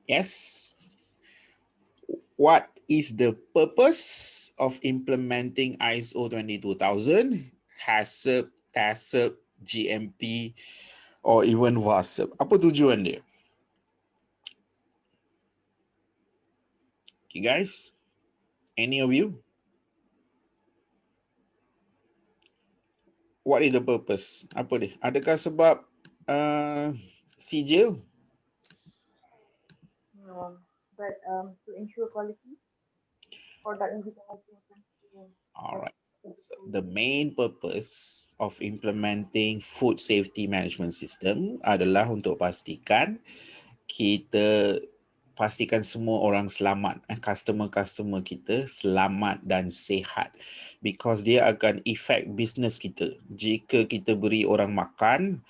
Yes. What is the purpose of implementing ISO 22000, Haccp, Taccp, GMP, or even Vaccp? Apa tujuan dia? Okay, guys, any of you? What is the purpose? Apa dia? Adakah sebab sijil? But to ensure quality, product yang kita hasilkan. Alright. So the main purpose of implementing food safety management system adalah untuk pastikan semua orang selamat, customer-customer kita selamat dan sihat, because dia akan affect business kita. Jika kita beri orang makan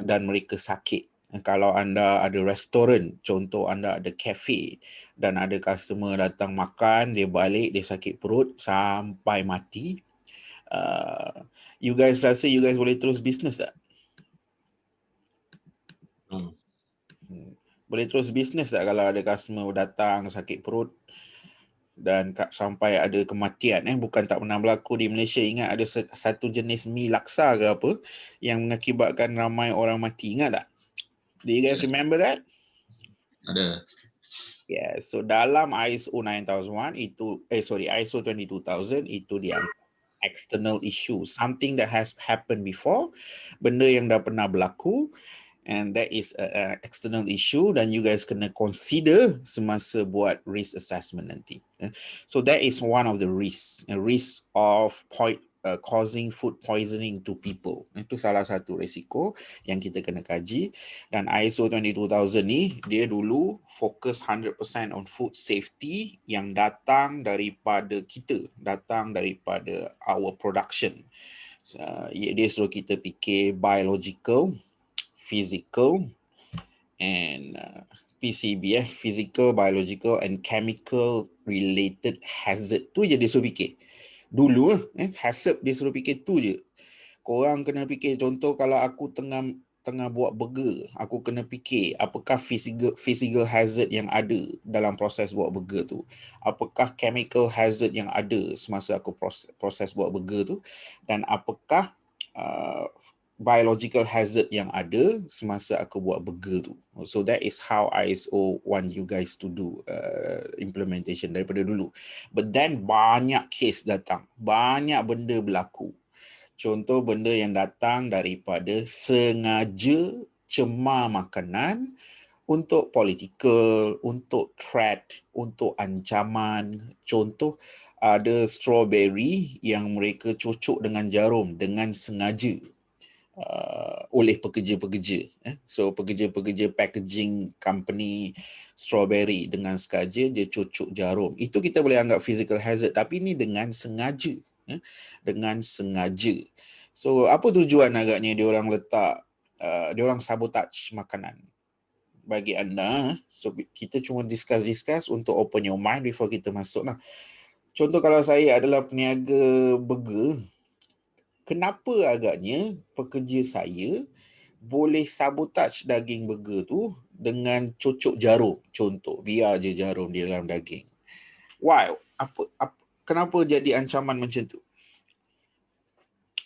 dan mereka sakit, kalau anda ada restoran, contoh anda ada cafe dan ada customer datang makan, dia balik, dia sakit perut sampai mati, you guys rasa you guys boleh terus bisnes tak? Boleh terus bisnes tak kalau ada customer datang sakit perut dan sampai ada kematian? Bukan tak pernah berlaku di Malaysia. Ingat ada satu jenis mi laksa ke apa yang mengakibatkan ramai orang mati, ingat tak? Do you guys remember that? Ada. Yeah, so dalam ISO 9001 itu ISO 22000 itu dianggap external issue, something that has happened before, benda yang dah pernah berlaku, and that is an external issue dan you guys kena consider semasa buat risk assessment nanti. So that is one of the risks, a risk of causing food poisoning to people. Itu salah satu risiko yang kita kena kaji. Dan ISO 22000 ni dia dulu fokus 100% on food safety yang datang daripada kita, datang daripada our production. Dia suruh kita fikir biological, physical, and PCB, physical, biological, and chemical related hazard. Tu je dia suruh fikir. Dulu Haccp dia suruh fikir tu je. Korang kena fikir, contoh kalau aku tengah buat burger, aku kena fikir apakah physical hazard yang ada dalam proses buat burger tu. Apakah chemical hazard yang ada semasa aku proses buat burger tu, dan apakah biological hazard yang ada semasa aku buat burger tu. So that is how ISO want you guys to do implementation daripada dulu. But then banyak case datang, banyak benda berlaku. Contoh benda yang datang daripada sengaja cemar makanan untuk political, untuk threat, untuk ancaman. Contoh ada strawberry yang mereka cocok dengan jarum dengan sengaja oleh pekerja-pekerja. So pekerja-pekerja packaging company strawberry dengan sengaja dia cocok jarum. Itu kita boleh anggap physical hazard, tapi ini dengan sengaja. Dengan sengaja. So apa tujuan agaknya dia orang letak, dia orang sabotage makanan? Bagi anda, so kita cuma discuss untuk open your mind before kita masuk lah. Contoh kalau saya adalah peniaga burger, kenapa agaknya pekerja saya boleh sabotage daging burger tu dengan cocok jarum? Contoh, biar je jarum di dalam daging. Why? Kenapa jadi ancaman macam tu?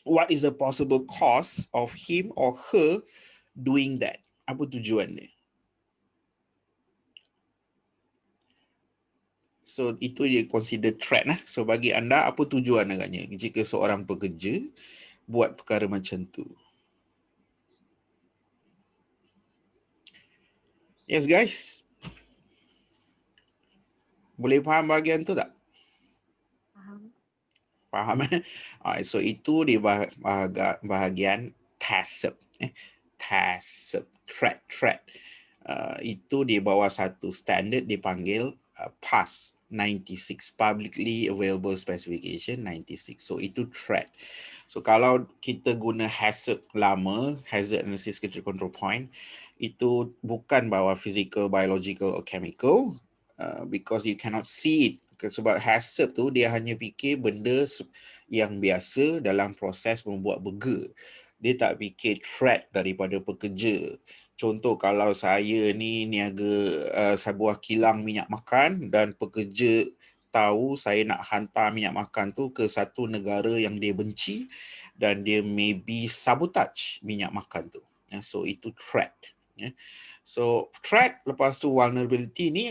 What is the possible cause of him or her doing that? Apa tujuan dia? So itu dia consider threat. So bagi anda, apa tujuan agaknya jika seorang pekerja buat perkara macam tu? Yes guys? Boleh faham bahagian tu tak? Faham? Alright, so itu di bahagian Taccp. Taccp, threat. Itu di bawah satu standard dipanggil PAS 96, Publicly Available Specification 96. So itu threat. So kalau kita guna Haccp lama, Hazard Analysis Control Point, itu bukan bawah physical, biological or chemical, because you cannot see it. Sebab Haccp tu dia hanya fikir benda yang biasa dalam proses membuat burger. Dia tak fikir threat daripada pekerja. Contoh kalau saya ni niaga sebuah kilang minyak makan dan pekerja tahu saya nak hantar minyak makan tu ke satu negara yang dia benci dan dia maybe sabotage minyak makan tu. So itu threat. So threat lepas tu vulnerability ni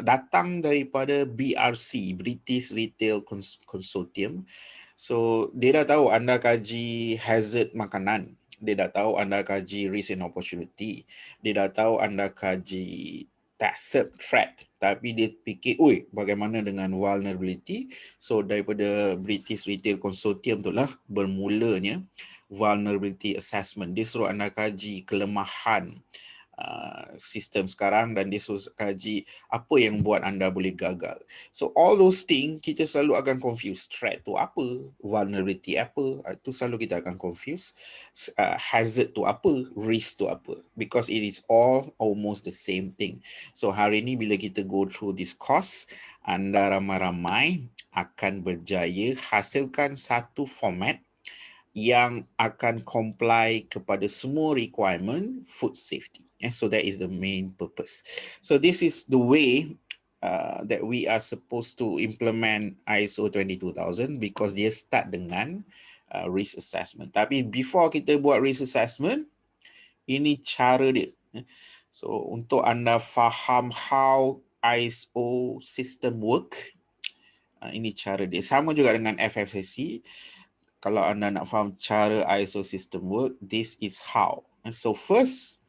datang daripada BRC, British Retail Consortium. So dia dah tahu anda kaji hazard makanan. Dia dah tahu anda kaji risk and opportunity. Dia dah tahu anda kaji Taccp threat. Tapi dia fikir, oi, bagaimana dengan vulnerability? So daripada British Retail Consortium tu lah bermulanya vulnerability assessment. Dia suruh anda kaji kelemahan sistem sekarang dan dia suruh kaji apa yang buat anda boleh gagal. So all those things kita selalu akan confuse. Threat tu apa? Vulnerability apa? Itu selalu kita akan confuse. Hazard tu apa? Risk tu apa? Because it is all almost the same thing. So hari ni bila kita go through this course, anda ramai-ramai akan berjaya hasilkan satu format yang akan comply kepada semua requirement food safety. So that is the main purpose. So this is the way that we are supposed to implement ISO 22000 because dia start dengan risk assessment. Tapi before kita buat risk assessment, ini cara dia. So untuk anda faham how ISO system work, ini cara dia. Sama juga dengan FFSC. Kalau anda nak faham cara ISO system work, this is how. So first,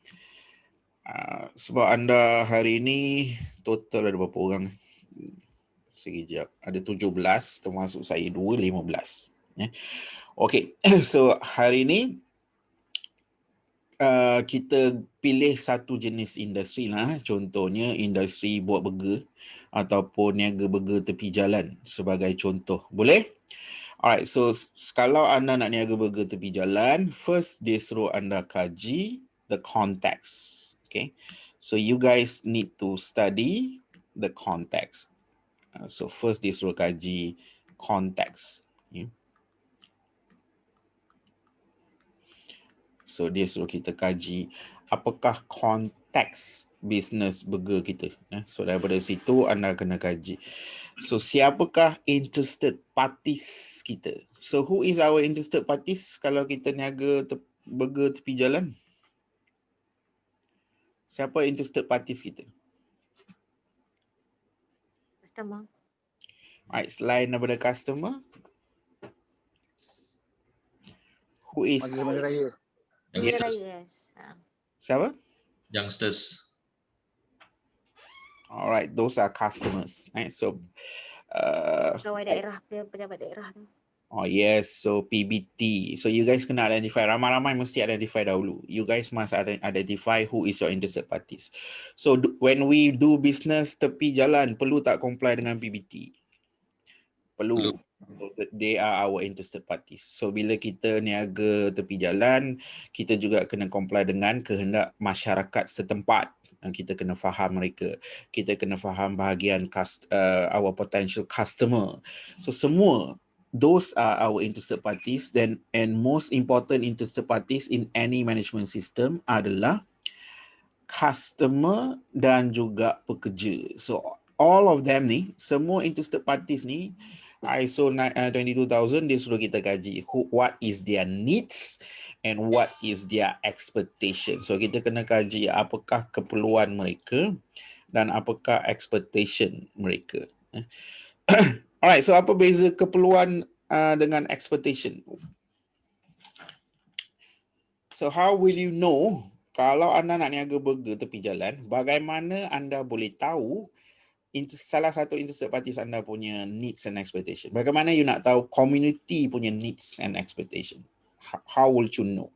sebab anda hari ini total ada berapa orang? Sekejap. Ada 17 termasuk saya 15. Okay, so hari ini kita pilih satu jenis industri lah. Contohnya industri buat burger ataupun niaga burger tepi jalan sebagai contoh. Boleh? Alright, so kalau anda nak niaga burger tepi jalan, first dia suruh anda kaji the context. Okay, so you guys need to study the context. So first dia suruh kaji context. Okay. So dia suruh kita kaji apakah konteks bisnes burger kita. So daripada situ anda kena kaji. So siapakah interested parties kita? So who is our interested parties kalau kita niaga burger tepi jalan? Siapa interested parties kita? Customer. Alright, selain daripada customer, who is Masa raya. Youngsters. Yes. siapa? Youngsters. Alright, those are customers. Right? So Pegawai daerah, pejabat daerah tu. oh yes, so PBT. So you guys kena identify, ramai-ramai mesti identify dahulu. You guys must identify who is your interested parties. So when we do business tepi jalan, perlu tak comply dengan PBT? Perlu. So they are our interested parties. So bila kita niaga tepi jalan, kita juga kena comply dengan kehendak masyarakat setempat. Kita kena faham mereka. Kita kena faham bahagian our potential customer. So semua those are our interested parties. Then and most important interested parties in any management system adalah customer dan juga pekerja. So all of them ni, semua interested parties ni, ISO 22000 dia suruh kita kaji what is their needs and what is their expectation. So kita kena kaji apakah keperluan mereka dan apakah expectation mereka. Alright, so apa beza keperluan dengan expectation? So how will you know kalau anda nak niaga burger tepi jalan, bagaimana anda boleh tahu salah satu interested parties anda punya needs and expectation? Bagaimana you nak tahu community punya needs and expectation? How will you know?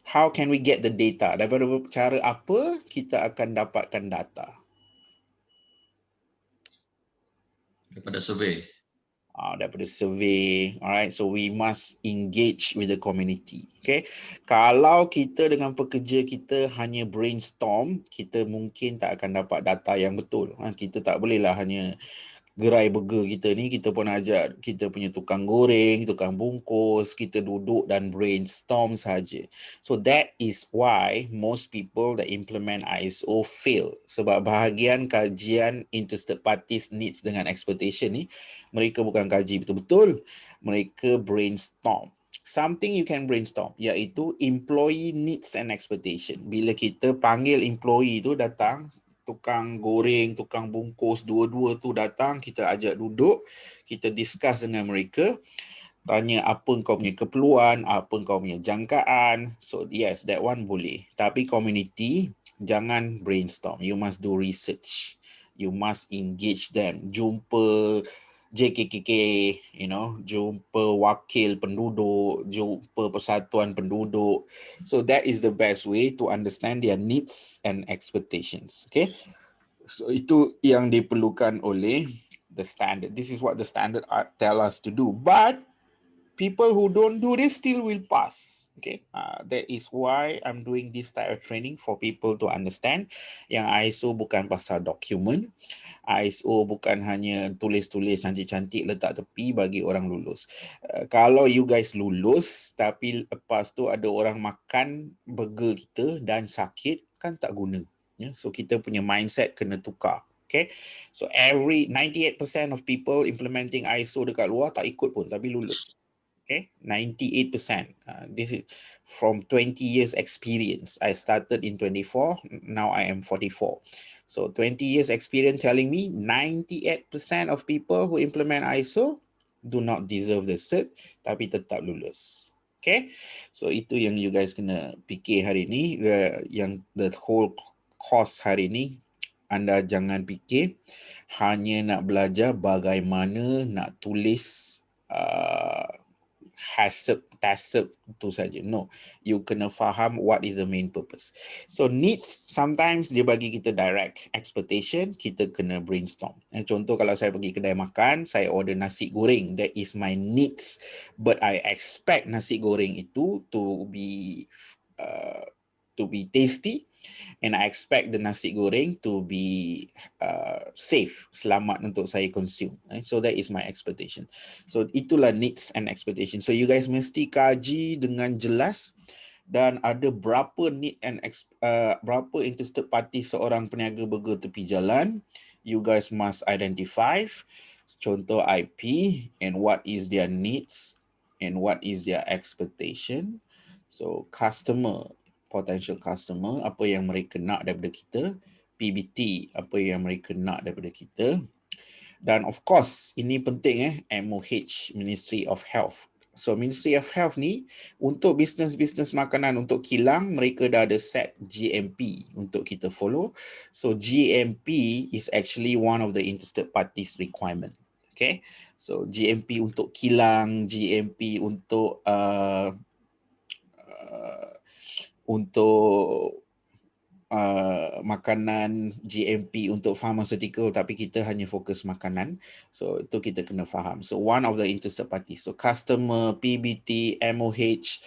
How can we get the data? Daripada cara apa kita akan dapatkan data? Daripada survey. Daripada survey. Alright, so we must engage with the community. Okay, kalau kita dengan pekerja kita hanya brainstorm, kita mungkin tak akan dapat data yang betul. Kita tak bolehlah hanya gerai burger kita ni, kita pun ajak kita punya tukang goreng, tukang bungkus, kita duduk dan brainstorm saja. So that is why most people that implement ISO fail. Sebab bahagian kajian interested parties needs dengan expectation ni, mereka bukan kaji betul-betul, mereka brainstorm. Something you can brainstorm, iaitu employee needs and expectation. Bila kita panggil employee tu datang, tukang goreng, tukang bungkus, dua-dua tu datang, kita ajak duduk, kita discuss dengan mereka, tanya apa kau punya keperluan, apa kau punya jangkaan. So yes, that one boleh. Tapi community, jangan brainstorm. You must do research. You must engage them. Jumpa JKKK, jumpa wakil penduduk, jumpa persatuan penduduk. So that is the best way to understand their needs and expectations. Okay. So itu yang diperlukan oleh the standard. This is what the standard tell us to do. But people who don't do this still will pass. Okay, that is why I'm doing this type of training for people to understand yang ISO bukan pasal dokumen. ISO bukan hanya tulis-tulis cantik-cantik letak tepi bagi orang lulus. Kalau you guys lulus tapi lepas tu ada orang makan burger kita dan sakit, kan tak guna. So kita punya mindset kena tukar. Okay, so every 98% of people implementing ISO dekat luar tak ikut pun tapi lulus. Okay, 98%. This is from 20 years experience. I started in 24, now I am 44. So 20 years experience telling me 98% of people who implement ISO do not deserve the cert, tapi tetap lulus. Okay, so itu yang you guys kena fikir hari ni, yang the whole course hari ni. Anda jangan fikir hanya nak belajar bagaimana nak tulis Haccp, Taccp tu saja. No, you kena faham what is the main purpose. So needs sometimes dia bagi kita direct, expectation kita kena brainstorm. Contoh kalau saya pergi kedai makan, saya order nasi goreng, that is my needs, but I expect nasi goreng itu to be tasty, and I expect the nasi goreng to be safe, selamat untuk saya consume. So that is my expectation. So itulah needs and expectation. So you guys mesti kaji dengan jelas dan ada berapa need and berapa interested party seorang peniaga burger tepi jalan. You guys must identify contoh IP and what is their needs and what is their expectation. So customer, potential customer, apa yang mereka nak daripada kita, PBT, apa yang mereka nak daripada kita, dan of course ini penting MOH, Ministry of Health. So Ministry of Health ni untuk bisnes-bisnes makanan untuk kilang, mereka dah ada set GMP untuk kita follow. So GMP is actually one of the interested parties requirement. Okay, so GMP untuk kilang, GMP untuk makanan, GMP untuk pharmaceutical, tapi kita hanya fokus makanan. So itu kita kena faham. So one of the interested parties, so customer, PBT, MOH,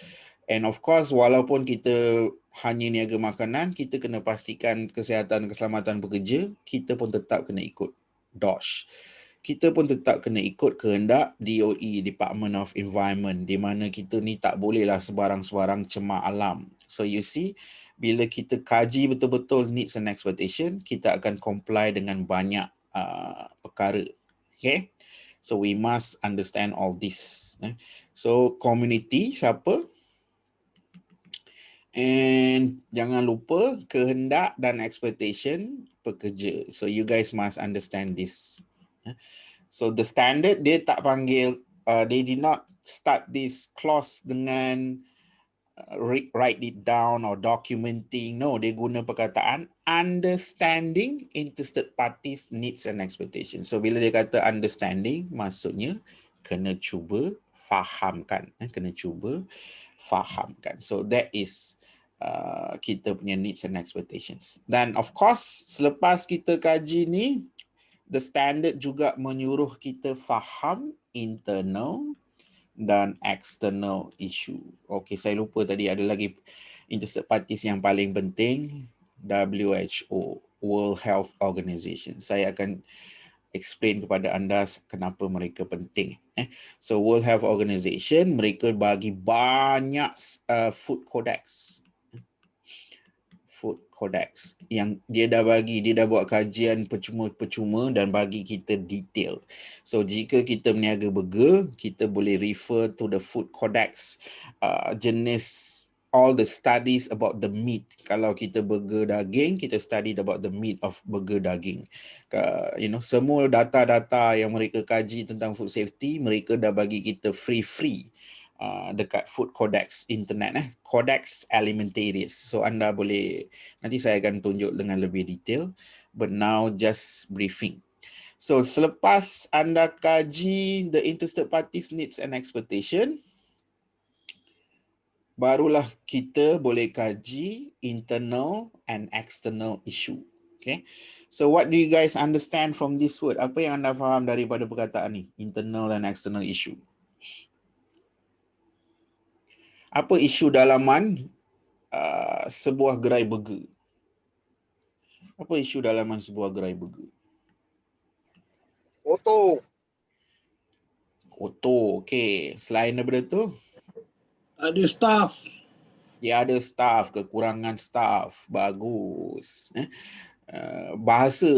and of course walaupun kita hanya niaga makanan, kita kena pastikan kesihatan keselamatan pekerja, kita pun tetap kena ikut DOSH. Kita pun tetap kena ikut kehendak DOE, Department of Environment, di mana kita ni tak bolehlah sebarang-sebarang cemar alam. So you see, bila kita kaji betul-betul needs and expectation, kita akan comply dengan banyak perkara. Okay, so we must understand all this. So community siapa? And jangan lupa kehendak dan expectation pekerja. So you guys must understand this. So the standard dia tak panggil, they did not start this clause dengan write it down or documenting. No, dia guna perkataan understanding interested parties needs and expectations. So bila dia kata understanding, maksudnya kena cuba fahamkan, kena cuba fahamkan. So that is kita punya needs and expectations. Dan of course selepas kita kaji ni, the standard juga menyuruh kita faham internal dan external issue. Okay, saya lupa tadi ada lagi interested parties yang paling penting, WHO, World Health Organization. Saya akan explain kepada anda kenapa mereka penting. So World Health Organization mereka bagi banyak food codex yang dia dah buat kajian percuma dan bagi kita detail. So jika kita berniaga burger, kita boleh refer to the food codex, jenis all the studies about the meat. Kalau kita burger daging, kita study about the meat of burger daging. Semua data-data yang mereka kaji tentang food safety, mereka dah bagi kita free dekat food codex internet, Codex Alimentarius. So anda boleh, nanti saya akan tunjuk dengan lebih detail, but now just briefing. So selepas anda kaji the interested parties needs and expectation, barulah kita boleh kaji internal and external issue. Okay, so what do you guys understand from this word? Apa yang anda faham daripada perkataan ni, internal and external issue? Apa isu dalaman sebuah gerai burger? Apa isu dalaman sebuah gerai burger? Kotor, okey. Selain daripada tu, Ada staff. dia ada staff, kekurangan staff. Bagus. Bahasa,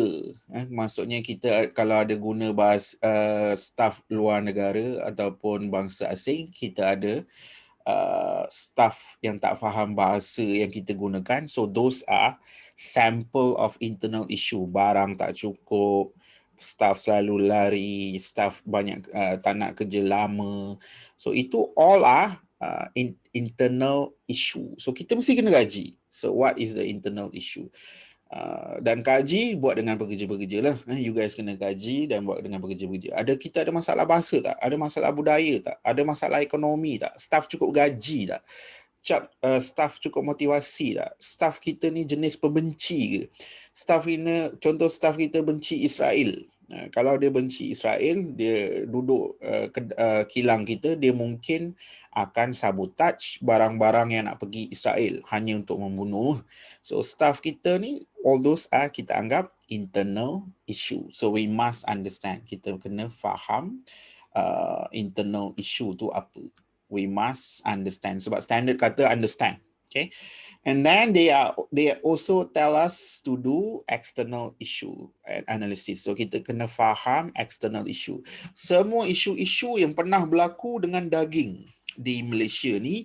maksudnya kita kalau ada guna bahasa staff luar negara ataupun bangsa asing, kita ada staff yang tak faham bahasa yang kita gunakan. So those are sample of internal issue. Barang tak cukup, staff selalu lari, staff banyak tak nak kerja lama. So itu all are internal issue. So kita mesti kena kaji. So what is the internal issue? Dan kaji buat dengan pekerja-pekerja lah. You guys kena kaji dan buat dengan pekerja-pekerja. Kita ada masalah bahasa tak? Ada masalah budaya tak? Ada masalah ekonomi tak? Staff cukup gaji tak? Staff cukup motivasi tak? Staff kita ni jenis pembenci ke? Contoh staff kita benci Israel. Kalau dia benci Israel, dia duduk kilang kita, dia mungkin akan sabotage barang-barang yang nak pergi Israel hanya untuk membunuh. So staff kita ni, all those are kita anggap internal issue. So we must understand. Kita kena faham internal issue tu apa. We must understand. Sebab standard kata understand. Okay. And then they also tell us to do external issue analysis. So kita kena faham external issue. Semua isu-isu yang pernah berlaku dengan daging di Malaysia ni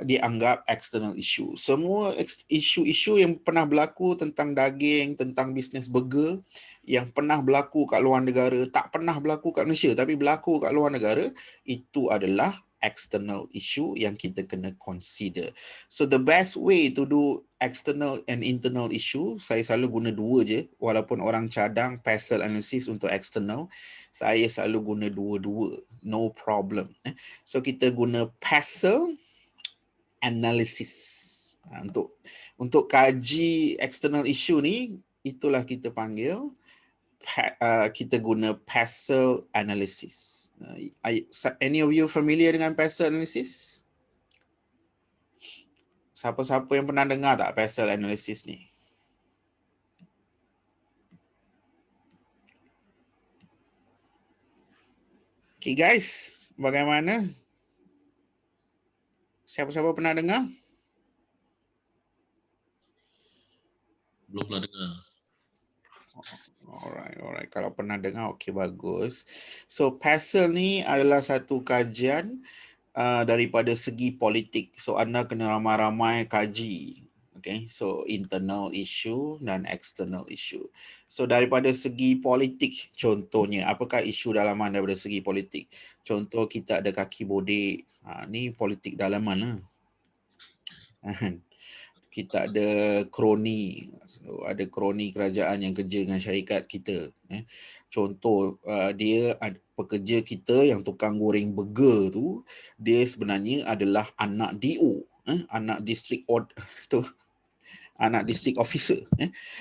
dianggap external issue. Semua isu-isu yang pernah berlaku tentang daging, tentang bisnes burger yang pernah berlaku kat luar negara, tak pernah berlaku kat Malaysia tapi berlaku kat luar negara, itu adalah external issue yang kita kena consider. So the best way to do external and internal issue, saya selalu guna dua je, walaupun orang cadang PASL analysis untuk external, saya selalu guna dua-dua, no problem. So kita guna PASL analysis untuk kaji external issue ni, itulah kita panggil kita guna PASL analysis. Any of you familiar dengan PASL analysis? Siapa-siapa yang pernah dengar tak PASL analysis ni? Okay guys, bagaimana? Siapa-siapa pernah dengar? Belum pernah dengar. Alright. Kalau pernah dengar, okey, bagus. So PASL ni adalah satu kajian daripada segi politik. So anda kena ramai-ramai kaji. Okay, so internal issue dan external issue. So daripada segi politik, contohnya, apakah isu dalaman daripada segi politik? Contoh kita ada kaki bodek. Ni politik dalaman lah. Kita ada kroni. So, ada kroni kerajaan yang kerja dengan syarikat kita. Contoh, dia pekerja kita yang tukang goreng burger tu, dia sebenarnya adalah anak DO, anak district anak district officer.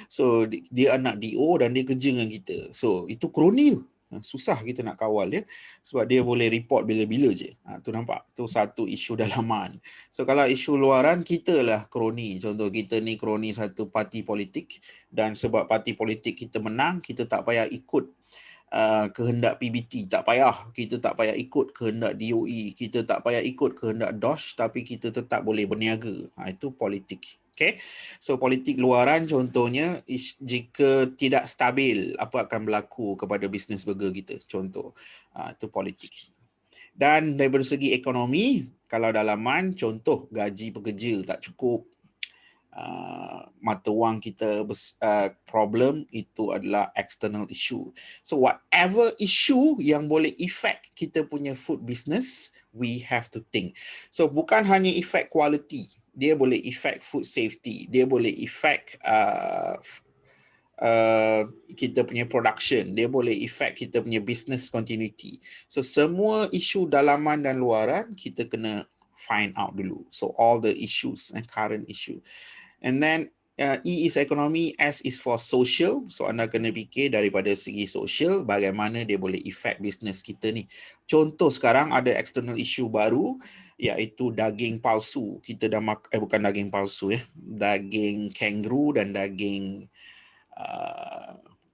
So dia anak DO dan dia kerja dengan kita. So itu kroni tu. Susah kita nak kawal dia sebab dia boleh report bila-bila je. Tu nampak, tu satu isu dalaman. So kalau isu luaran, kita lah kroni. Contoh kita ni kroni satu parti politik, dan sebab parti politik kita menang, kita tak payah ikut kehendak PBT, tak payah, kita tak payah ikut kehendak DOE, kita tak payah ikut kehendak DOS, tapi kita tetap boleh berniaga. Itu politik. Okay, so politik luaran contohnya, jika tidak stabil, apa akan berlaku kepada bisnes burger kita, contoh. Itu politik. Dan daripada segi ekonomi, kalau dalaman, contoh gaji pekerja tak cukup, mata wang kita problem, itu adalah external issue. So whatever issue yang boleh affect kita punya food business, we have to think. So bukan hanya affect quality, dia boleh affect food safety, dia boleh affect kita punya production, dia boleh affect kita punya business continuity. So semua isu dalaman dan luaran kita kena find out dulu. So all the issues and current issue. And then E is economy, S is for social. So anda kena fikir daripada segi social, bagaimana dia boleh affect business kita ni. Contoh sekarang ada external issue baru, iaitu daging palsu. Kita dah bukan daging palsu daging kangaroo dan daging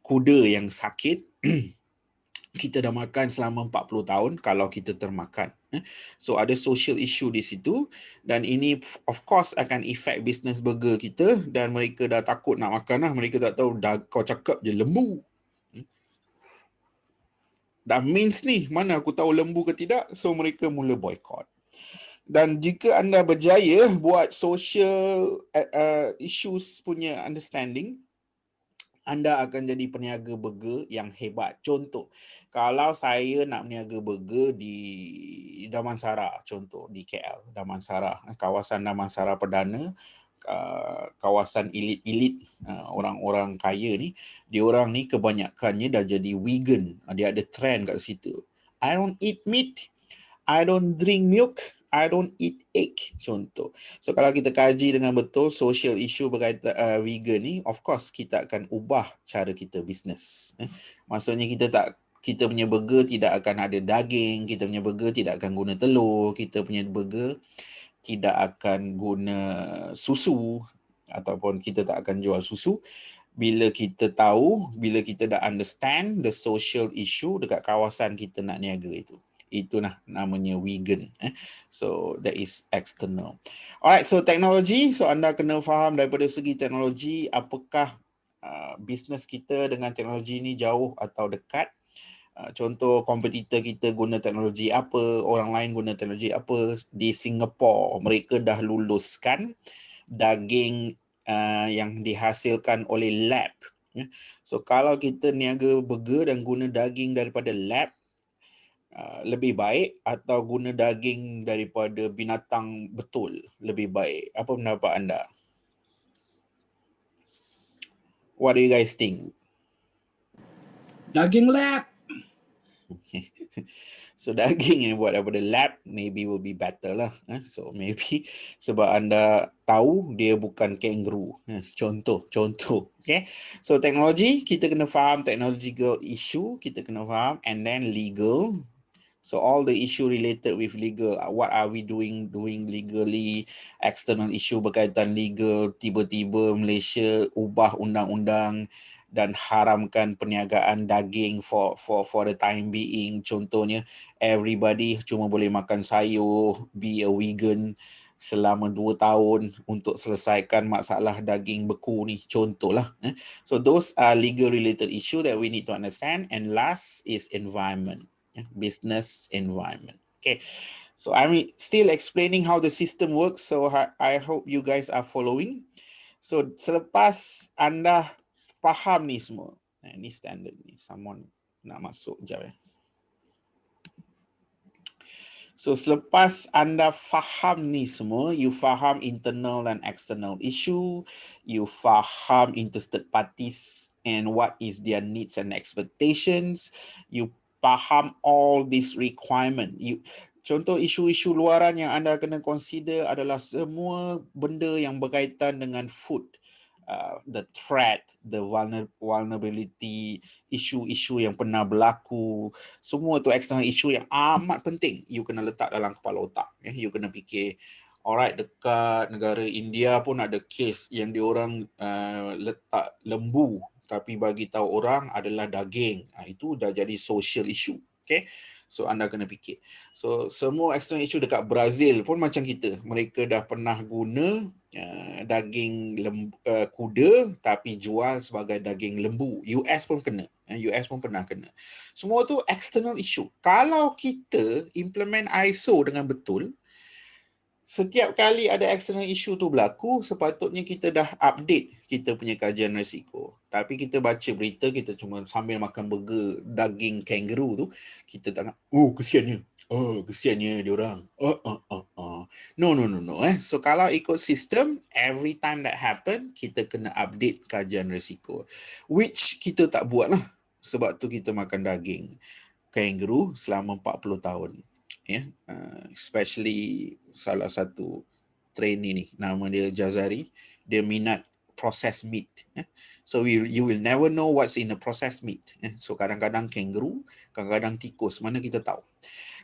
kuda yang sakit. Kita dah makan selama 40 tahun kalau kita termakan. So ada social issue di situ, dan ini of course akan affect business burger kita, dan mereka dah takut nak makan lah. Mereka tak tahu, kau cakap je lembu. Dah means ni, mana aku tahu lembu ke tidak? So mereka mula boycott. Dan jika anda berjaya buat social issues punya understanding, anda akan jadi peniaga burger yang hebat. Contoh, kalau saya nak meniaga burger di Damansara, contoh di KL, Damansara, kawasan Damansara Perdana, kawasan elit-elit, orang-orang kaya ni, diorang ni kebanyakannya dah jadi vegan. Dia ada trend kat situ. I don't eat meat, I don't drink milk, I don't eat egg, contoh. So kalau kita kaji dengan betul social issue berkaitan vegan ni, of course kita akan ubah cara kita bisnes. Maksudnya kita punya burger tidak akan ada daging, kita punya burger tidak akan guna telur, kita punya burger tidak akan guna susu, ataupun kita tak akan jual susu. Bila kita tahu, bila kita dah understand the social issue dekat kawasan kita nak niaga itu. Itulah namanya vegan. So that is external. Alright, so teknologi. So anda kena faham daripada segi teknologi, apakah bisnes kita dengan teknologi ni jauh atau dekat. Contoh kompetitor kita guna teknologi apa, orang lain guna teknologi apa. Di Singapura, mereka dah luluskan daging yang dihasilkan oleh lab. So kalau kita niaga burger dan guna daging daripada lab, lebih baik atau guna daging daripada binatang betul lebih baik? Apa pendapat anda? What do you guys think? Daging lab. Okay. So daging yang buat daripada lab maybe will be better lah. So maybe sebab anda tahu dia bukan kangaroo. Contoh. Okay. So teknologi, kita kena faham technological issue, kita kena faham, and then legal. So all the issue related with legal, what are we doing legally, external issue berkaitan legal, tiba-tiba Malaysia ubah undang-undang dan haramkan perniagaan daging for the time being. Contohnya, everybody cuma boleh makan sayur, be a vegan selama 2 tahun untuk selesaikan masalah daging beku ni, contohlah. So those are legal related issue that we need to understand. And last is environment. Business environment. Okay, so I'm still explaining how the system works, so I hope you guys are following. So selepas anda faham ni semua, ni standard ni, someone nak masuk jap. So selepas anda faham ni semua, you faham internal dan external issue, you faham interested parties and what is their needs and expectations, you faham all this requirement. Contoh isu-isu luaran yang anda kena consider adalah semua benda yang berkaitan dengan food the threat, the vulnerability, isu-isu yang pernah berlaku, semua tu external issue yang amat penting you kena letak dalam kepala otak. You kena fikir, alright, dekat negara India pun ada kes yang diorang letak lembu tapi bagi tahu orang adalah daging. Itu dah jadi social issue. Okay, so anda kena fikir. So semua external issue dekat Brazil pun macam kita. Mereka dah pernah guna daging kuda tapi jual sebagai daging lembu. US pun kena. US pun pernah kena. Semua tu external issue. Kalau kita implement ISO dengan betul, setiap kali ada external issue tu berlaku, sepatutnya kita dah update kita punya kajian risiko. Tapi kita baca berita, kita cuma sambil makan burger daging kangaroo tu, kita tak nak, oh kesiannya. Oh, kesiannya dia orang. No. So kalau ikut sistem, every time that happen, kita kena update kajian risiko. Which kita tak buat lah. Sebab tu kita makan daging kangaroo selama 40 tahun. Especially salah satu trainee ni, nama dia Jazari, dia minat processed meat. So you will never know what's in the processed meat. So kadang-kadang kangaroo, kadang-kadang tikus, mana kita tahu.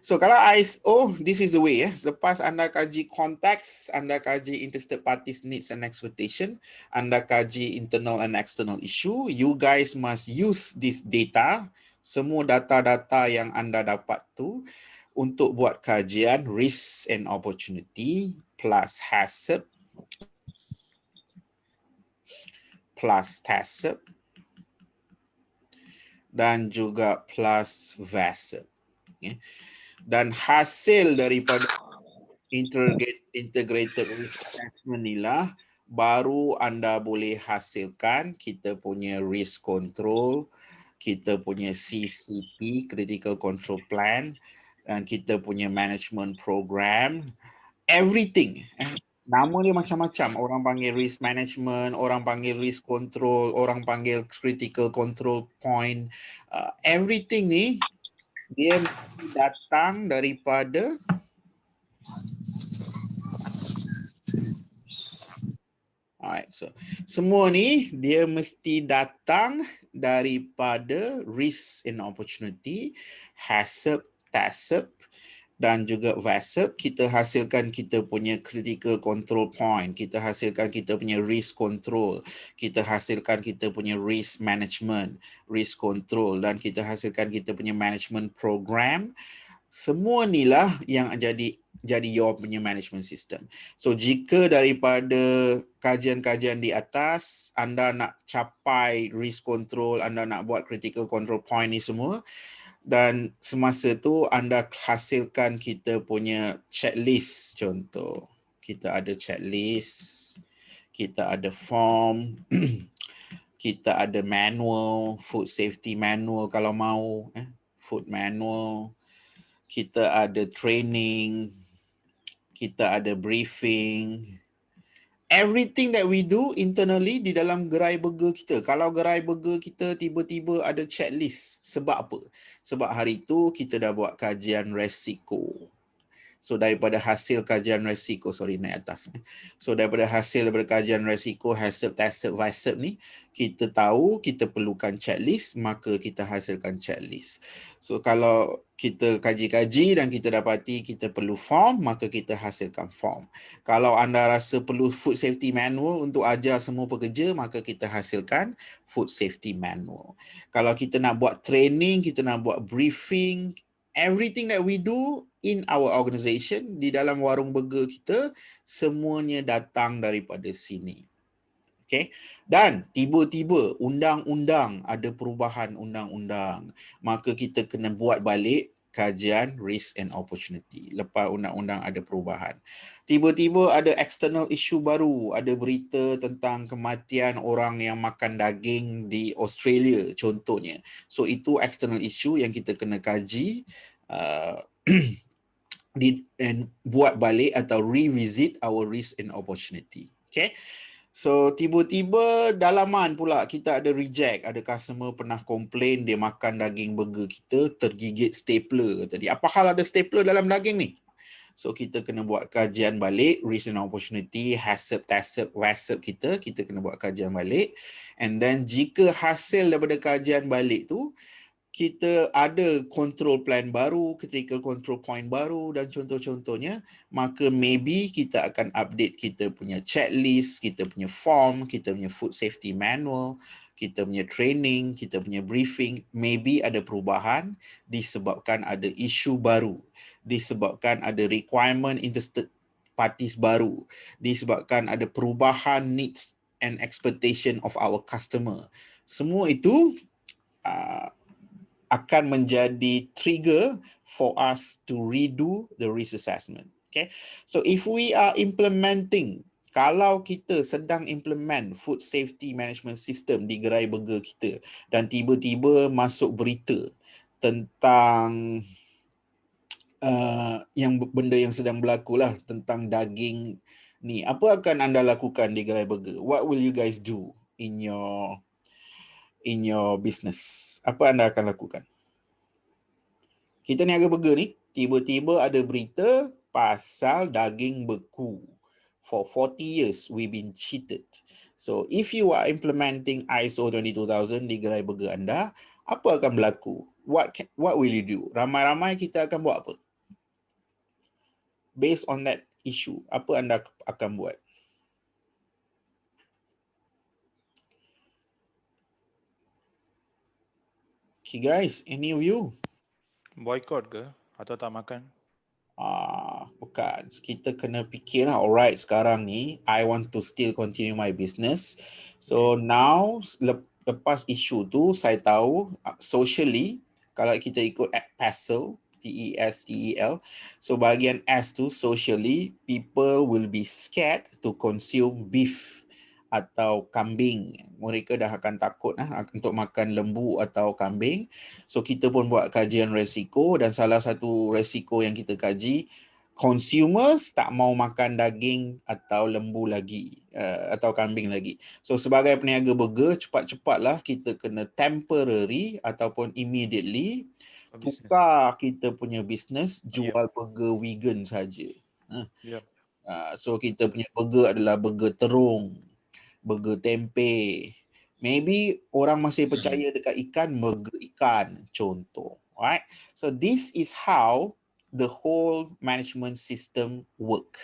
So kalau ISO, this is the way. Lepas anda kaji konteks, anda kaji interested parties needs and expectation, anda kaji internal and external issue, you guys must use this data, semua data-data yang anda dapat tu, untuk buat kajian risk and opportunity plus Haccp plus Taccp dan juga plus Vaccp. Dan hasil daripada integrated risk assessment inilah baru anda boleh hasilkan kita punya risk control, kita punya CCP, critical control plan, dan kita punya management program, everything. Nama dia macam-macam. Orang panggil risk management, orang panggil risk control, orang panggil critical control point. Everything ni dia datang daripada alright, so semua ni dia mesti datang daripada risk and opportunity, Haccp, Taccp dan juga Vaccp. Kita hasilkan kita punya critical control point, kita hasilkan kita punya risk control, kita hasilkan kita punya risk management, risk control, dan kita hasilkan kita punya management program. Semua inilah yang jadi your punya management system. So jika daripada kajian-kajian di atas anda nak capai risk control, anda nak buat critical control point ni semua, dan semasa tu anda hasilkan kita punya checklist. Contoh, kita ada checklist, kita ada form, kita ada manual, food safety manual kalau mau, food manual, kita ada training, kita ada briefing. Everything that we do internally di dalam gerai burger kita. Kalau gerai burger kita tiba-tiba ada checklist. Sebab apa? Sebab hari tu kita dah buat kajian resiko. So daripada hasil kajian resiko, naik atas. So daripada kajian resiko, Haccp, Taccp, Vaccp ni, kita tahu kita perlukan checklist, maka kita hasilkan checklist. So kalau kita kaji-kaji dan kita dapati kita perlu form, maka kita hasilkan form. Kalau anda rasa perlu food safety manual untuk ajar semua pekerja, maka kita hasilkan food safety manual. Kalau kita nak buat training, kita nak buat briefing, everything that we do in our organisation, di dalam warung burger kita, semuanya datang daripada sini. Okay? Dan tiba-tiba undang-undang, ada perubahan undang-undang, maka kita kena buat balik kajian risk and opportunity. Lepas undang-undang ada perubahan, tiba-tiba ada external issue baru, ada berita tentang kematian orang yang makan daging di Australia contohnya. So itu external issue yang kita kena kaji, buat balik atau revisit our risk and opportunity. Okay. So tiba-tiba dalaman pula kita ada reject, ada customer pernah komplain dia makan daging burger kita tergigit stapler tadi. Apa hal ada stapler dalam daging ni? So kita kena buat kajian balik, risk and opportunity, Haccp, Taccp, Vaccp kita kena buat kajian balik. And then jika hasil daripada kajian balik tu, kita ada control plan baru, critical control point baru dan contoh-contohnya, maka maybe kita akan update kita punya checklist, kita punya form, kita punya food safety manual, kita punya training, kita punya briefing, maybe ada perubahan disebabkan ada isu baru, disebabkan ada requirement interested parties baru, disebabkan ada perubahan needs and expectation of our customer. Semua itu akan menjadi trigger for us to redo the risk assessment. Okay, so if we are implementing, kalau kita sedang implement food safety management system di gerai burger kita dan tiba-tiba masuk berita tentang benda yang sedang berlaku lah tentang daging ni, apa akan anda lakukan di gerai burger? What will you guys do in your business? Apa anda akan lakukan? Kita niaga burger ni, tiba-tiba ada berita pasal daging beku. For 40 years, we've been cheated. So, if you are implementing ISO 22000 di gerai burger anda, apa akan berlaku? What will you do? Ramai-ramai kita akan buat apa? Based on that issue, apa anda akan buat? Okay guys, any of you? Boycott ke? Atau tak makan? Bukan. Kita kena fikir lah, alright, sekarang ni I want to still continue my business. So now lepas isu tu saya tahu socially, kalau kita ikut PESEL, PESEL, so bahagian S tu socially, people will be scared to consume beef atau kambing. Mereka dah akan takut untuk makan lembu atau kambing. So kita pun buat kajian resiko dan salah satu resiko yang kita kaji, consumers tak mau makan daging atau lembu lagi atau kambing lagi. So sebagai peniaga burger, cepat-cepatlah kita kena temporary ataupun immediately tukar kita punya business, jual burger vegan saja. So kita punya burger adalah burger terung, burger tempe. Maybe orang masih percaya dekat ikan, burger ikan contoh. Right? So this is how the whole management system work.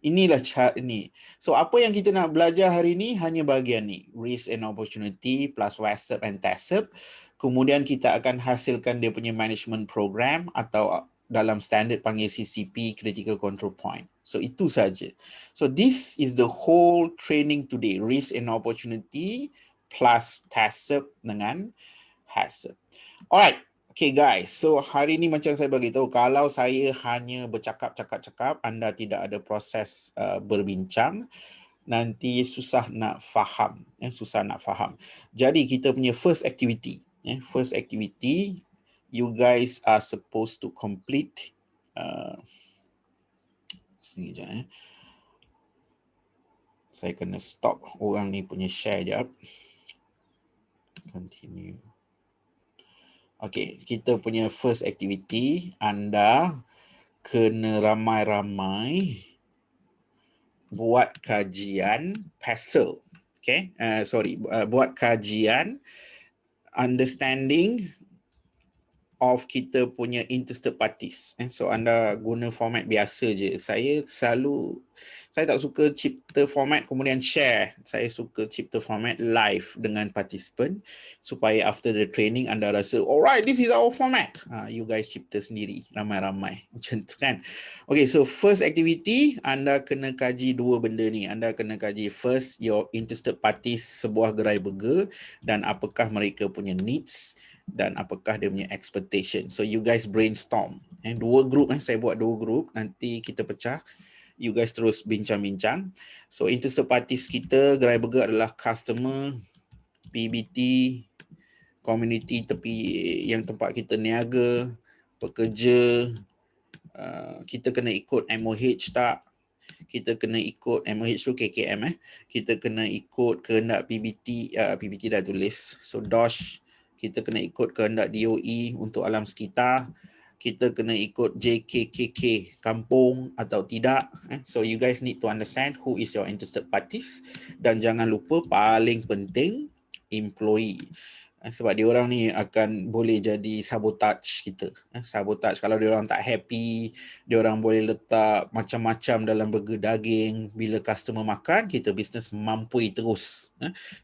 Inilah cara ni. So apa yang kita nak belajar hari ni hanya bahagian ni, risk and opportunity plus Vaccp and Taccp. Kemudian kita akan hasilkan dia punya management program atau dalam standard panggil CCP, critical control point. So itu saja. So this is the whole training today, risk and opportunity plus Taccp dengan Haccp. Alright. Okay guys, so hari ni macam saya bagi tahu, kalau saya hanya bercakap-cakap, anda tidak ada proses berbincang, nanti susah nak faham, susah nak faham. Jadi kita punya first activity, you guys are supposed to complete sini sekejap, saya kena stop orang ni punya share jap. Continue. Okay, kita punya first activity, anda kena ramai-ramai buat kajian PESEL. Okay, buat kajian understanding of kita punya interested parties. So anda guna format biasa je. Saya tak suka cipta format kemudian share. Saya suka cipta format live dengan participant supaya after the training anda rasa alright, this is our format. You guys cipta sendiri ramai-ramai macam tu kan. Okay, so first activity, anda kena kaji dua benda ni. Anda kena kaji first your interested parties sebuah gerai burger dan apakah mereka punya needs dan apakah dia punya expectation. So you guys brainstorm. Dua group, saya buat dua group, nanti kita pecah. You guys terus bincang-bincang. So interested parties kita, gerai burger adalah customer, PBT, community tepi yang tempat kita niaga, pekerja, kita kena ikut MOH tak? Kita kena ikut MOH tu KKM kita kena ikut kehendak PBT, PBT dah tulis. So DOSH, kita kena ikut kehendak DOE untuk alam sekitar. kita kena ikut JKKK kampung atau tidak. So you guys need to understand who is your interested parties, dan jangan lupa paling penting employee. Sebab dia orang ni akan boleh jadi sabotage kita. Sabotage kalau dia orang tak happy, dia orang boleh letak macam-macam dalam burger daging. Bila customer makan, kita bisnes mampui terus.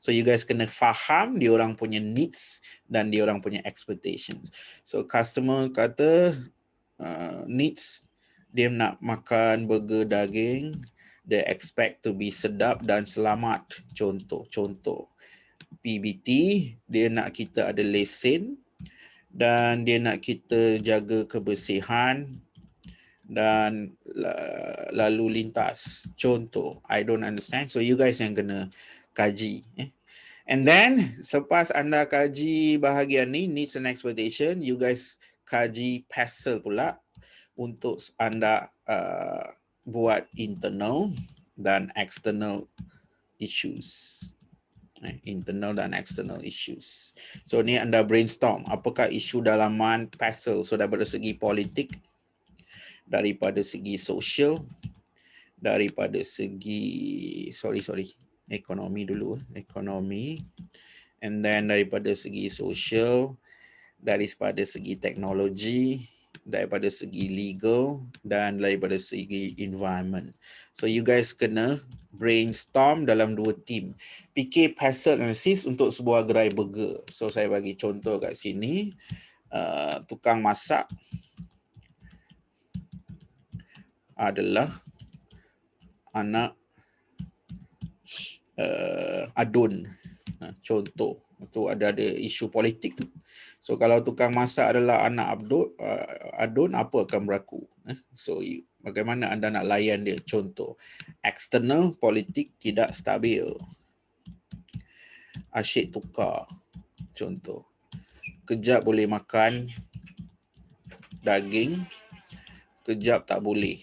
So you guys kena faham dia orang punya needs dan dia orang punya expectations. So customer kata needs, dia nak makan burger daging, they expect to be sedap dan selamat. Contoh PBT, dia nak kita ada lesen dan dia nak kita jaga kebersihan dan lalu lintas. Contoh, I don't understand. So you guys yang kena kaji. And then selepas anda kaji bahagian ni, needs and expectation, you guys kaji PASL pula untuk anda buat internal dan external issues. Internal dan external issues. So ni anda brainstorm apakah isu dalaman PASL. So daripada segi politik, daripada segi sosial, daripada segi ekonomi dulu, ekonomi, and then daripada segi sosial, daripada segi teknologi, daripada segi legal, dan daripada segi environment. So you guys kena brainstorm dalam 2 team. Fikir PASL analysis untuk sebuah gerai burger. So saya bagi contoh kat sini, tukang masak adalah anak adun. Contoh, tu ada isu politik tu. So kalau tukang masak adalah anak adun, apa akan berlaku? So bagaimana anda nak layan dia? Contoh, eksternal politik tidak stabil, asyik tukar. Contoh, kejap boleh makan daging, kejap tak boleh.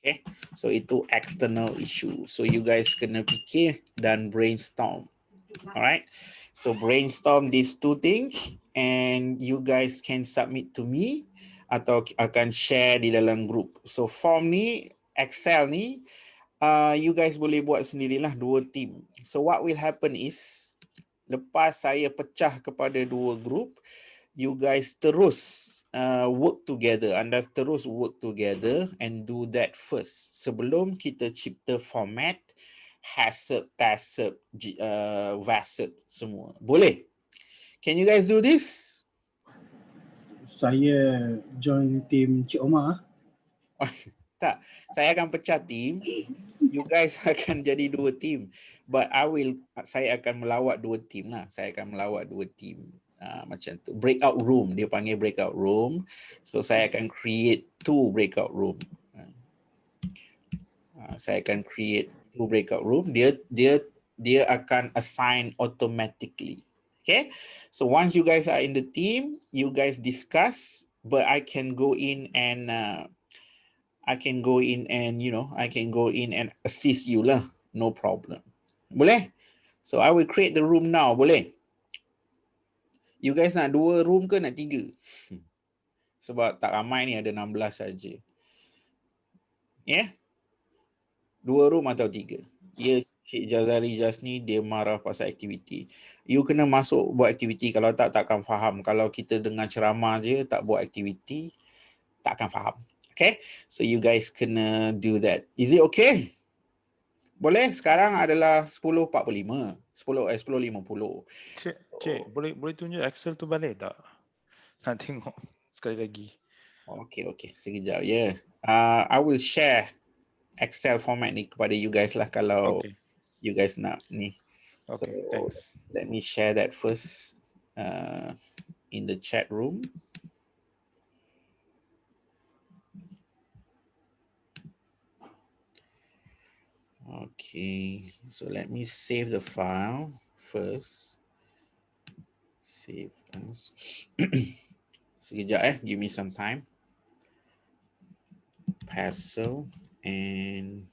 Okay, so itu external issue. So you guys kena fikir dan brainstorm. Alright, so brainstorm these 2 things and you guys can submit to me atau akan share di dalam group. So form ni, Excel ni, you guys boleh buat sendirilah 2 team. So what will happen is, lepas saya pecah kepada 2 group, you guys terus work together. Anda terus work together and do that first. Sebelum kita cipta format Haccp, Taccp, Vaccp semua. Boleh? Can you guys do this? Saya join tim Cik Omar. Tak, saya akan pecah team. You guys akan jadi 2 team. But saya akan melawat 2 team lah. Saya akan melawat 2 team. Macam tu. Breakout room. Dia panggil breakout room. So saya akan create 2 breakout room. Saya akan create 2 breakout room. Dia akan assign automatically. Okay. So once you guys are in the team, you guys discuss. But I can go in and assist you lah. No problem. Boleh? So I will create the room now. Boleh? You guys nak 2 room ke nak 3? Sebab tak ramai ni, ada 16 saja. Yeah? 2 room atau 3? Ya, Cik Jazari just ni dia marah pasal aktiviti. You kena masuk buat aktiviti. Kalau tak, takkan faham. Kalau kita dengar ceramah je, tak buat aktiviti, takkan faham. Okay? So you guys kena do that. Is it okay? Boleh? Sekarang adalah 10.45. 10.50. Cik, boleh tunjuk Excel tu balik tak? Nak tengok sekali lagi. Okay. Sekejap, ya. I will share Excel format ni kepada you guys lah kalau you guys nak ni. So, Okay, thanks. let me share that first in the chat room. Okay, so let me save the file first. Save as. Sekejap give me some time. Parcel and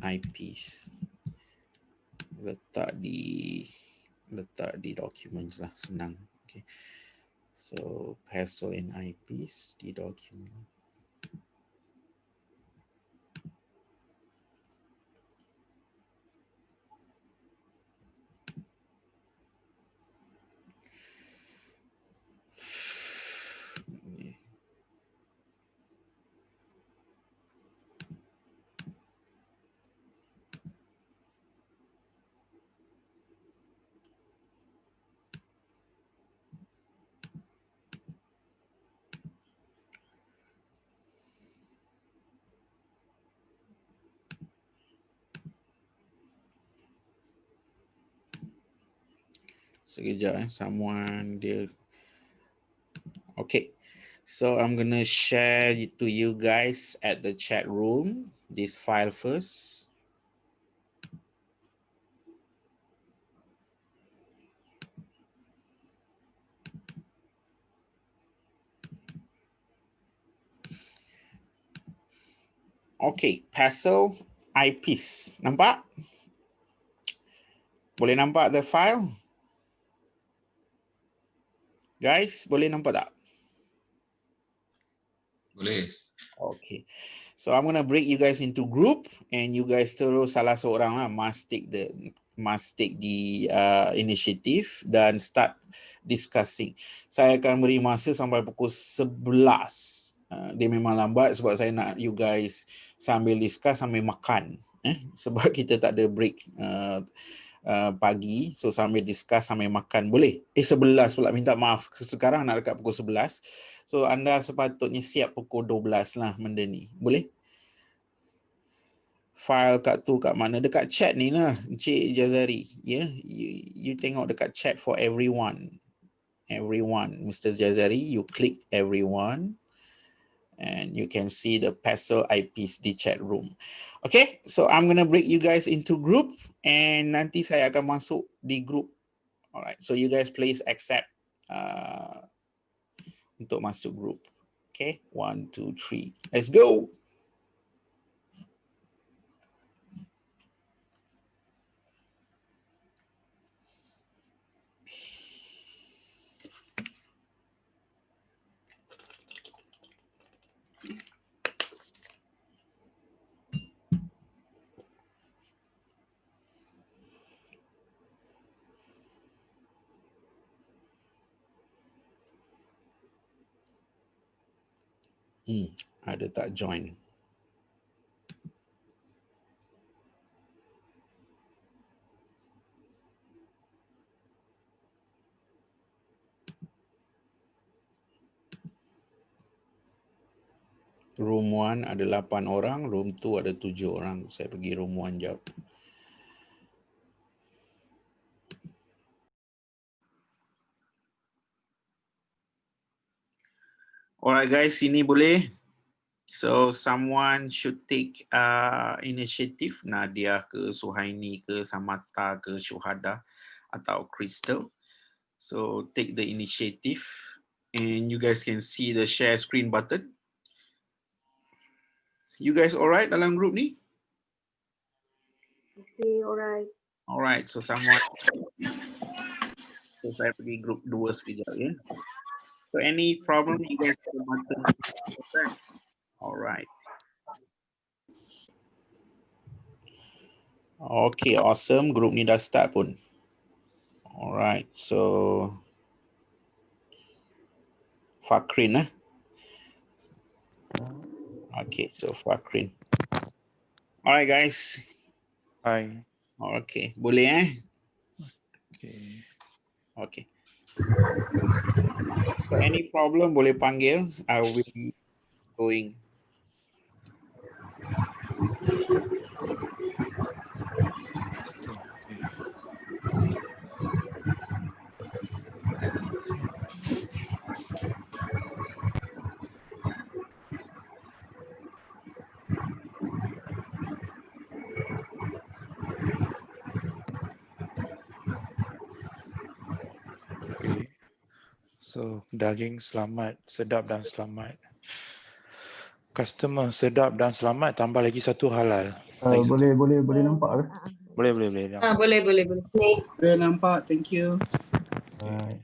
IPs. Letak di documents lah, senang. Okay. So PESEL in eyepiece, the document. Sekejap, someone dia. Okay, so I'm gonna share it to you guys at the chat room, this file first. Okay, PESEL eyepiece. Nampak? Boleh nampak the file? Guys, boleh nampak tak? Boleh. Okay, so I'm gonna break you guys into group, and you guys terus salah seorang lah must take the initiative dan start discussing. Saya akan beri masa sampai pukul 11. Dia memang lambat sebab saya nak you guys sambil discuss sambil makan. Sebab kita tak ada break pagi, so sambil discuss sambil makan boleh. 11 pula, minta maaf, sekarang nak dekat pukul 11. So anda sepatutnya siap pukul 12 lah benda ni. Boleh? File kat tu kat mana? Dekat chat ni lah, Encik Jazari. Ya, you tengok dekat chat for everyone. Everyone, Mr. Jazari, you click everyone. And you can see the PESEL eyepiece di chat room. Okay, so I'm gonna break you guys into group, and nanti saya akan masuk di group. Alright, so you guys please accept untuk masuk group. Okay, 1, 2, 3, let's go. Ada tak join? Room 1 ada 8 orang, room 2 ada 7 orang. Saya pergi room 1 jap. Alright guys, sini boleh. So someone should take initiative. Nadia ke, Suhaini ke, Samata ke, Syuhada atau Crystal. So take the initiative, and you guys can see the share screen button. You guys alright dalam group ni? Okay, alright. Alright, so someone. So saya pergi group 2 sekejap ya. So any problem you guys have a button. Alright. Okay, awesome. Group ni dah start pun. Alright, so Fakrin Okay, so Fakrin. Alright guys. Hi. Okay, boleh Okay. Okay. So any problem boleh panggil. I will be going. Okay. So daging selamat, sedap dan selamat. Customer sedap dan selamat, tambah lagi satu halal. Lagi satu. Boleh nampak ke? Boleh. Boleh. Boleh nampak, thank you. Okay.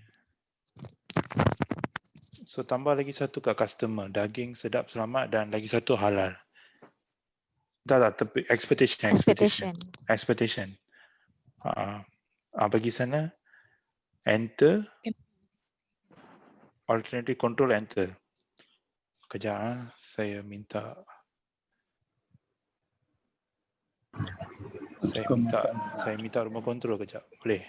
So tambah lagi satu kat customer, daging sedap selamat dan lagi satu halal. Tak, tapi expectation. Bagi sana enter, alternative control enter. Kejap, saya minta saya minta rumah kontrol kejap. Boleh?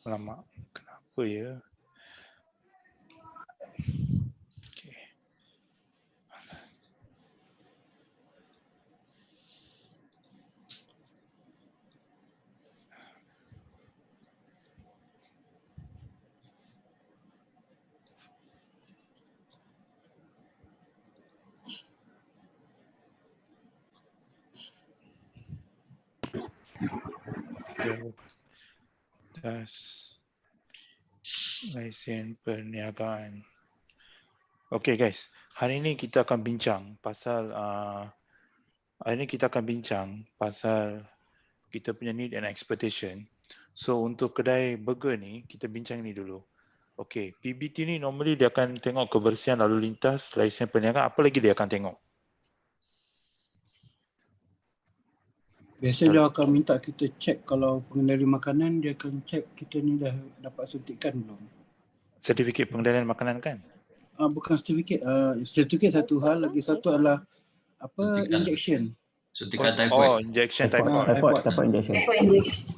Lama. Kenapa ya? Okay. Tas lesen perniagaan. Okay guys, hari ini kita akan bincang pasal kita punya need and expectation. So untuk kedai burger ni, kita bincang ni dulu. Okay, PBT ni normally dia akan tengok kebersihan lalu lintas, lesen perniagaan, apa lagi dia akan tengok? Biasanya dia akan minta kita cek kalau pengendali makanan, dia akan cek kita ni dah dapat suntikan belum. Sertifikat pengendalian makanan kan? Bukan sertifikat, sertifikat satu hal, lagi satu adalah apa, Suntikan. injection. Suntikan typhoid. Injection typhoid. Typhoid injection.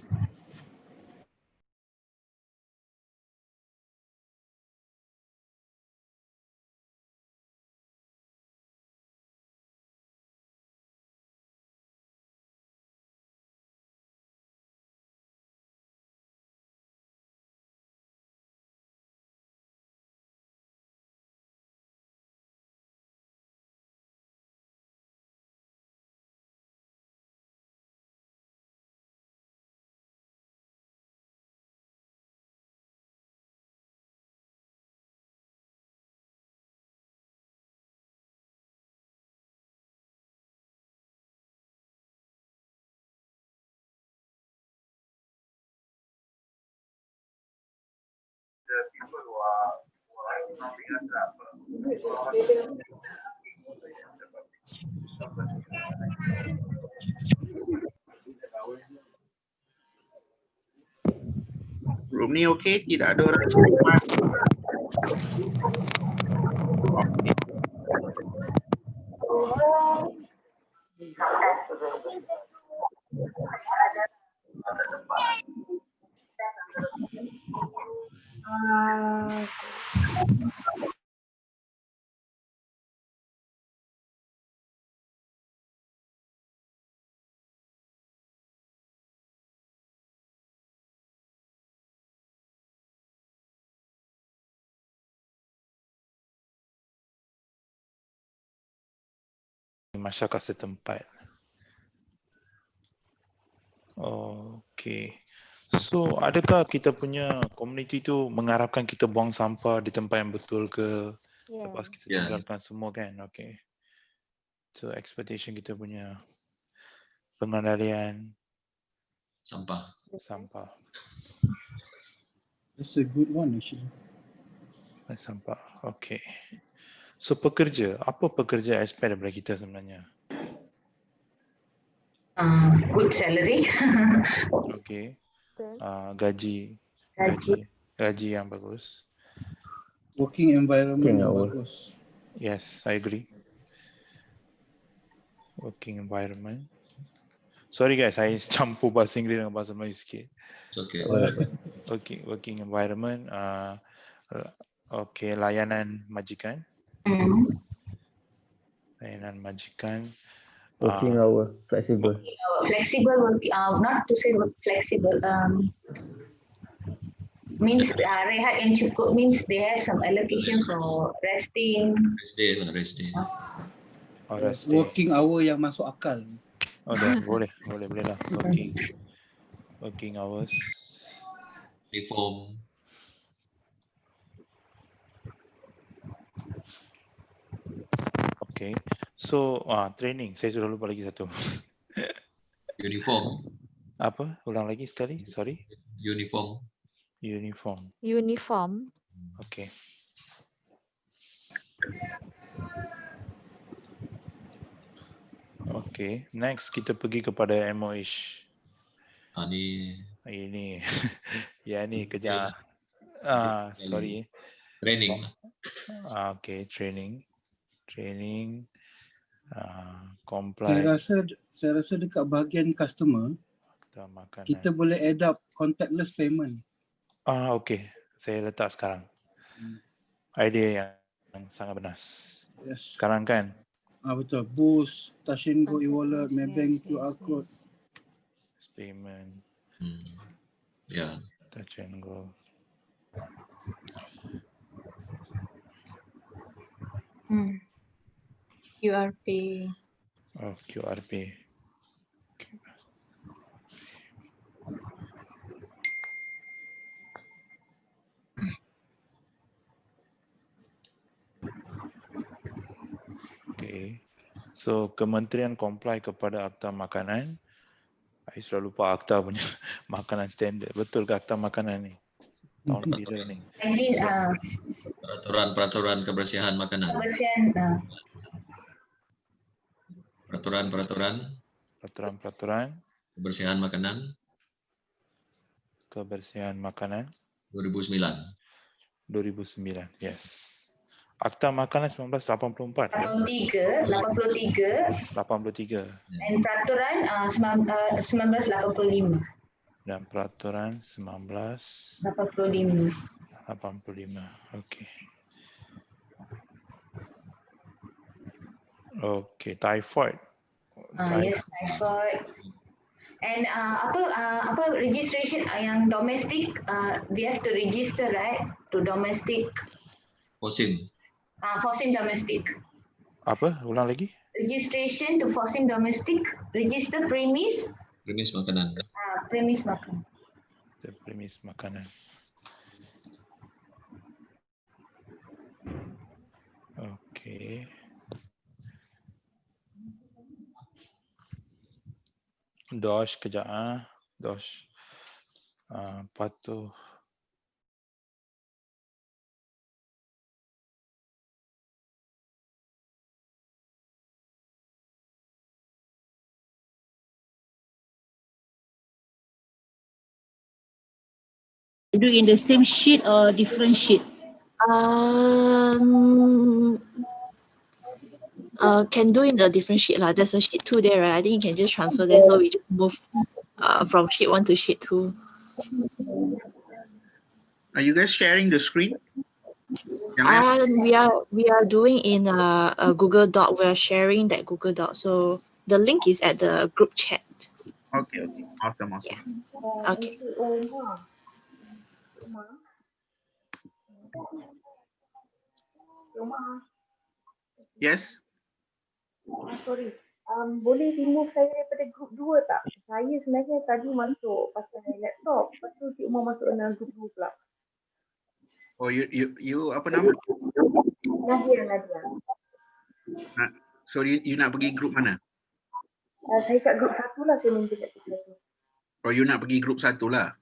Room ni okey, tidak ada orang. Masyarakat setempat. Okay. So, adakah kita punya community tu mengharapkan kita buang sampah di tempat yang betul ke? Lepas kita tinggalkan semua kan? Okay. So, expectation kita punya pengendalian Sampah. That's a good one actually. Sampah. Okay. So, pekerja. Apa pekerja expect daripada kita sebenarnya? Good salary. Okay. Betul. Gaji yang bagus. Working environment yang Working hour. bagus. Yes, I agree. Working environment. Sorry guys, saya campur bahasa Inggeris dengan bahasa Melayu sikit. It's okay. Working environment. Okay, layanan majikan. Layanan majikan. Working hour, flexible. Flexible working, not to say flexible. Means rehat yang cukup means they have some allocation for resting. Rest day. Working hour yang masuk akal. Oh, dah boleh lah. Working hours. Reform. Okay. So training, saya sudah lupa lagi satu. Uniform. Apa? Ulang lagi sekali, sorry. Uniform. Uniform. Uniform. Okay. Okay, next kita pergi kepada MOH. Ini, ya ni kerja. Sorry. Training. Okay, training. Comply. Saya rasa dekat bahagian customer, kita boleh add up contactless payment. Okay. Saya letak sekarang. Idea yang sangat benar. Yes. Sekarang kan? Betul. Boost, Touch and Go e-wallet, Maybank QR code. Payment. Yeah. Touch and Go. QR Pay. Oh, QR Pay. Okay. So kementerian comply kepada Akta Makanan. Saya sudah lupa Akta punya makanan standard. Betul ke Akta Makanan ni? Tahun bila ni? Peraturan kebersihan makanan. Peraturan kebersihan makanan. 2009. 2009. Yes. Akta Makanan 1984 ke? 83. 83. Dan peraturan 1985. Dan peraturan 1985. 85. Okey. Okey, typhoid. Yes, typhoid. And apa registration yang domestic, we have to register, right? To domestic. Fosim. Fosim domestic. Apa? Ulang lagi? Registration to Fosim domestic. Register premise. Premis makanan. Premis makanan. Premis makanan. Okey. Dosh kejap Dosh. Patuh. Do in the same sheet or different sheet? Can do in a different sheet lah. There's a sheet 2 there, right? I think you can just transfer there. So we just move from sheet 1 to sheet 2. Are you guys sharing the screen? We are doing in a Google Doc. We are sharing that Google Doc. So the link is at the group chat. Okay. Awesome. Yeah. Okay. Yes. Sorry. Boleh remove saya daripada group 2 tak? Saya sebenarnya tadi masuk pakai laptop. Lepas tu Cik Umar masuk dalam group 2 pula. Oh, you apa nama? Nadia. So you nak pergi group mana? Saya kat group 1 lah, saya minta kat group 1. Oh, you nak pergi group 1 lah?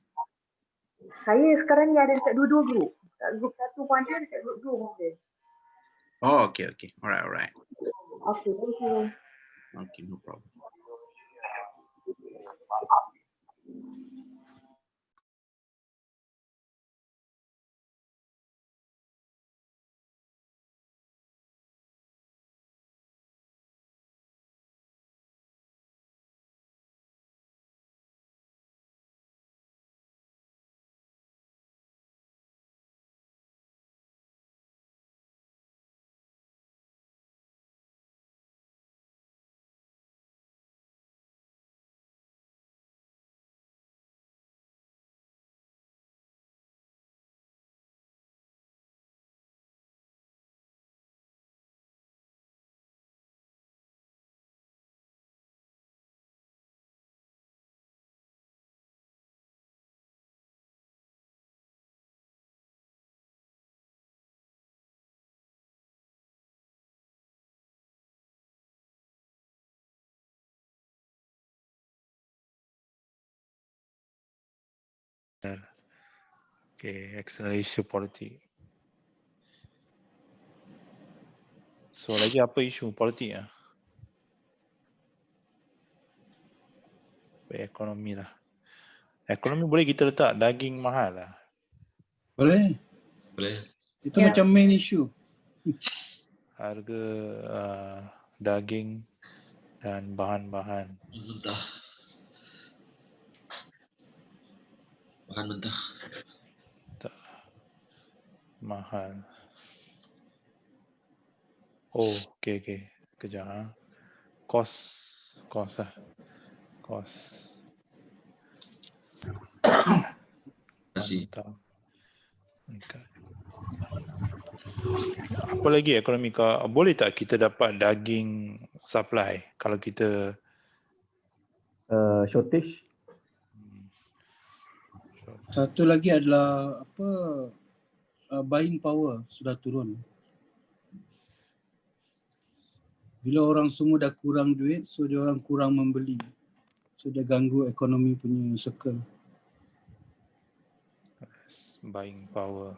Saya sekarang ni ada dekat dua-dua group. Kat group 1 pun ada, dekat group 2 pun ada. Oh, okay. Alright. Okay, thank you. Okay, no problem. Okay, external issue politik. So lagi apa isu politik ah? Ekonomi lah. Ekonomi boleh kita letak daging mahal lah. Boleh. Boleh. Itu macam main issue. Harga daging dan bahan-bahan. Mentah. Bahan mentah. Tak mahal. Oh, okay. Kejap ah. Cost lah. Cost. Kasih. Okay. Apa lagi ekonomi kau? Boleh tak kita dapat daging supply kalau kita Shortage. Satu lagi adalah buying power sudah turun. Bila orang semua dah kurang duit, so dia orang kurang membeli. So dia ganggu ekonomi punya circle. buying power?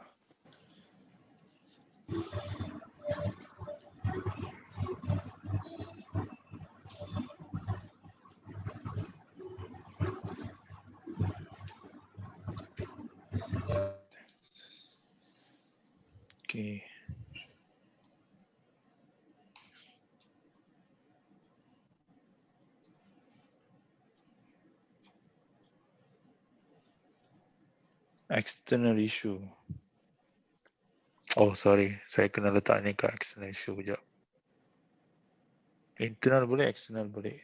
Okay. External issue. Oh sorry, saya kena letak ni kat external issue sekejap. Internal boleh, external boleh.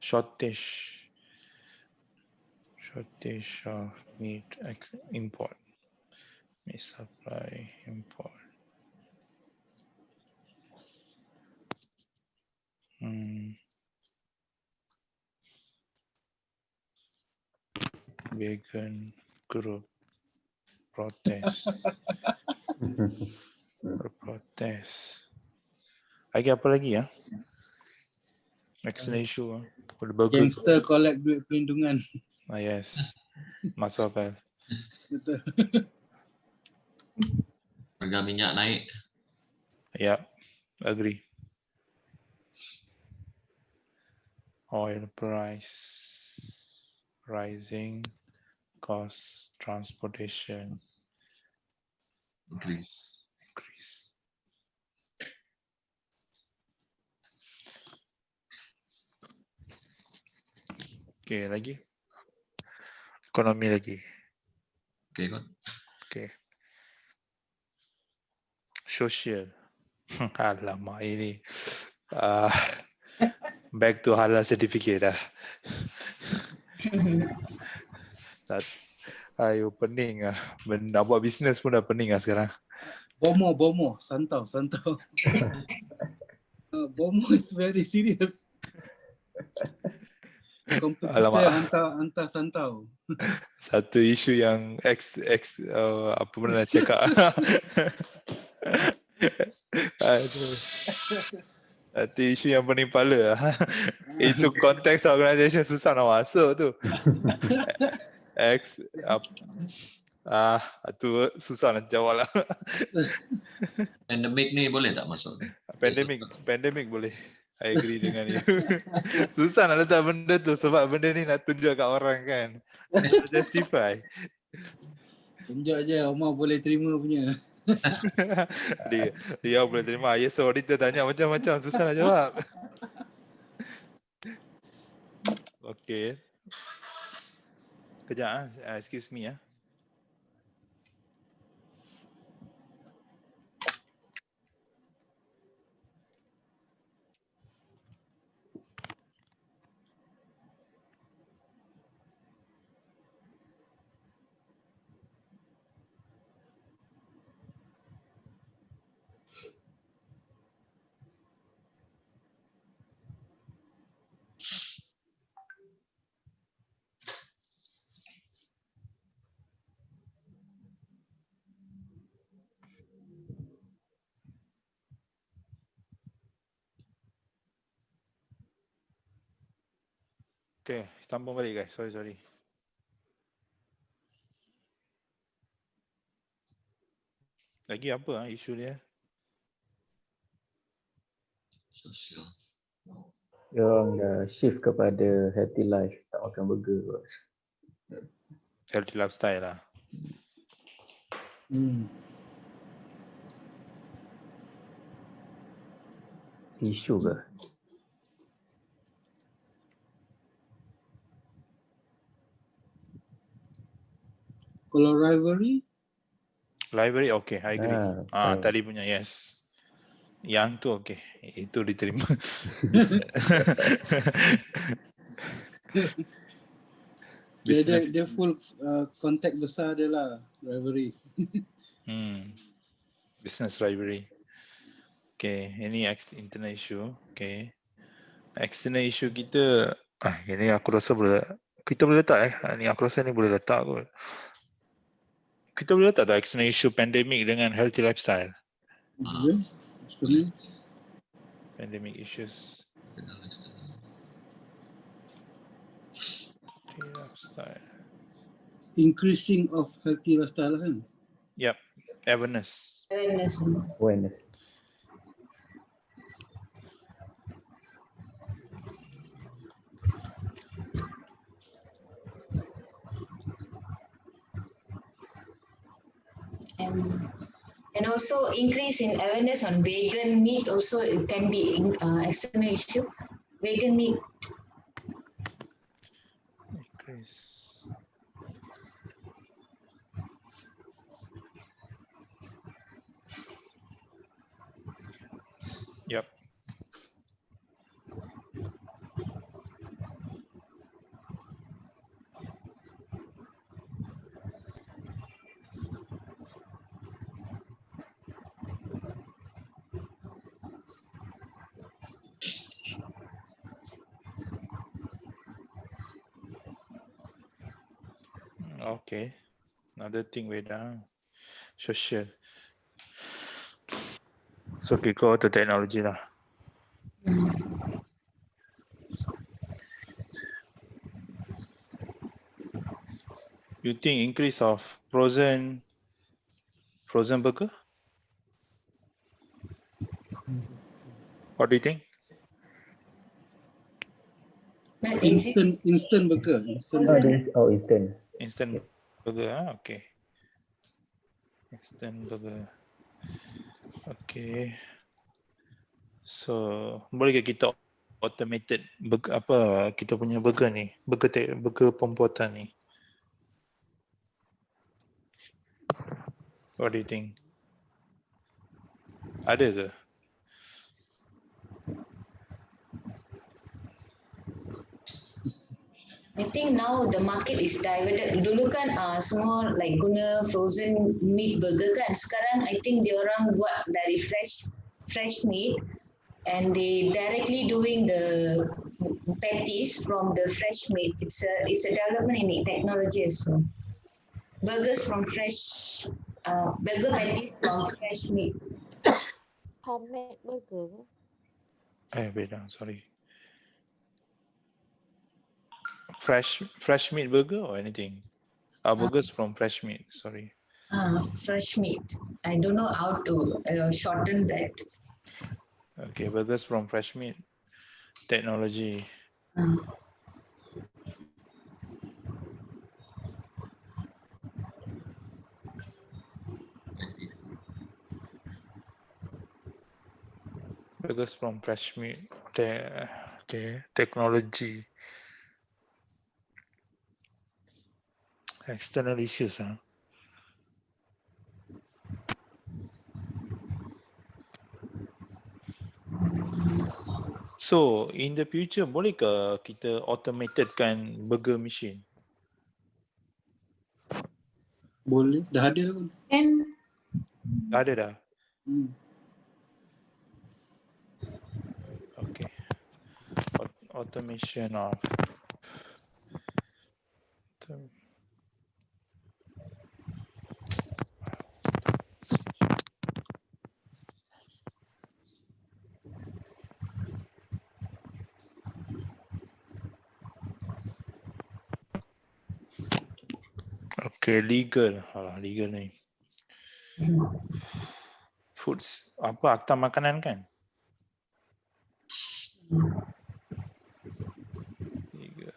Shortage of meat import. Meat supply import. Vegan group protest. Protest. Lagi apa lagi ya? External issue. Gangster collect duit perlindungan. Yes. Masuk akal. Betul. Harga minyak naik. Yeah, agree. Oil price rising, cost transportation Increase. Okay, lagi. Ekonomi lagi. Okay, kot. Okay. Social. Alamak ini. Back to halal certificate dah. Ayo pening lah. Nak buat bisnes pun dah pening lah sekarang. Bomo, santau. Bomo is very serious. Kompetitor hantar santau. Satu isu yang apa pernah nak cakap. Aduh. Satu isu yang pening kepala. Itu konteks organisation susah nak masuk tu. Tu susah nak jawab lah. Pandemic ni boleh tak masuk? Pandemic boleh. I agree dengan you. Susah nak letak benda tu sebab benda ni nak tunjuk kat orang kan. Justify. Tunjuk je Omar boleh terima punya. Dia boleh terima. Yes, auditor tanya macam-macam susah nak jawab. Okay. Kejap excuse me . Okay, sambung balik guys. Sorry. Lagi apa isu dia? Sosial. Dia orang dah shift kepada healthy life, tak makan burger. Healthy lifestyle lah. Isu ke? Kalau rivalry, Library okay, I agree. Fine. Tadi punya yes. Yang tu okay, itu diterima. dia full contact besar dia lah, rivalry. Business library. Okay, ini internal issue. Okay. External issue kita, ini aku rasa kita boleh letak ni aku rasa ni boleh letak kot. Kita boleh letak tak external issue pandemic dengan healthy lifestyle? Boleh. External. Pandemic issues. Healthy lifestyle. Increasing of healthy lifestyle kan? Yep, awareness. Awareness. And also increase in awareness on vegan meat also, it can be external issue. Vegan meat. Increase. Yep. Okay. Another thing we done. Social. So we go to technology lah. You think increase of frozen burger? What do you think? Instant burger. Instant. Instant burger, okay. Instant burger. Okay. So, boleh ke kita automated burger, apa kita punya burger ni? Burger pembuatan ni. What do you think? Ada ke? I think now the market is diverted. Dulu kan semua like guna frozen meat burger kan. Sekarang I think diorang buat dari fresh meat and they directly doing the patties from the fresh meat. It's a development in technology as well. Burgers from fresh burger patties from fresh meat. Homemade burger. Wait down, sorry. Fresh meat burger or anything? Burgers from fresh meat, sorry. Fresh meat. I don't know how to shorten that. Okay, burgers from fresh meat technology. Burgers from fresh meat technology. External issues, huh? So, in the future, boleh ke kita automatedkan burger machine? Boleh, dah ada pun. Dah ada dah? Okay. Automation of okay, legal. Legal ni. foods apa akta makanan kan? Tiga.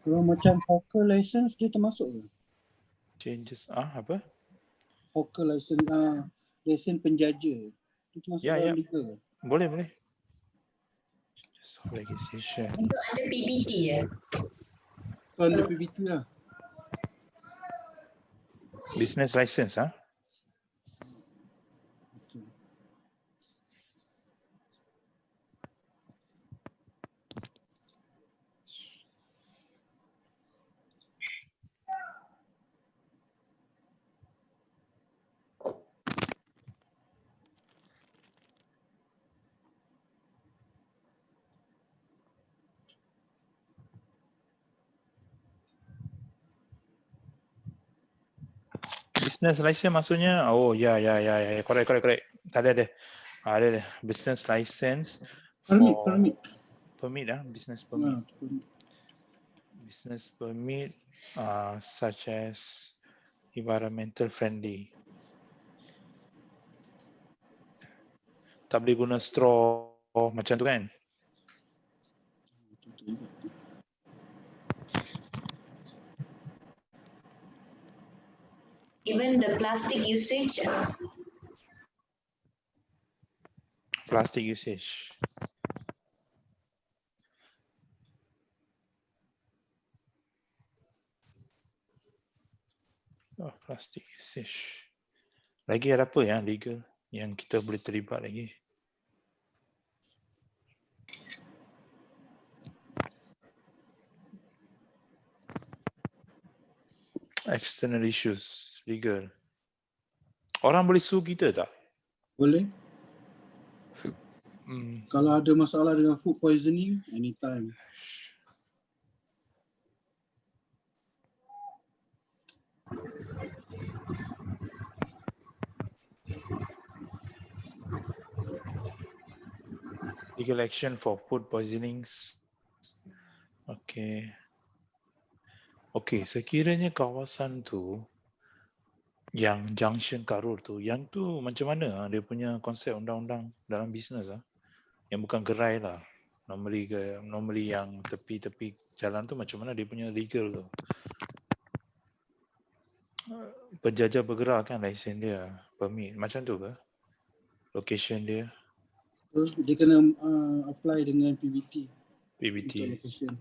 Kalau macam hawker license dia termasuk ke? Changes apa? Hawker license, lesen penjaja. Dia termasuk Ya, dalam ya. legal ke? Boleh. Just legislation. Itu ada PBT ya? Under PBT lah. Business license Betul. Business license maksudnya correct. Tadi ada. Ada business license Permit. permit business permit. Permit. Business permit such as environmental friendly. Tak boleh guna straw macam tu kan? Even the plastic usage, Plastic usage. Plastic usage. Lagi ada apa yang legal yang kita boleh terlibat lagi? External issues, legal. Orang boleh sue kita tak? Boleh. Kalau ada masalah dengan food poisoning, anytime. Legal action for food poisonings. Okay. Okay, sekiranya kawasan tu yang junction Karur tu, yang tu macam mana dia punya konsep undang-undang dalam bisnes yang bukan gerai lah. Normally yang tepi-tepi jalan tu macam mana dia punya legal tu. Penjajah bergerak kan lesen dia, permit macam tu ke? Location dia. Dia kena apply dengan PBT. PBT. Untuk location.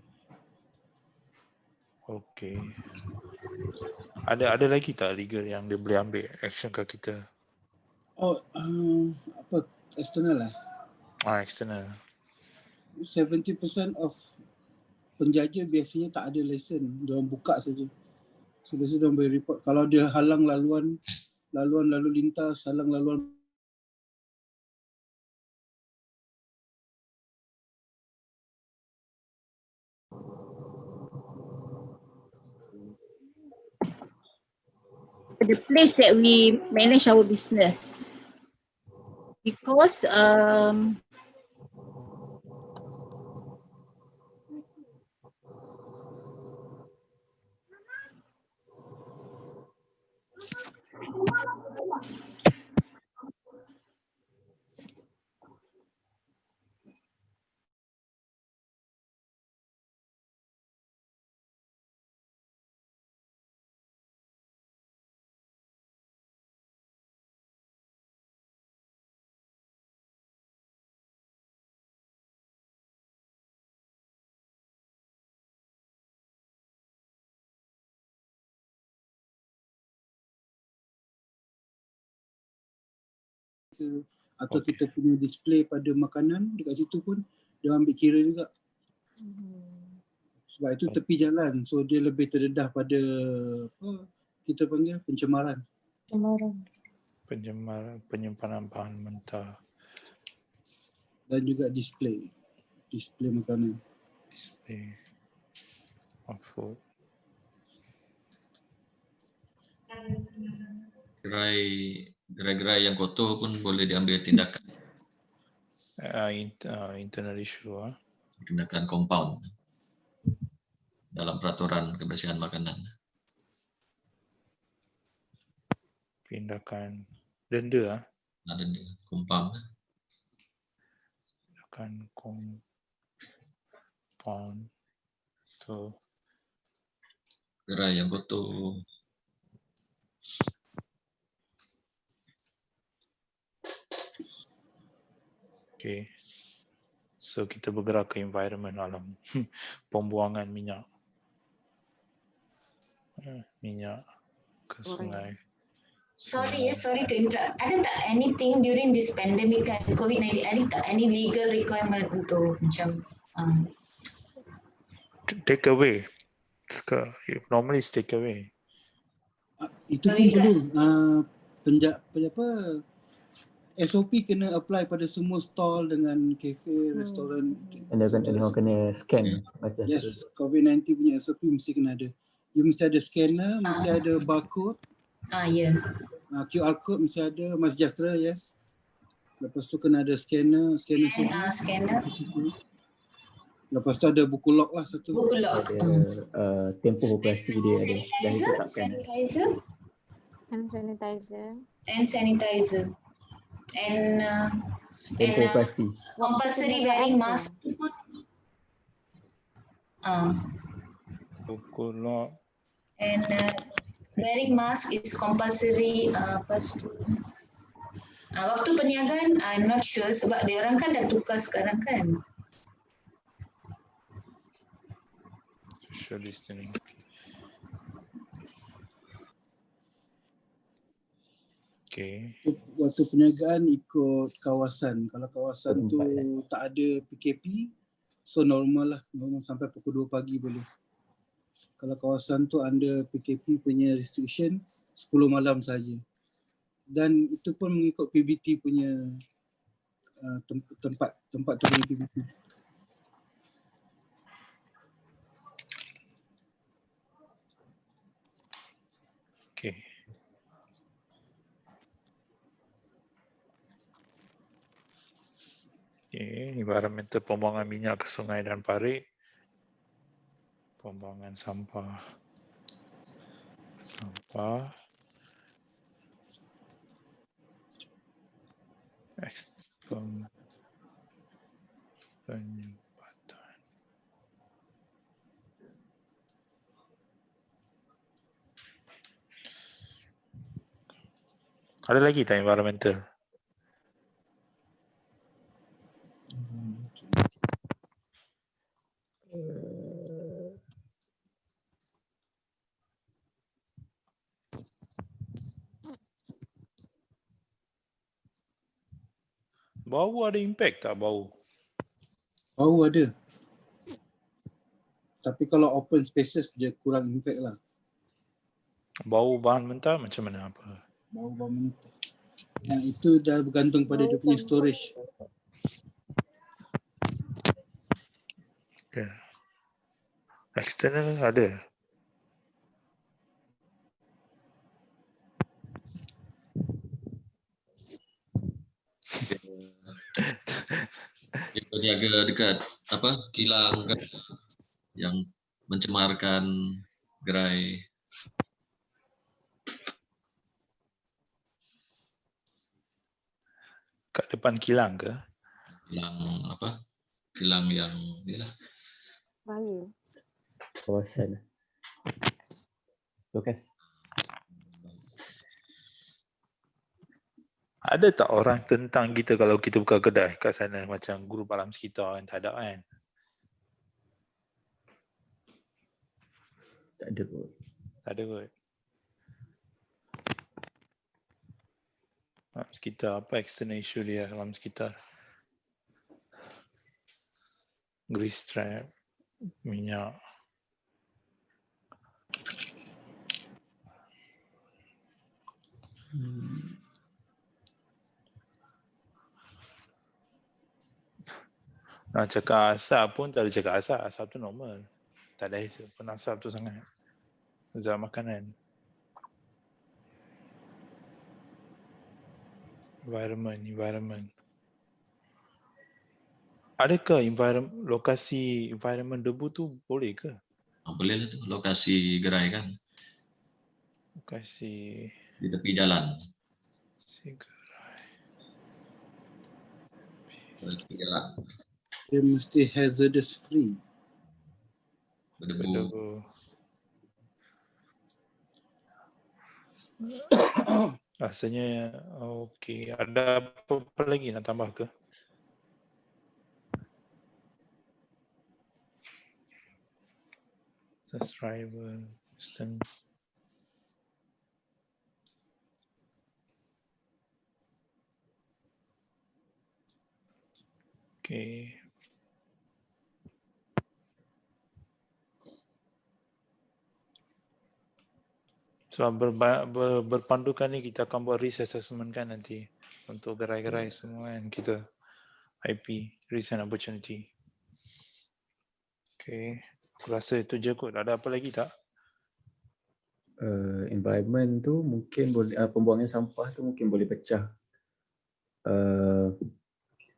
Okay. Ada lagi tak legal yang dia boleh ambil action ke kita? External lah. External. 70% of penjaja biasanya tak ada lesen, dia orang buka saja. So biasanya dia orang boleh report kalau dia halang laluan lalu lintas, halang laluan The place that we manage our business, because atau kita punya display pada makanan dekat situ pun dia ambil kira juga. Sebab itu tepi jalan, so dia lebih terdedah pada apa kita panggil pencemaran. Penyimpanan bahan mentah. Dan juga display makanan. Display of food. Gerai-gerai yang kotor pun boleh diambil tindakan. Internal issue. Tindakan compound dalam peraturan kebersihan makanan. Tindakan denda. Ada compound. Tindakan compound tu. Gerai yang kotor. Okay. So kita bergerak ke environment alam pembuangan minyak. Minyak ke sungai. Sorry to interrupt. Ada tak anything during this pandemic kan, COVID-19, ada tak any legal requirement untuk macam Take away. Normally it's take away. Itu pun perlu. SOP kena apply pada semua stall dengan kafe, restoran. Kena scan. Yes, COVID-19 punya SOP mesti kena ada. You mesti ada scanner, mesti ada barcode. Ya. QR code mesti ada, Mas Sejahtera, yes. Lepas tu kena ada scanner suhu. Scanner. Lepas tu ada buku log lah satu. Buku log. Tempoh operasi dia ada. Dan ditetapkan. Hand sanitizer. And tempoh operasi. compulsory wearing mask tu pun. Buku log. And wearing mask is compulsory. Waktu perniagaan, I'm not sure sebab dia orang kan dah tukar sekarang kan. Social distancing. Okay. Waktu perniagaan ikut kawasan. Kalau kawasan tu tak ada PKP, so normal lah. Normal sampai pukul 2 pagi boleh. Kalau kawasan tu under PKP punya restriction, 10 malam saja. Dan itu pun mengikut PBT punya tempat tu punya PBT. Okay. Environmental pembuangan minyak ke sungai dan parit. Pembuangan sampah. Penyumbatan. Ada lagi tak environmental? Bau ada impact tak bau? Bau ada. Tapi kalau open spaces dia kurang impact lah. Bau bahan mentah macam mana apa? Bau bahan mentah. Yang itu dah bergantung pada dia punya storage. Okay. External ada? Dia berniaga dekat kilang yang mencemarkan gerai. Kat depan kilang ke? Kilang yang inilah. Bahaya. Kawasan. Lokasi. Ada tak orang tentang kita kalau kita buka kedai kat sana macam grup alam sekitar kan? Tak ada kan? Tak ada kot. Tak ada kot. Alam sekitar, apa external issue dia alam sekitar? Grease trap, minyak. Nak cakap asap pun tak ada cakap asap. Asap tu normal. Tak ada pun asap tu sangat. Zat makanan. Environment. Adakah lokasi environment debu tu boleh ke? Boleh lah tu, lokasi gerai kan. Lokasi di tepi jalan. Di tepi jalan. Dia mesti hazardous free. Berdebu. Rasanya okey. Ada apa lagi nak tambah ke? Subscriber, okey. So berpandukan ni kita akan buat risk assessment kan nanti untuk gerai-gerai semua kan kita IP, risk and opportunity. Okay, aku rasa itu je kot. Ada apa lagi tak? Environment tu mungkin boleh, pembuangan sampah tu mungkin boleh pecah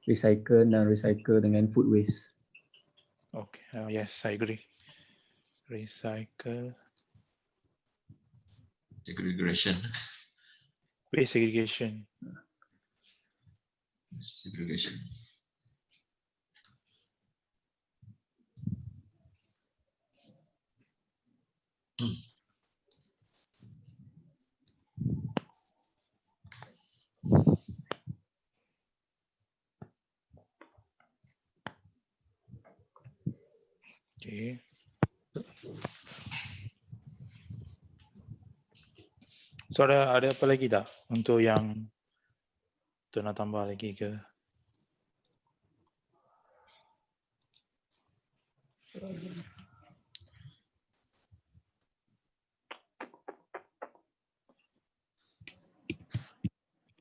recycle dan recycle dengan food waste. Okay, yes, I agree. Recycle. Segregation. Waste segregation. Segregation. Okay. So ada apa lagi tak untuk yang tu nak tambah lagi ke?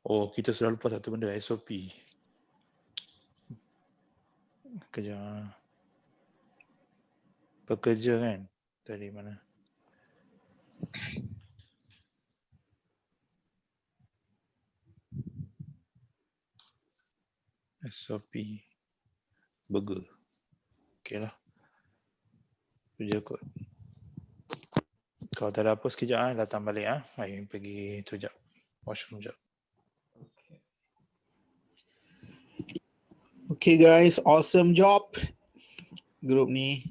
Oh, kita sudah lupa satu benda, SOP. Kejap. Pekerja kan? Tadi mana? SOP. Burger. Okey lah. Itu je kot. Kalau tak ada apa sekejap datang balik Mari pergi tu jap. Washroom jap. Okay guys, awesome job grup ni.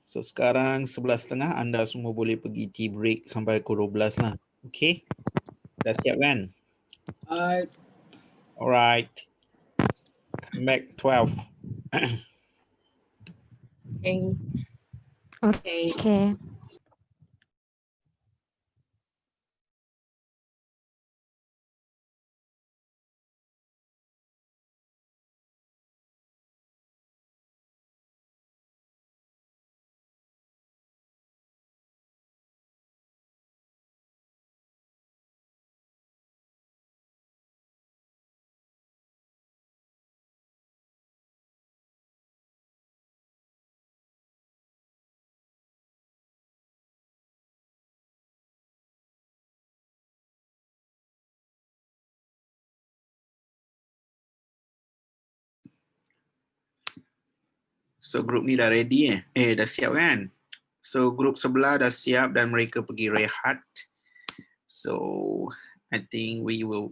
So sekarang 11.30 anda semua boleh pergi tea break sampai pukul 12 lah. Okay? Dah siap kan? Alright. Come back 12. Okay. So grup ni dah ready dah siap kan? So grup sebelah dah siap dan mereka pergi rehat. So I think kita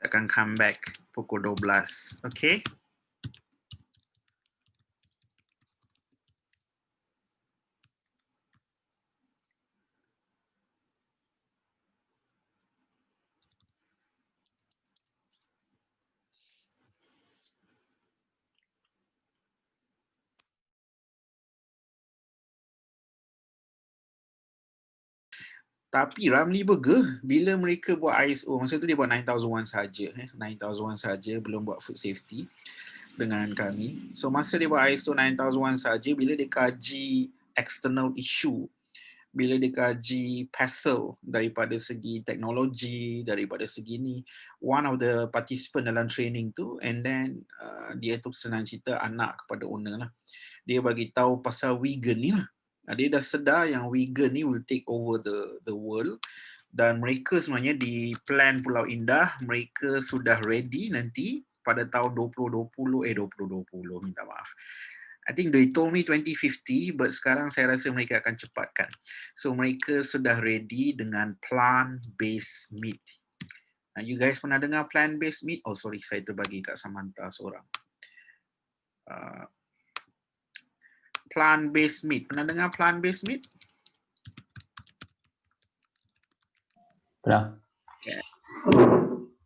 akan come back pukul 12. Okay? Tapi Ramly Burger, bila mereka buat ISO, masa tu dia buat 9001 saja, 9001 saja, belum buat food safety dengan kami. So masa dia buat ISO 9001 saja, bila dia kaji external issue, bila dia kaji PESEL daripada segi teknologi, daripada segi ni, one of the participant dalam training tu, and then dia tu senang cerita anak kepada owner lah. Dia bagi tahu pasal vegan ni lah. Dia dah sedar yang vegan ni will take over the world dan mereka sebenarnya di plan Pulau Indah, mereka sudah ready nanti pada tahun 2020, minta maaf. I think they told me 2050, but sekarang saya rasa mereka akan cepatkan. So mereka sudah ready dengan plant-based meat. You guys pernah dengar plant-based meat? Oh sorry, saya terbagi kat Samantha seorang. Plant-based meat. Pernah dengar plant-based meat? Pernah.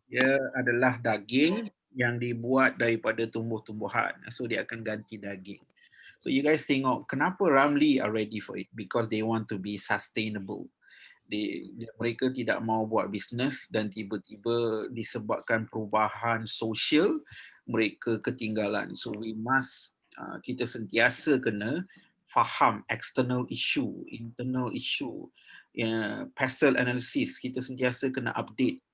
Dia adalah daging yang dibuat daripada tumbuh-tumbuhan. So dia akan ganti daging. So you guys tengok kenapa Ramli are ready for it? Because they want to be sustainable. Mereka tidak mau buat bisnes dan tiba-tiba disebabkan perubahan sosial mereka ketinggalan. So we must, kita sentiasa kena faham external issue, internal issue, pastel analysis, kita sentiasa kena update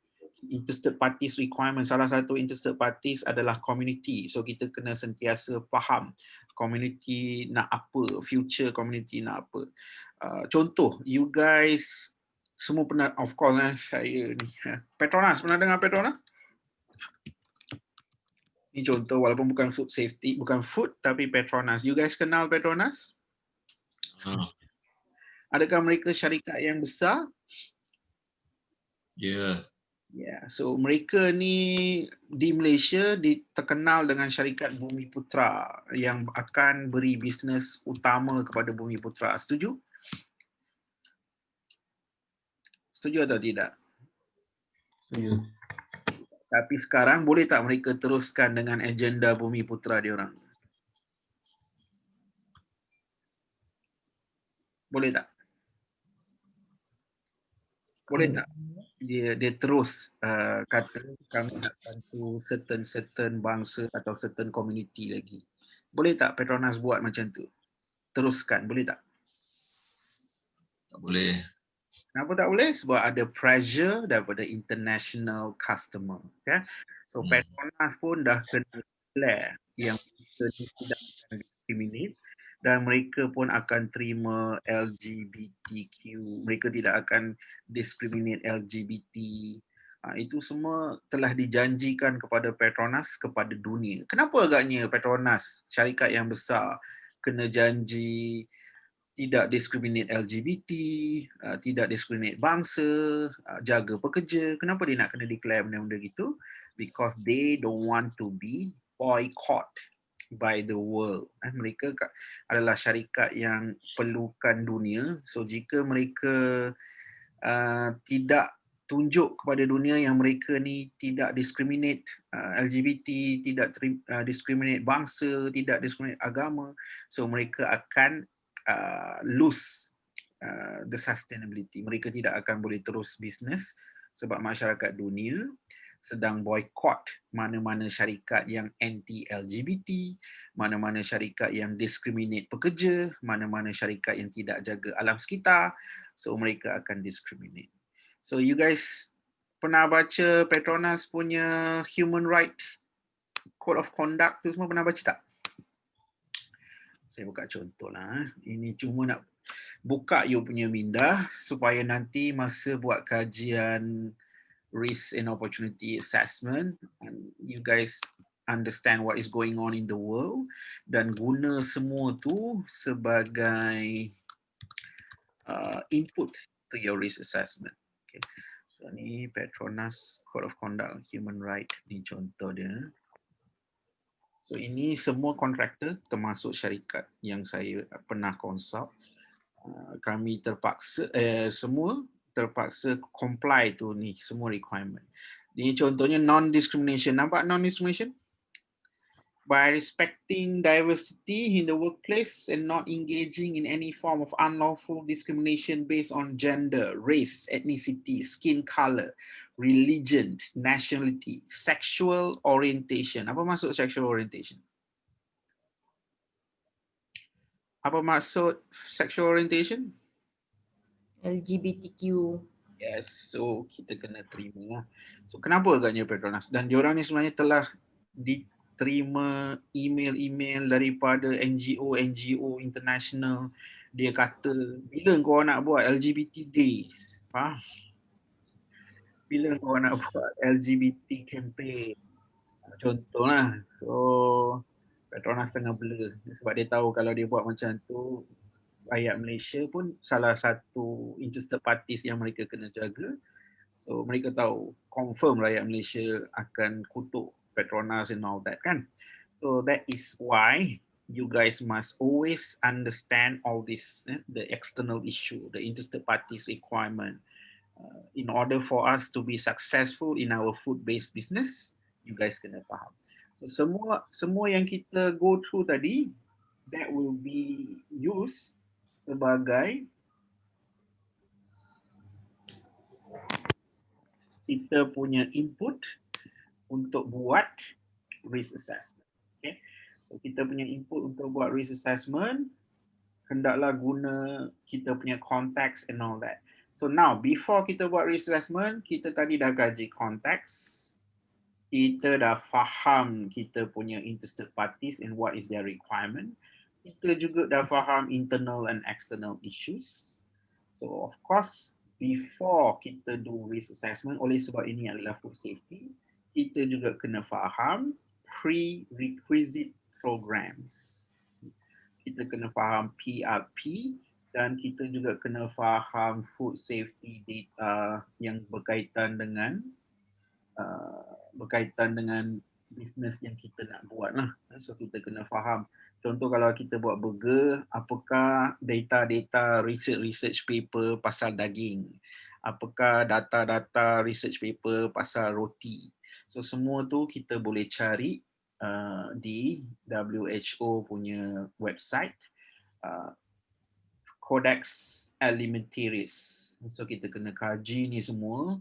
interested parties requirement. Salah satu interested parties adalah community. So kita kena sentiasa faham community nak apa, future community nak apa. Contoh, you guys semua pernah, of course saya ni, Petronas, pernah dengar Petronas? Ini contoh walaupun bukan food safety, bukan food tapi Petronas. You guys kenal Petronas? Adakah mereka syarikat yang besar? Ya. Ya, so mereka ni di Malaysia terkenal dengan syarikat Bumi Putra yang akan beri bisnes utama kepada Bumi Putra. Setuju? Setuju atau tidak? Setuju. Tapi sekarang boleh tak mereka teruskan dengan agenda Bumi Putra diorang? Boleh tak? Boleh tak? Dia terus kata kami nak bantu certain bangsa atau certain community lagi. Boleh tak Petronas buat macam tu? Teruskan, boleh tak? Tak boleh. Kenapa tak boleh? Sebab ada pressure daripada international customer. Okay? So Petronas pun dah kena declare yang kita ni tidak akan discriminate dan mereka pun akan terima LGBTQ. Mereka tidak akan discriminate LGBT. Itu semua telah dijanjikan kepada Petronas, kepada dunia. Kenapa agaknya Petronas, syarikat yang besar, kena janji tidak discriminate LGBT, tidak discriminate bangsa, jaga pekerja? Kenapa dia nak kena declare benda-benda gitu? Because they don't want to be boycott by the world. Mereka adalah syarikat yang perlukan dunia. So jika mereka tidak tunjuk kepada dunia yang mereka ni tidak discriminate LGBT, tidak discriminate bangsa, tidak discriminate agama, so mereka akan lose the sustainability. Mereka tidak akan boleh terus bisnes sebab masyarakat dunia sedang boycott mana-mana syarikat yang anti-LGBT, mana-mana syarikat yang discriminate pekerja, mana-mana syarikat yang tidak jaga alam sekitar, so mereka akan discriminate. So you guys pernah baca Petronas punya Human Right Code of Conduct tu semua, pernah baca tak? Saya buka contoh lah. Ini cuma nak buka you punya minda supaya nanti masa buat kajian risk and opportunity assessment, you guys understand what is going on in the world dan guna semua tu sebagai input to your risk assessment. Okay. So ni Petronas Code of Conduct Human Right, ni contoh dia. So ini semua kontraktor termasuk syarikat yang saya pernah consult. Kami terpaksa semua terpaksa comply tu ni semua requirement. Ini contohnya non-discrimination. Nampak non-discrimination? By respecting diversity in the workplace and not engaging in any form of unlawful discrimination based on gender, race, ethnicity, skin color, religion, nationality, sexual orientation. Apa maksud sexual orientation? Apa maksud sexual orientation? LGBTQ. Yes, so kita kena terima lah. So kenapa agaknya Petronas? Dan diorang ni sebenarnya telah diterima email-email daripada NGO international. Dia kata, bila kau nak buat LGBT Days? Faham? bila kau nak buat LGBT campaign, contohlah, so Petronas tengah blur sebab dia tahu kalau dia buat macam tu, rakyat Malaysia pun salah satu interested parties yang mereka kena jaga. So mereka tahu confirm rakyat Malaysia akan kutuk Petronas and all that kan. So that is why you guys must always understand all this, the external issue, the interested parties requirement. In order for us to be successful in our food-based business, you guys kena faham. So semua yang kita go through tadi, that will be used sebagai kita punya input untuk buat risk assessment. Okay? So kita punya input untuk buat risk assessment, hendaklah guna kita punya context and all that. So now, before kita buat risk assessment, kita tadi dah kaji context, kita dah faham kita punya interested parties and what is their requirement. Kita juga dah faham internal and external issues. So of course, before kita do risk assessment, oleh sebab ini adalah food safety, kita juga kena faham prerequisite programs. Kita kena faham PRP dan kita juga kena faham food safety data yang berkaitan dengan bisnes yang kita nak buat lah. So kita kena faham. Contoh kalau kita buat burger, apakah data-data research paper pasal daging? Apakah data-data research paper pasal roti? So semua tu kita boleh cari di WHO punya website, Codex Alimentarius. So kita kena kaji ni semua.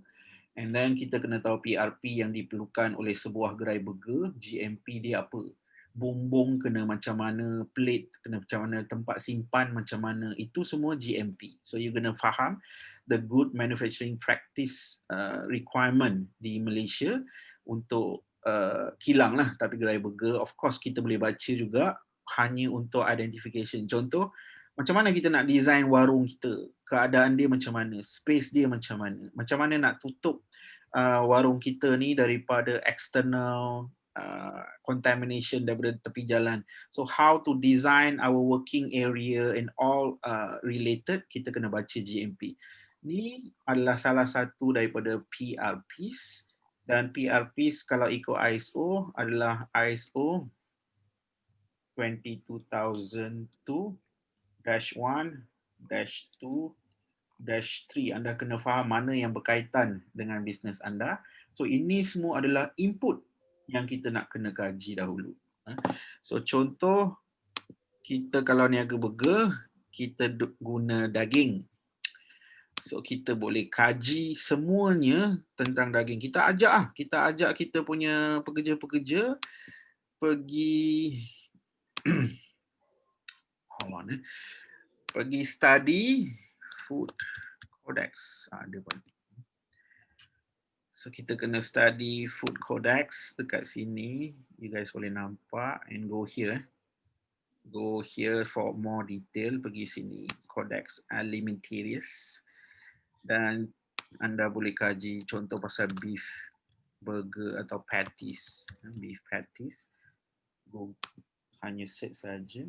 And then kita kena tahu PRP yang diperlukan oleh sebuah gerai burger, GMP dia apa. Bumbung kena macam mana, plate kena macam mana, tempat simpan macam mana, itu semua GMP. So you kena faham the good manufacturing practice requirement di Malaysia untuk kilang lah, tapi gerai burger, of course kita boleh baca juga hanya untuk identification. Contoh, macam mana kita nak design warung kita, keadaan dia macam mana, space dia macam mana nak tutup warung kita ni daripada external contamination daripada tepi jalan. So how to design our working area and all related, kita kena baca GMP. Ni adalah salah satu daripada PRPs, dan PRPs kalau ikut ISO adalah ISO 22001-2-3. Anda kena faham mana yang berkaitan dengan bisnes anda. So ini semua adalah input yang kita nak kena kaji dahulu. So contoh, kita kalau niaga burger, kita guna daging. So kita boleh kaji semuanya tentang daging. Kita ajak kita punya pekerja-pekerja pergi pergi study food codex. Ada pun. So kita kena study food codex dekat sini. You guys boleh nampak and go here. Go here for more detail. Pergi sini, Codex Alimentarius. Dan anda boleh kaji contoh pasal beef burger atau patties. Beef patties. Go, hanya search saja.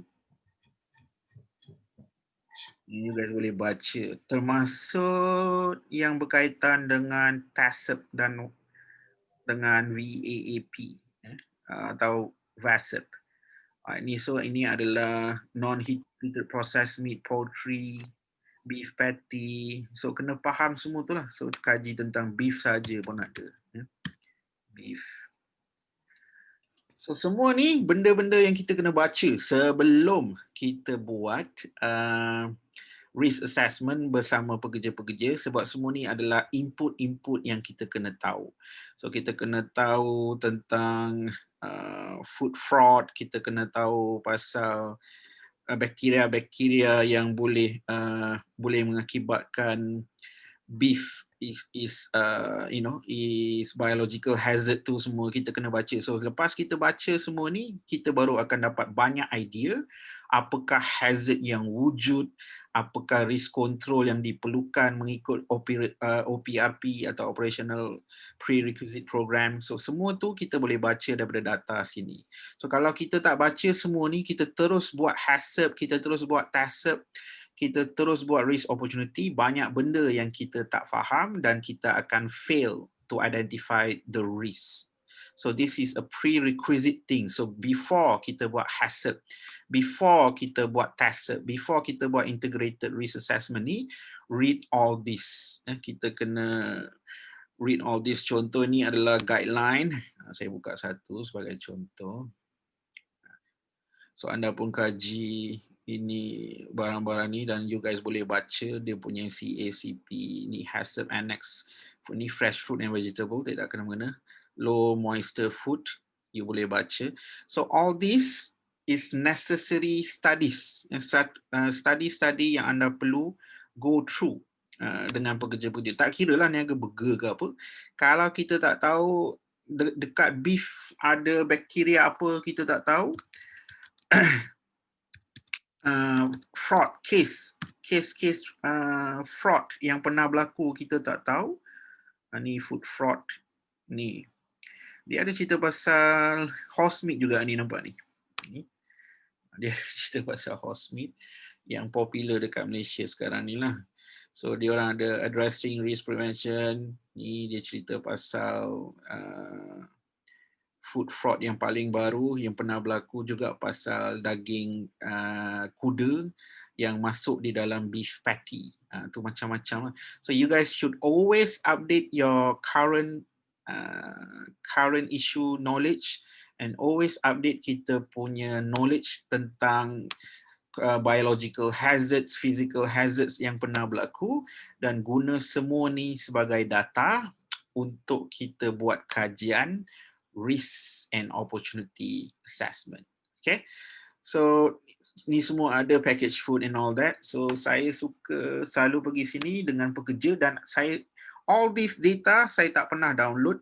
You guys boleh baca. Termasuk yang berkaitan dengan Taccp dan dengan VAAP atau Vaccp. Ini adalah non-heated processed meat, poultry, beef patty. So kena faham semua tu lah. So kaji tentang beef saja pun ada. Beef. So semua ni benda-benda yang kita kena baca sebelum kita buat risk assessment bersama pekerja-pekerja, sebab semua ni adalah input-input yang kita kena tahu. So kita kena tahu tentang food fraud, kita kena tahu pasal bakteria-bakteria yang boleh mengakibatkan beef is biological hazard tu, semua kita kena baca. So lepas kita baca semua ni, kita baru akan dapat banyak idea apakah hazard yang wujud, apakah risk control yang diperlukan mengikut OPRP atau Operational Prerequisite Program. So semua tu kita boleh baca daripada data sini. So kalau kita tak baca semua ni, kita terus buat Haccp, kita terus buat Taccp, kita terus buat risk opportunity, banyak benda yang kita tak faham dan kita akan fail to identify the risk. So this is a prerequisite thing. So before kita buat Haccp, before kita buat Taccp, before kita buat integrated risk assessment ni, read all this. Kita kena read all this. Contoh ni adalah guideline. Saya buka satu sebagai contoh. So anda pun kaji ini barang-barang ni dan you guys boleh baca dia punya Caccp ni, Haccp Annex ni, fresh fruit and vegetable, tidak kena-mengena, low moisture food, you boleh baca. So all this is necessary studies, study yang anda perlu go through dengan pekerja-pekerja. Tak kira lah niaga burger ke apa, kalau kita tak tahu dekat beef ada bakteria apa kita tak tahu, fraud case fraud yang pernah berlaku kita tak tahu. Ni food fraud ni, dia ada cerita pasal horse meat juga ni, nampak ni. Dia cerita pasal horse meat yang popular dekat Malaysia sekarang ni lah. So dia orang ada addressing risk prevention, ni dia cerita pasal food fraud yang paling baru yang pernah berlaku juga pasal daging kuda yang masuk di dalam beef patty. Tu macam-macam. So you guys should always update your current issue knowledge and always update kita punya knowledge tentang biological hazards, physical hazards yang pernah berlaku, dan guna semua ni sebagai data untuk kita buat kajian risk and opportunity assessment. Okay, so ni semua ada packaged food and all that. So saya suka selalu pergi sini dengan pekerja dan saya all this data saya tak pernah download,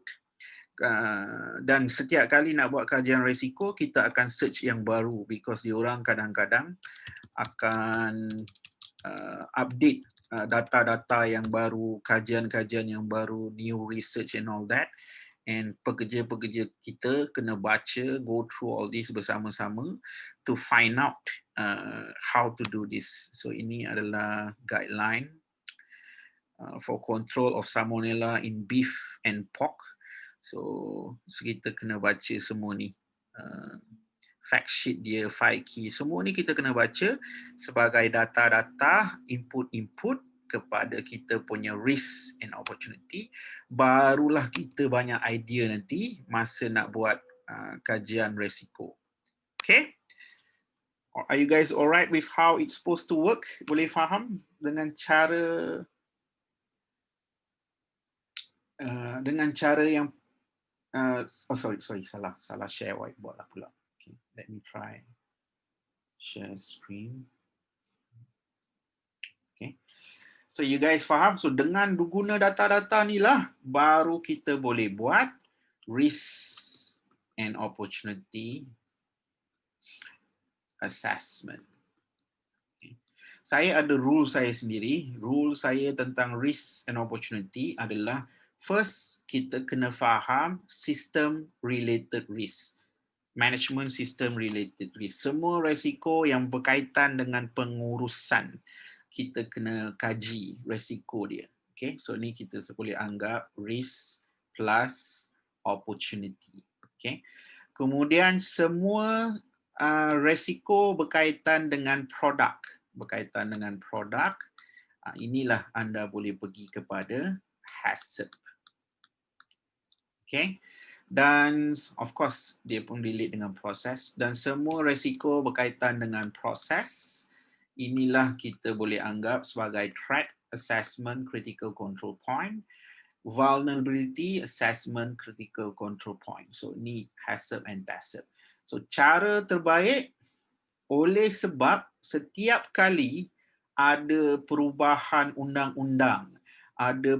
dan setiap kali nak buat kajian risiko kita akan search yang baru because diorang kadang-kadang akan update data-data yang baru, kajian-kajian yang baru, new research and all that. And pekerja-pekerja kita kena baca, go through all this bersama-sama to find out how to do this. So ini adalah guideline for control of salmonella in beef and pork. So kita kena baca semua ni. Fact sheet dia, 5 key, semua ni kita kena baca sebagai data-data, input-input kepada kita punya risk and opportunity. Barulah kita banyak idea nanti masa nak buat kajian risiko. Okay? Are you guys alright with how it's supposed to work? Boleh faham dengan cara yang oh sorry salah share whiteboard lah pula. Okay, let me try share screen. Okay. So you guys faham? So dengan guna data-data ni lah baru kita boleh buat risk and opportunity assessment. Okay. Saya ada rule saya sendiri. Rule saya tentang risk and opportunity adalah first kita kena faham system related risk. Management system related risk. Semua risiko yang berkaitan dengan pengurusan kita kena kaji risiko dia. Okay, so ni kita boleh anggap risk plus opportunity. Okay, kemudian semua risiko berkaitan dengan produk. Inilah anda boleh pergi kepada Haccp. Okay, dan of course dia pun relate dengan proses, dan semua risiko berkaitan dengan proses inilah kita boleh anggap sebagai threat assessment critical control point, vulnerability assessment critical control point. So ni Haccp and Taccp. So cara terbaik oleh sebab setiap kali ada perubahan undang-undang, ada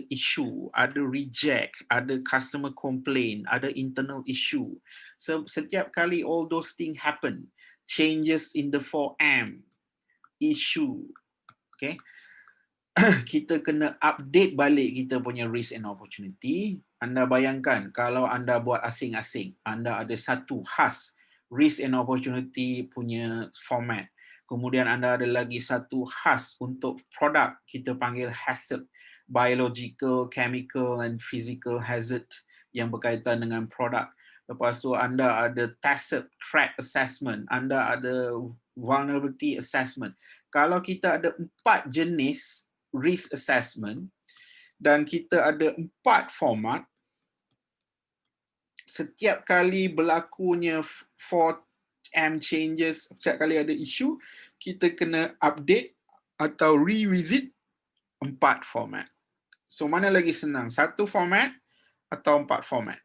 isu, ada reject, ada customer complaint, ada internal issue. So, setiap kali all those things happen, changes in the 4M, issue. Okay. Kita kena update balik kita punya risk and opportunity. Anda bayangkan kalau anda buat asing-asing, anda ada satu khas risk and opportunity punya format. Kemudian anda ada lagi satu khas untuk produk, kita panggil Haccp, biological, chemical and physical hazard yang berkaitan dengan produk. Lepas tu anda ada Taccp, threat assessment, anda ada vulnerability assessment. Kalau kita ada 4 jenis risk assessment dan kita ada 4 format, setiap kali berlakunya 4M changes, setiap kali ada isu, kita kena update atau revisit 4 format. So mana lagi senang? 1 format atau 4 format?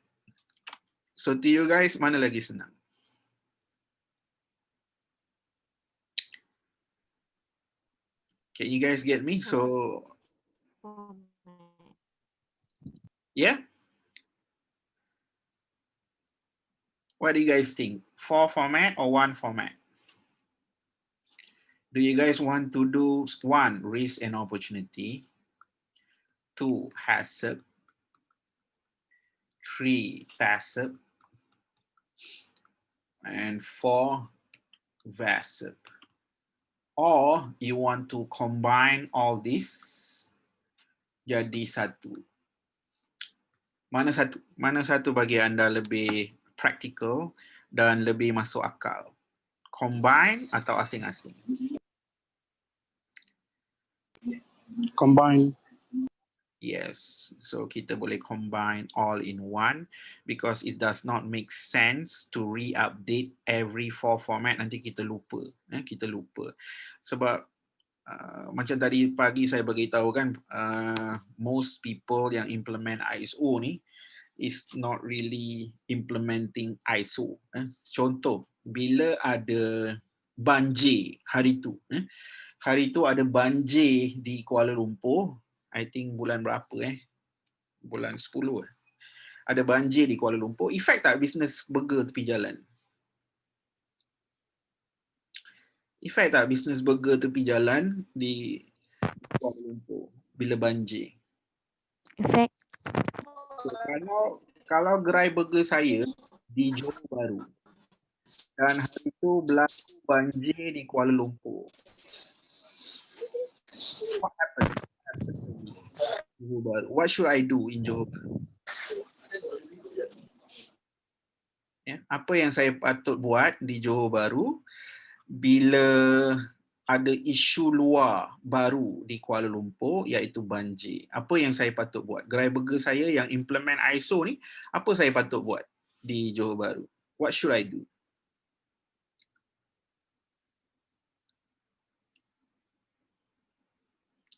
So to you guys, mana lagi senang? Can you guys get me? So yeah? What do you guys think? 4 format or 1 format? Do you guys want to do 1, risk and opportunity, 2, Haccp, 3, Taccp, and 4, Vaccp? Or you want to combine all this jadi satu? Mana satu? Mana satu bagi anda lebih practical dan lebih masuk akal? Combine atau asing-asing? Combine. Yes, so kita boleh combine all in one because it does not make sense to re-update every 4 format, nanti kita lupa. Kita lupa. Sebab macam tadi pagi saya beritahu kan, most people yang implement ISO ni is not really implementing ISO. Contoh, bila ada banjir hari tu, hari tu ada banjir di Kuala Lumpur, I think bulan berapa bulan 10 ada banjir di Kuala Lumpur, efek tak bisnes burger tepi jalan? Efek tak bisnes burger tepi jalan di Kuala Lumpur bila banjir? Efek. Kalau gerai burger saya di Johor Bahru dan hari itu berlaku banjir di Kuala Lumpur, what happened? Johor Bahru. What should I do in Johor Bahru? Apa yang saya patut buat di Johor Bahru bila ada isu luar baru di Kuala Lumpur iaitu banjir? Apa yang saya patut buat? Gerai burger saya yang implement ISO ni, apa saya patut buat di Johor Bahru? What should I do?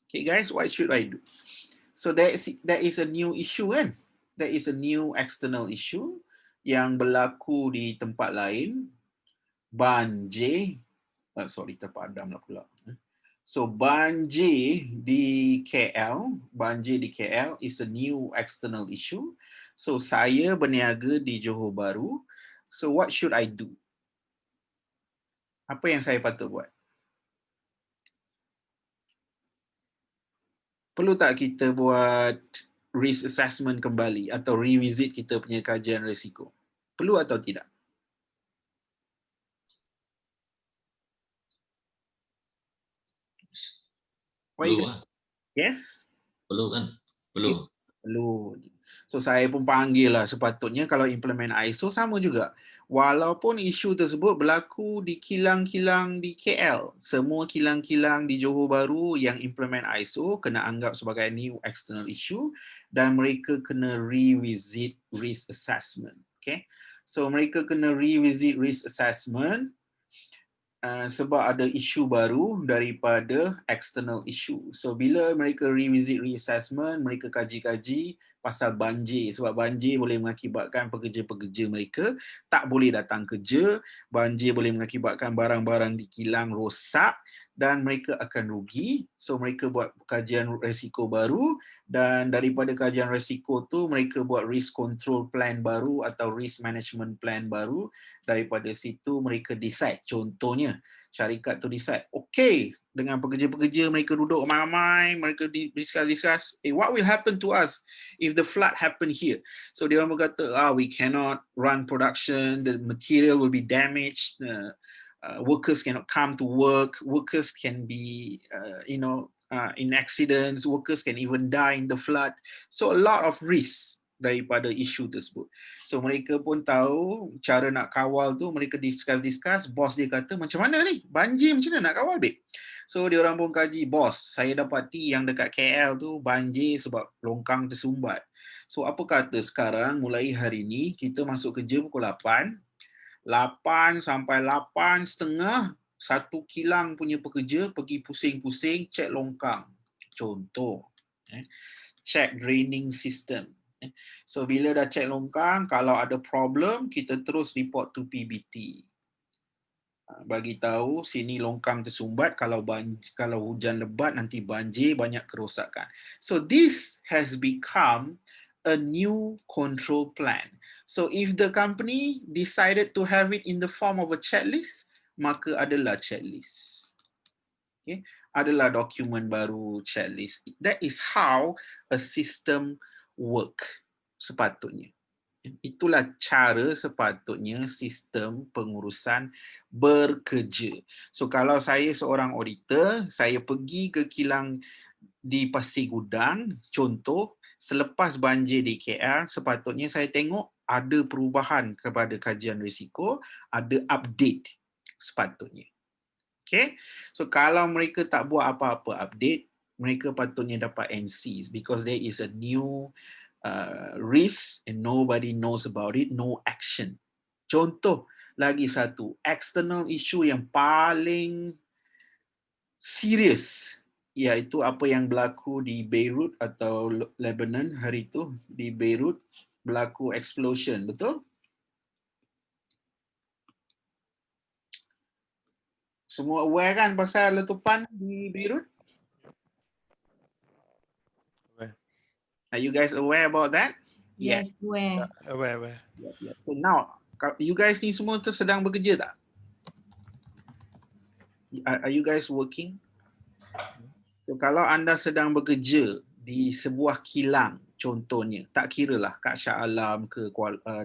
Okay guys, what should I do? So that is a new issue kan? That is a new external issue yang berlaku di tempat lain. Banjir, terpadam lah pula. So banjir di KL is a new external issue. So saya berniaga di Johor Bahru. So what should I do? Apa yang saya patut buat? Perlu tak kita buat risk assessment kembali atau revisit kita punya kajian risiko? Perlu atau tidak? Perlu kan? Yes? Perlu kan? Perlu. Perlu. So saya pun panggil lah, sepatutnya kalau implement ISO sama juga. Walaupun isu tersebut berlaku di kilang-kilang di KL, semua kilang-kilang di Johor Bahru yang implement ISO kena anggap sebagai new external issue dan mereka kena revisit risk assessment. Okay? So mereka kena revisit risk assessment sebab ada isu baru daripada external issue. So bila mereka revisit reassessment, mereka kaji-kaji pasal banjir. Sebab banjir boleh mengakibatkan pekerja-pekerja mereka tak boleh datang kerja, banjir boleh mengakibatkan barang-barang di kilang rosak dan mereka akan rugi. So mereka buat kajian risiko baru, dan daripada kajian risiko tu mereka buat risk control plan baru atau risk management plan baru. Daripada situ mereka decide, contohnya syarikat tu decide, okay, dengan pekerja-pekerja mereka duduk ramai-ramai, mereka discuss, what will happen to us if the flood happen here? So dia orang berkata, we cannot run production, the material will be damaged, workers cannot come to work, workers can be, in accidents, workers can even die in the flood. So a lot of risk daripada isu tersebut. So mereka pun tahu cara nak kawal tu, mereka discuss, bos dia kata, macam mana ni? Banjir macam mana nak kawal, babe? So dia orang pun kaji, bos, saya dapati yang dekat KL tu banjir sebab longkang tersumbat. So apa kata sekarang mulai hari ni kita masuk kerja pukul 8 sampai 8:30, satu kilang punya pekerja pergi pusing-pusing cek longkang. Contoh, check draining system. So bila dah cek longkang, kalau ada problem, kita terus report to PBT. Bagi tahu sini longkang tersumbat, kalau hujan lebat nanti banjir, banyak kerosakan. So this has become a new control plan. So if the company decided to have it in the form of a checklist, maka adalah checklist. Okay, adalah dokumen baru, checklist. That is how a system work sepatutnya. Itulah cara sepatutnya sistem pengurusan bekerja. So kalau saya seorang auditor, saya pergi ke kilang di Pasir Gudang, contoh, selepas banjir di KL, sepatutnya saya tengok ada perubahan kepada kajian risiko, ada update sepatutnya. Okay, so kalau mereka tak buat apa-apa update, mereka patutnya dapat NC because there is a new risk and nobody knows about it, no action. Contoh lagi satu, external issue yang paling serius, iaitu apa yang berlaku di Beirut atau Lebanon hari itu. Di Beirut berlaku explosion, betul? Semua aware kan pasal letupan di Beirut? Are you guys aware about that? Yes, aware. Aware. Yeah. So now, you guys ni semua tu sedang bekerja tak? Are you guys working? So kalau anda sedang bekerja di sebuah kilang, contohnya, tak kiralah kat Shah Alam ke,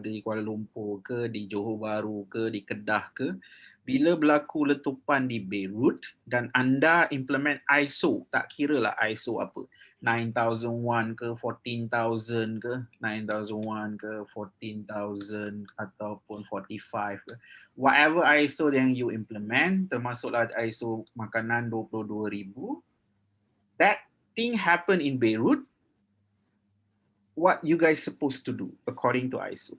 di Kuala Lumpur ke, di Johor Bahru ke, di Kedah ke, bila berlaku letupan di Beirut dan anda implement ISO, tak kiralah ISO apa, 9001 ke, 14000 ke, 9001 ke, 14000 ataupun 45 ke, whatever ISO yang you implement, termasuklah ISO makanan 22000, that thing happen in Beirut, what you guys supposed to do according to ISO?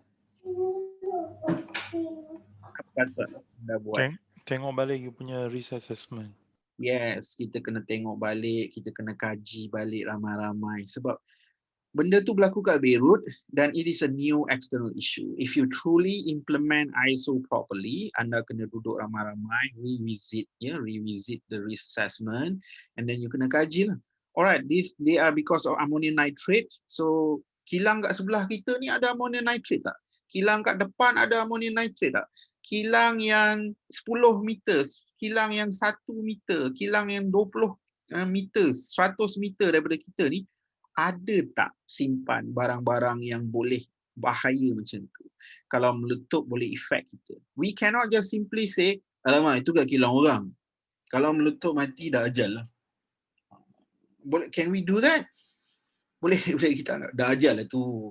Apa anda buat? Tengok balik you punya risk assessment. Yes, kita kena tengok balik, kita kena kaji balik ramai-ramai. Sebab benda tu berlaku kat Beirut dan it is a new external issue. If you truly implement ISO properly, anda kena duduk ramai-ramai, revisit the risk assessment, and then you kena kaji lah. Alright, they are because of ammonium nitrate. So kilang kat sebelah kita ni ada ammonium nitrate tak? Kilang kat depan ada ammonium nitrate tak? Kilang yang 10 meter, kilang yang 1 meter, kilang yang 20 meter, 100 meter daripada kita ni, ada tak simpan barang-barang yang boleh bahaya macam tu? Kalau meletup boleh efek kita. We cannot just simply say, alamak itu kat kilang orang. Kalau meletup mati dah ajal lah. Can we do that? Boleh kita anggap dah ajal lah tu.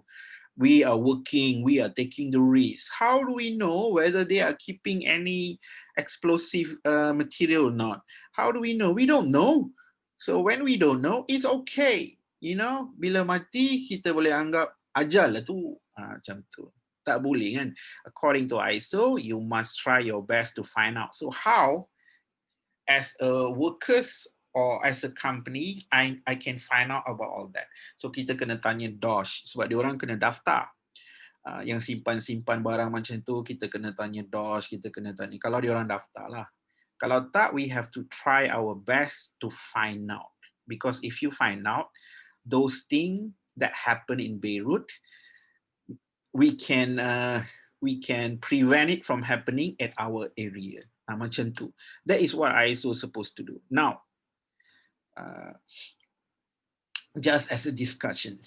We are working, we are taking the risk. How do we know whether they are keeping any explosive material or not? How do we know? We don't know. So when we don't know, it's okay. You know, bila mati kita boleh anggap ajal lah tu. Macam tu. Tak boleh kan? According to ISO, you must try your best to find out. So how, as a workers or as a company, I can find out about all that. So kita kena tanya DOSH sebab dia orang kena daftar. Yang simpan-simpan barang macam tu, kita kena tanya DOSH, kita kena tanya. Kalau dia orang daftar lah. Kalau tak, we have to try our best to find out. Because if you find out those things that happen in Beirut, we can prevent it from happening at our area. Macam tu. That is what ISO supposed to do. Now, just as a discussion,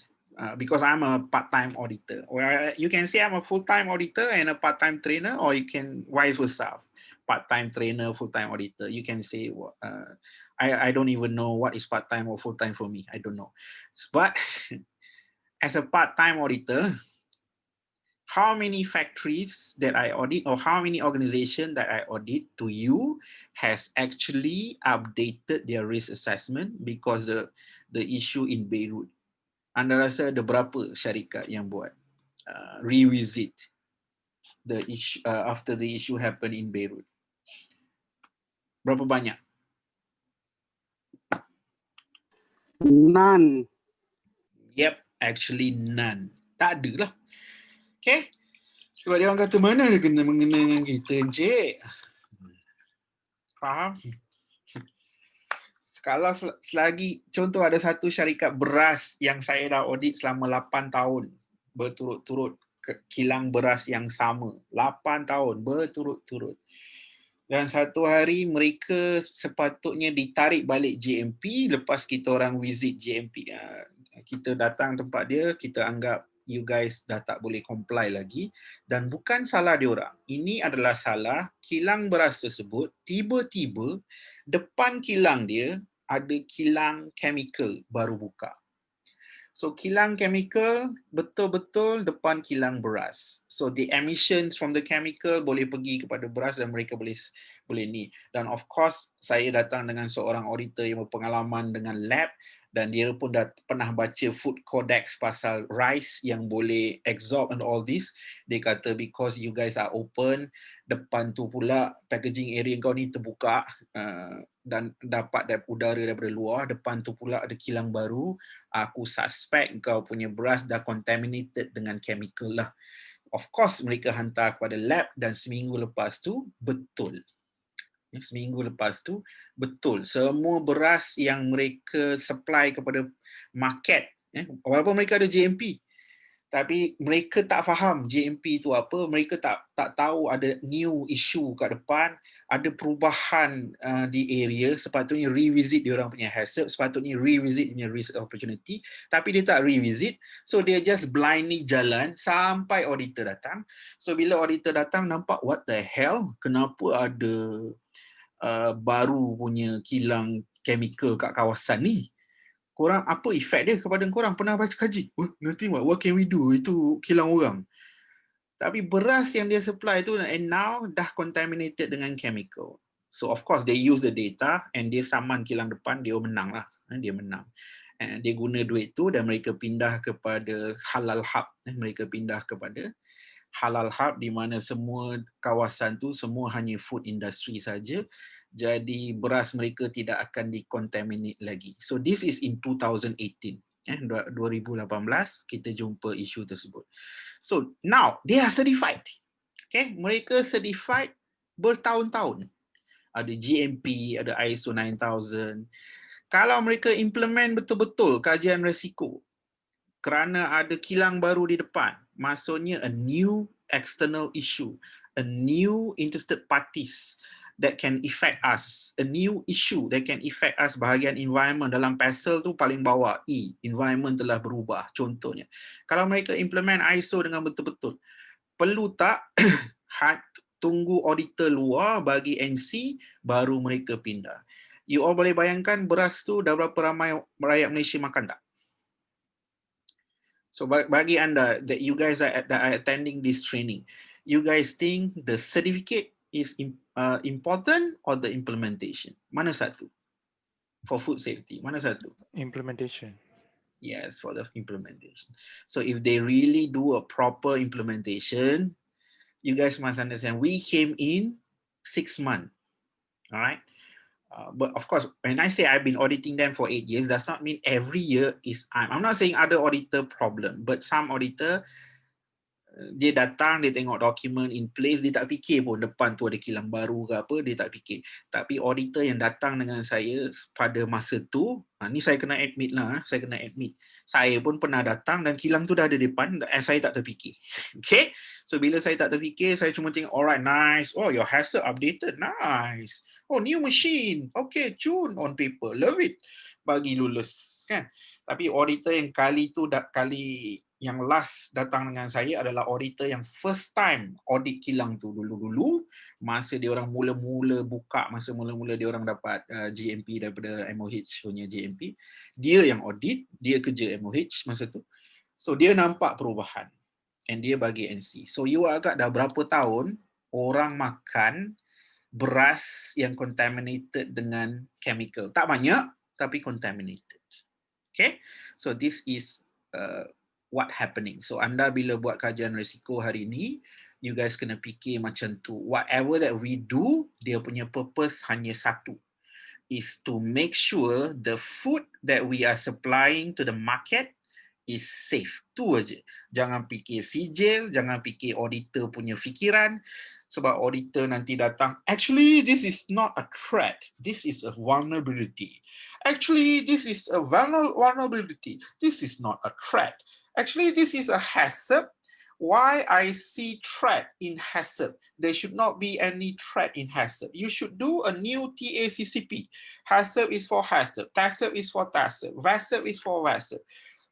because I'm a part-time auditor, or you can say I'm a full-time auditor and a part-time trainer, or you can vice versa, part-time trainer, full-time auditor. You can say, I don't even know what is part-time or full-time for me. I don't know. But as a part-time auditor, how many factories that I audit or how many organizations that I audit to you has actually updated their risk assessment because the issue in Beirut? Anda rasa ada berapa syarikat yang buat revisit the issue after the issue happened in Beirut? Berapa banyak? None. Yep, actually none. Tak ada lah. Okay? Sebab dia orang kata mana dia kena mengena dengan kita, Encik? Faham? Kalau selagi, contoh ada satu syarikat beras yang saya dah audit selama 8 tahun berturut-turut, kilang beras yang sama. 8 tahun berturut-turut. Dan satu hari mereka sepatutnya ditarik balik JMP lepas kita orang visit JMP. Kita datang tempat dia, kita anggap you guys dah tak boleh comply lagi, dan bukan salah diorang. Ini adalah salah kilang beras tersebut. Tiba-tiba depan kilang dia ada kilang chemical baru buka. So kilang chemical betul-betul depan kilang beras. So the emissions from the chemical boleh pergi kepada beras dan mereka boleh ni. Dan of course saya datang dengan seorang auditor yang berpengalaman dengan lab, dan dia pun dah pernah baca food codex pasal rice yang boleh absorb and all this. Dia kata because you guys are open, depan tu pula packaging area kau ni terbuka dan dapat udara daripada luar, depan tu pula ada kilang baru, aku suspect kau punya beras dah contaminated dengan chemical lah. Of course mereka hantar kepada lab dan seminggu lepas tu betul. Seminggu lepas tu betul, semua beras yang mereka supply kepada market, walaupun mereka ada JMP, tapi mereka tak faham JMP itu apa, mereka tak tahu ada new issue kat depan, ada perubahan di area, sepatutnya revisit dia orang punya Haccp, sepatutnya revisit punya risk opportunity, tapi dia tak revisit, so dia just blindly jalan sampai auditor datang. So bila auditor datang nampak what the hell, kenapa ada baru punya kilang chemical kat kawasan ni? Korang apa efek dia kepada korang? Pernah baca kaji? Nothing, what can we do? Itu kilang orang. Tapi beras yang dia supply tu and now dah contaminated dengan chemical. So of course they use the data and dia saman kilang depan, dia menang lah. Dia menang. Dia guna duit tu dan mereka pindah kepada halal hub. Mereka pindah kepada halal hub di mana semua kawasan tu semua hanya food industry saja. Jadi beras mereka tidak akan dikontaminate lagi. So this is in 2018. 2018 kita jumpa isu tersebut. So now they are certified. Okay, mereka certified bertahun-tahun. Ada GMP, ada ISO 9000. Kalau mereka implement betul-betul kajian risiko, kerana ada kilang baru di depan, maksudnya a new external issue, a new interested parties that can affect us, a new issue that can affect us, bahagian environment. Dalam PESEL tu paling bawah E, environment telah berubah contohnya. Kalau mereka implement ISO dengan betul-betul, perlu tak tunggu auditor luar bagi NC baru mereka pindah? You all boleh bayangkan beras tu dah berapa ramai rakyat Malaysia makan tak? So bagi anda that you guys are attending this training, you guys think the certificate is important or the implementation? Mana satu? For food safety, mana satu? Implementation. Yes, for the implementation. So if they really do a proper implementation, you guys must understand, we came in 6 months, all right? But of course, when I say I've been auditing them for 8 years, does not mean every year is, I'm not saying other auditor problem, but some auditor, dia datang, dia tengok dokumen in place, dia tak fikir pun depan tu ada kilang baru ke apa, dia tak fikir. Tapi auditor yang datang dengan saya pada masa tu, ni saya kena admit lah, saya kena admit. Saya pun pernah datang dan kilang tu dah ada depan, saya tak terfikir. Okay, so bila saya tak terfikir, saya cuma tengok, alright, nice, oh your Haccp updated, nice, oh new machine, okay, tune on paper, love it, bagi lulus kan. Tapi auditor yang kali tu, kali yang last datang dengan saya adalah auditor yang first time audit kilang tu dulu-dulu, masa dia orang mula-mula buka, masa mula-mula dia orang dapat GMP daripada MOH punya GMP, dia yang audit, dia kerja MOH masa tu. So dia nampak perubahan and dia bagi NC. So you agak dah berapa tahun orang makan beras yang contaminated dengan chemical. Tak banyak tapi contaminated. Okay, so this is what happening. So anda bila buat kajian risiko hari ini, you guys kena fikir macam tu. Whatever that we do, dia punya purpose hanya satu, is to make sure the food that we are supplying to the market is safe. Tu aja. Jangan fikir sijil, jangan fikir auditor punya fikiran. Sebab auditor nanti datang, actually this is not a threat, this is a vulnerability. Actually this is a vulnerability, this is not a threat. Actually this is a Haccp. Why I see threat in Haccp? There should not be any threat in Haccp. You should do a new Taccp. Haccp is for Haccp, Taccp is for Taccp, Vaccp is for Vaccp.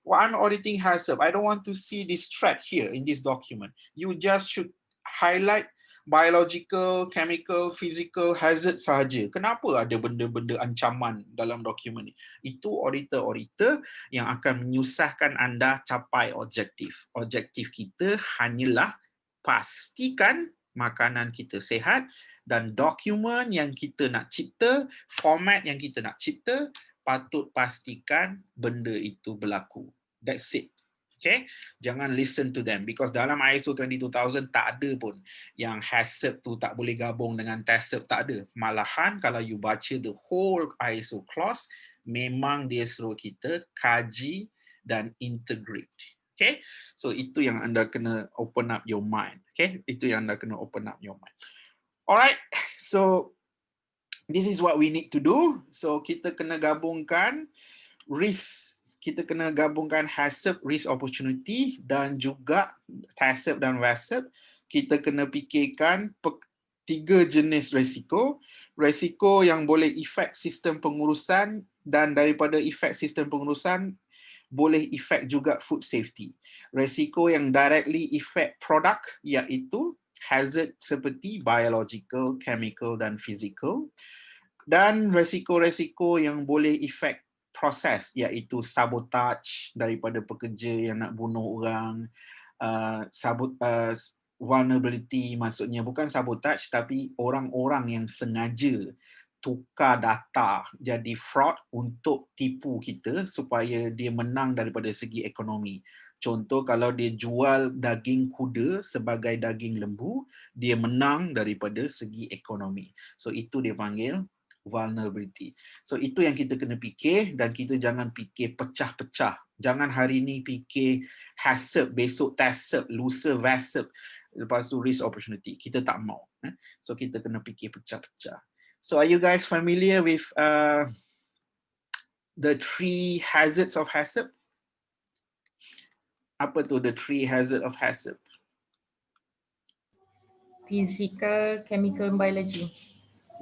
Well, I'm auditing Haccp. I don't want to see this threat here in this document. You just should highlight biological, chemical, physical hazard sahaja. Kenapa ada benda-benda ancaman dalam dokumen ni? Itu auditor-auditor yang akan menyusahkan anda capai objektif. Objektif kita hanyalah pastikan makanan kita sihat dan dokumen yang kita nak cipta, format yang kita nak cipta, patut pastikan benda itu berlaku. That's it. Okay, jangan listen to them because dalam ISO 22000 tak ada pun yang Haccp tu tak boleh gabung dengan Taccp, tak ada. Malahan kalau you baca the whole ISO clause, memang dia suruh kita kaji dan integrate. Okay, so itu yang anda kena open up your mind. Okay, itu yang anda kena open up your mind. Alright, so this is what we need to do. So kita kena gabungkan risk. Kita kena gabungkan Haccp, risk opportunity, dan juga Taccp dan Vaccp. Kita kena fikirkan 3 jenis risiko. Risiko yang boleh efek sistem pengurusan dan daripada efek sistem pengurusan boleh efek juga food safety. Risiko yang directly efek produk iaitu hazard seperti biological, chemical dan physical. Dan risiko-risiko yang boleh efek proses iaitu sabotage daripada pekerja yang nak bunuh orang, vulnerability, maksudnya bukan sabotage tapi orang-orang yang sengaja tukar data jadi fraud untuk tipu kita supaya dia menang daripada segi ekonomi. Contoh kalau dia jual daging kuda sebagai daging lembu, dia menang daripada segi ekonomi. So itu dia panggil vulnerability. So itu yang kita kena fikir dan kita jangan fikir pecah-pecah. Jangan hari ni fikir Haccp, besok Taccp, lusa Vaccp, lepas tu risk opportunity. Kita tak mau. So kita kena fikir pecah-pecah. So are you guys familiar with the 3 hazards of Haccp? Apa tu the 3 hazard of Haccp? Physical, chemical, and biology.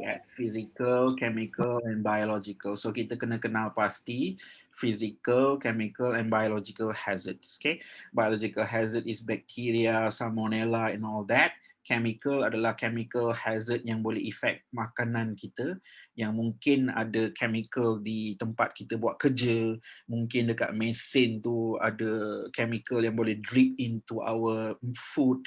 Yes, physical, chemical, and biological. So kita kena kenal pasti physical, chemical, and biological hazards. Okay, biological hazard is bacteria, salmonella, and all that. Chemical adalah chemical hazard yang boleh efek makanan kita, yang mungkin ada chemical di tempat kita buat kerja, mungkin dekat mesin tu ada chemical yang boleh drip into our food,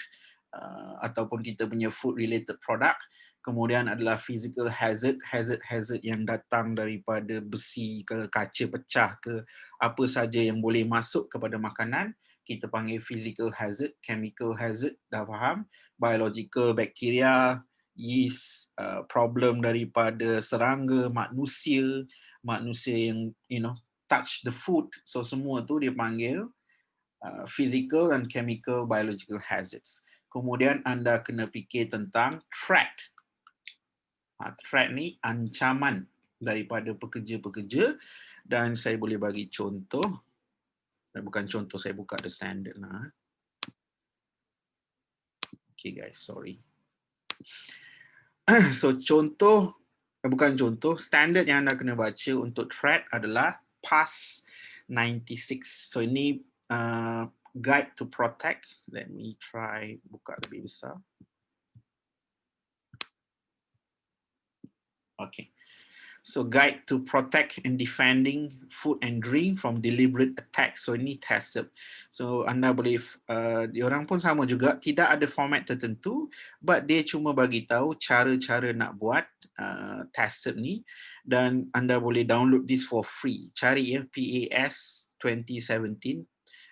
ataupun kita punya food related product. Kemudian adalah physical hazard, hazard yang datang daripada besi ke kaca pecah ke apa saja yang boleh masuk kepada makanan, kita panggil physical hazard. Chemical hazard, dah faham. Biological, bacteria, yeast, problem daripada serangga, manusia yang touch the food. So semua tu dia panggil physical and chemical biological hazards. Kemudian anda kena fikir tentang threat. Threat ni ancaman daripada pekerja-pekerja, dan saya boleh bagi contoh. Bukan contoh, saya buka the standard lah. Okay guys, sorry. So contoh, bukan contoh, standard yang anda kena baca untuk threat adalah PAS 96. So ini Guide to Protect. Let me try buka lebih besar. Okay. So Guide to Protect and Defending Food and Drink from Deliberate Attack. So ini Taccp. So anda boleh, diorang pun sama juga, tidak ada format tertentu, but dia cuma bagi tahu cara-cara nak buat Taccp ni, dan anda boleh download this for free. Cari ya, PAS 2017.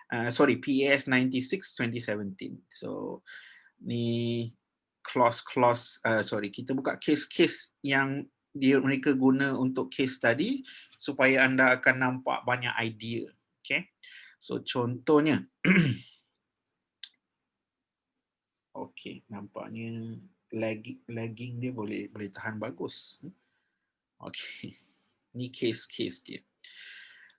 PAS 96 2017. So ni kita buka case-case yang mereka guna untuk case study supaya anda akan nampak banyak idea. Okay, so contohnya okay, nampaknya lagging dia boleh tahan bagus. Okay, ni case dia.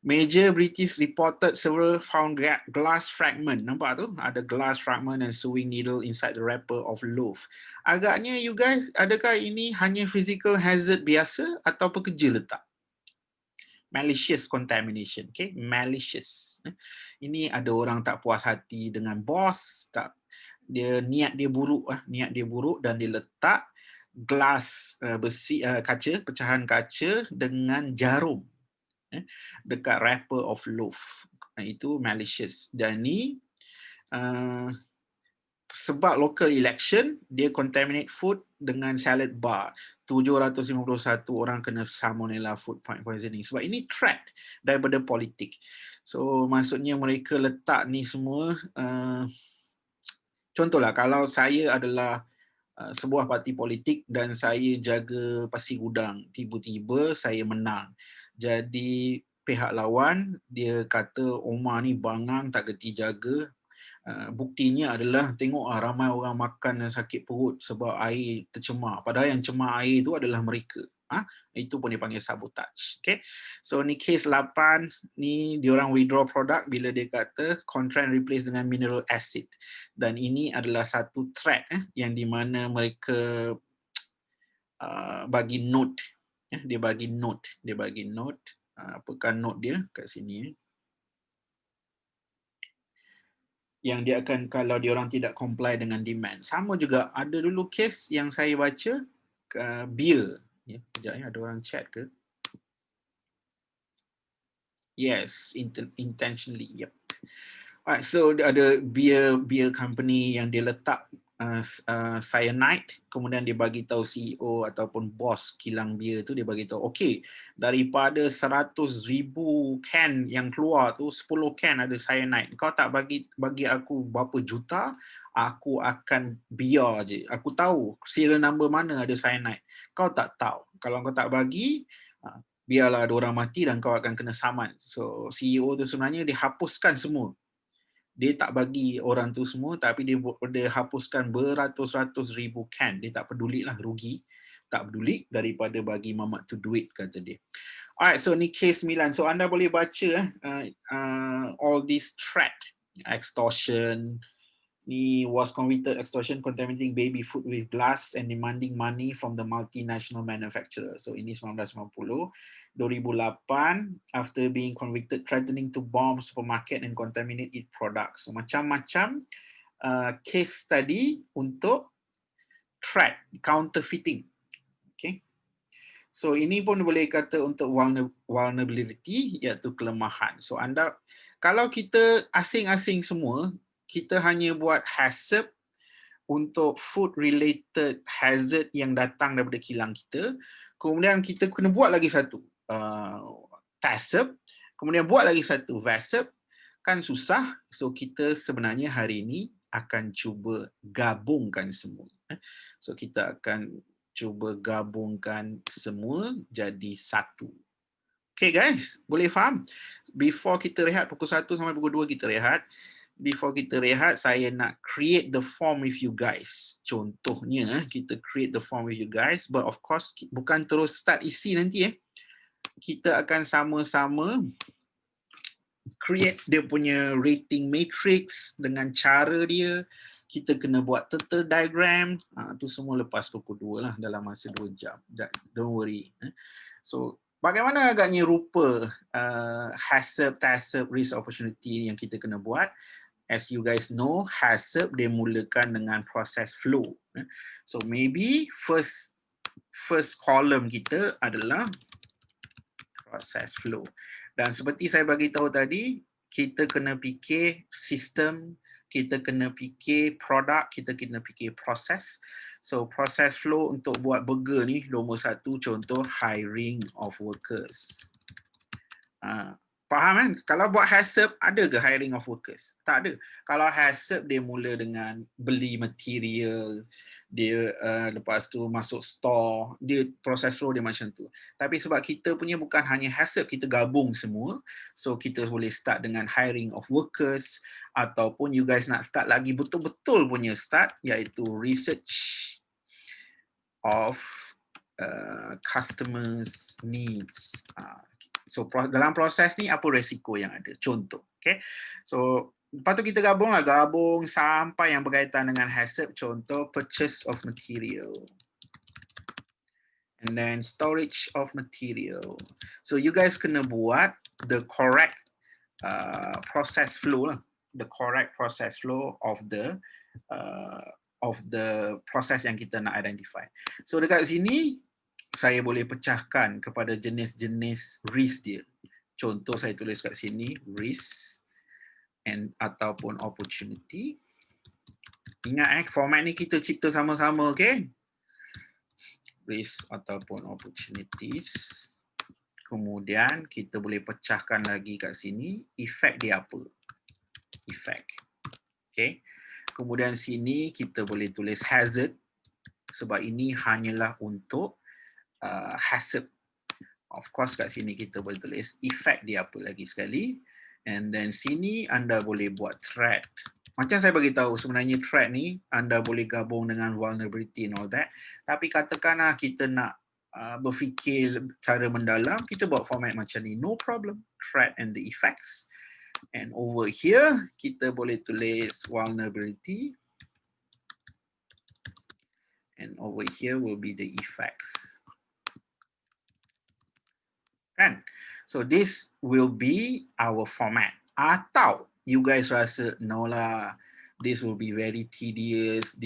Major British reported several found glass fragment. Nampak tu? Ada glass fragment and sewing needle inside the wrapper of loaf. Agaknya you guys, adakah ini hanya physical hazard biasa atau pekerja letak? Malicious contamination. Okay, malicious. Ini ada orang tak puas hati dengan bos, niat dia buruk dan dia letak glass besi, kaca, pecahan kaca dengan jarum dekat wrapper of loaf. Itu malicious. Dan ni sebab local election, dia contaminate food dengan salad bar. 751 orang kena salmonella food poisoning. Sebab ini threat daripada politik. So maksudnya mereka letak ni semua, contohlah kalau saya adalah sebuah parti politik dan saya jaga pasi gudang, tiba-tiba saya menang. Jadi pihak lawan dia kata Omar ni bangang, tak gerti jaga. Buktinya adalah tengok ramai orang makan dan sakit perut sebab air tercemar. Padahal yang cemar air itu adalah mereka. Itu pun dipanggil sabotage. Okay. So ni case 8, ni diorang withdraw produk bila dia kata contract replace dengan mineral acid. Dan ini adalah satu threat yang di mana mereka bagi note. Dia bagi note. Apakah note dia kat sini? Yang dia akan, kalau diorang tidak comply dengan demand. Sama juga ada dulu case yang saya baca, beer. Sekejap ya, ada orang chat ke? Yes, intentionally. Yep. Alright, so ada beer company yang dia letak cyanide, kemudian dia bagi tahu CEO ataupun bos kilang beer tu, dia bagi tahu, okey, daripada 100,000 can yang keluar tu 10 can ada cyanide. Kau tak bagi aku berapa juta, aku akan biar je. Aku tahu serial number mana ada cyanide. Kau tak tahu. Kalau kau tak bagi, biarlah ada orang mati dan kau akan kena saman. So CEO tu sebenarnya dia hapuskan semua. Dia tak bagi orang tu semua, tapi dia hapuskan beratus-ratus ribu can. Dia tak pedulilah, rugi. Tak peduli daripada bagi mamak tu duit, kata dia. Alright, so ni case 9. So anda boleh baca all this threat, extortion. Ni was convicted extortion contaminating baby food with glass and demanding money from the multinational manufacturer. So ini 1990. 2008, after being convicted threatening to bomb supermarket and contaminate its products. So macam-macam case study untuk threat, counterfeiting. Okay. So ini pun boleh kata untuk vulnerability, iaitu kelemahan. So anda, kalau kita asing-asing semua, kita hanya buat Haccp untuk food related hazard yang datang daripada kilang kita. Kemudian kita kena buat lagi satu Taccp, kemudian buat lagi satu Vaccp, kan susah. So kita sebenarnya hari ini akan cuba gabungkan semua. So kita akan cuba gabungkan semua jadi satu. Okay guys, boleh faham? Before kita rehat pukul 1 sampai pukul 2 kita rehat. before kita rehat, saya nak create the form with you guys. Contohnya, kita create the form with you guys, but of course, bukan terus start isi nanti. Kita akan sama-sama create dia punya rating matrix dengan cara dia. Kita kena buat turtle diagram. Tu semua lepas pukul 2 lah, dalam masa 2 jam. Don't worry. So, bagaimana agaknya rupa Haccp, Taccp, risk opportunity yang kita kena buat? As you guys know, Haccp dia mulakan dengan process flow. So maybe first column kita adalah process flow. Dan seperti saya bagi tahu tadi, kita kena fikir sistem, kita kena fikir produk, kita kena fikir proses. So process flow untuk buat burger ni, nombor 1 contoh hiring of workers. Faham kan? Kalau buat Haccp, ada ke hiring of workers? Tak ada. Kalau Haccp, dia mula dengan beli material, dia lepas tu masuk store, dia proses flow dia macam tu. Tapi sebab kita punya bukan hanya Haccp, kita gabung semua. So kita boleh start dengan hiring of workers, ataupun you guys nak start lagi betul-betul punya start, iaitu research of customers needs. So dalam proses ni apa resiko yang ada? Contoh, okay. So lepas tu kita gabung sampai yang berkaitan dengan Haccp. Contoh purchase of material, and then storage of material. So you guys kena buat the correct process flow lah, the correct process flow of the proses yang kita nak identify. So dekat sini saya boleh pecahkan kepada jenis-jenis risk dia. Contoh saya tulis kat sini risk ataupun opportunity. Ingat format ni kita cipta sama-sama, okay? Risk ataupun opportunities. Kemudian kita boleh pecahkan lagi kat sini, effect dia apa? Effect. Okay. Kemudian sini kita boleh tulis hazard, sebab ini hanyalah untuk Haccp. Of course kat sini kita boleh tulis effect dia apa lagi sekali. And then sini anda boleh buat threat. Macam saya bagi tahu, sebenarnya threat ni anda boleh gabung dengan vulnerability and all that. Tapi katakanlah kita nak berfikir cara mendalam, kita buat format macam ni, no problem. Threat and the effects. And over here kita boleh tulis vulnerability. And over here will be the effects. Kan? So this will be our format. Atau you guys rasa no lah, this will be very tedious,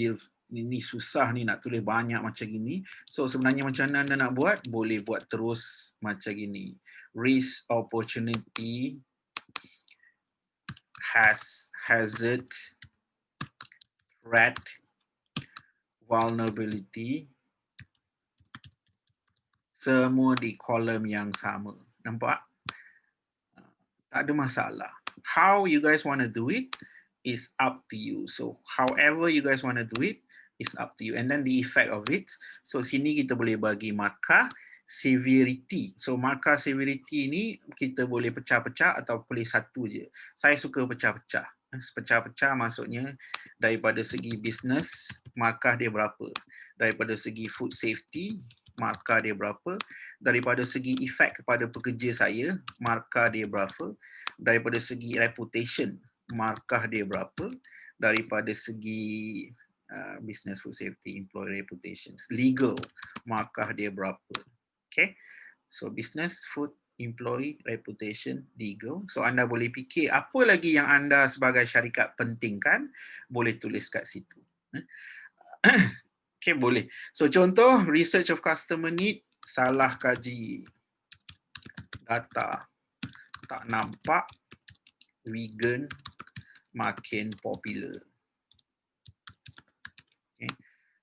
ini susah ni nak tulis banyak macam gini. So sebenarnya macam mana anda nak buat? Boleh buat terus macam gini. Risk, opportunity, hazard, threat, vulnerability, semua di kolom yang sama. Nampak? Tak ada masalah. How you guys want to do it is up to you. So however you guys want to do it is up to you. And then the effect of it. So sini kita boleh bagi markah severity. So markah severity ni kita boleh pecah-pecah atau boleh satu je. Saya suka pecah-pecah. Pecah-pecah maksudnya daripada segi business, markah dia berapa. Daripada segi food safety, markah dia berapa. Daripada segi efek kepada pekerja saya, markah dia berapa. Daripada segi reputation, markah dia berapa. Daripada segi business, food safety, employee reputations, legal, markah dia berapa. Okay, so business, food, employee, reputation, legal. So anda boleh fikir apa lagi yang anda sebagai syarikat pentingkan, boleh tulis kat situ. Okay, boleh. So contoh, research of customer need, salah kaji data, tak nampak vegan makin popular. Okay.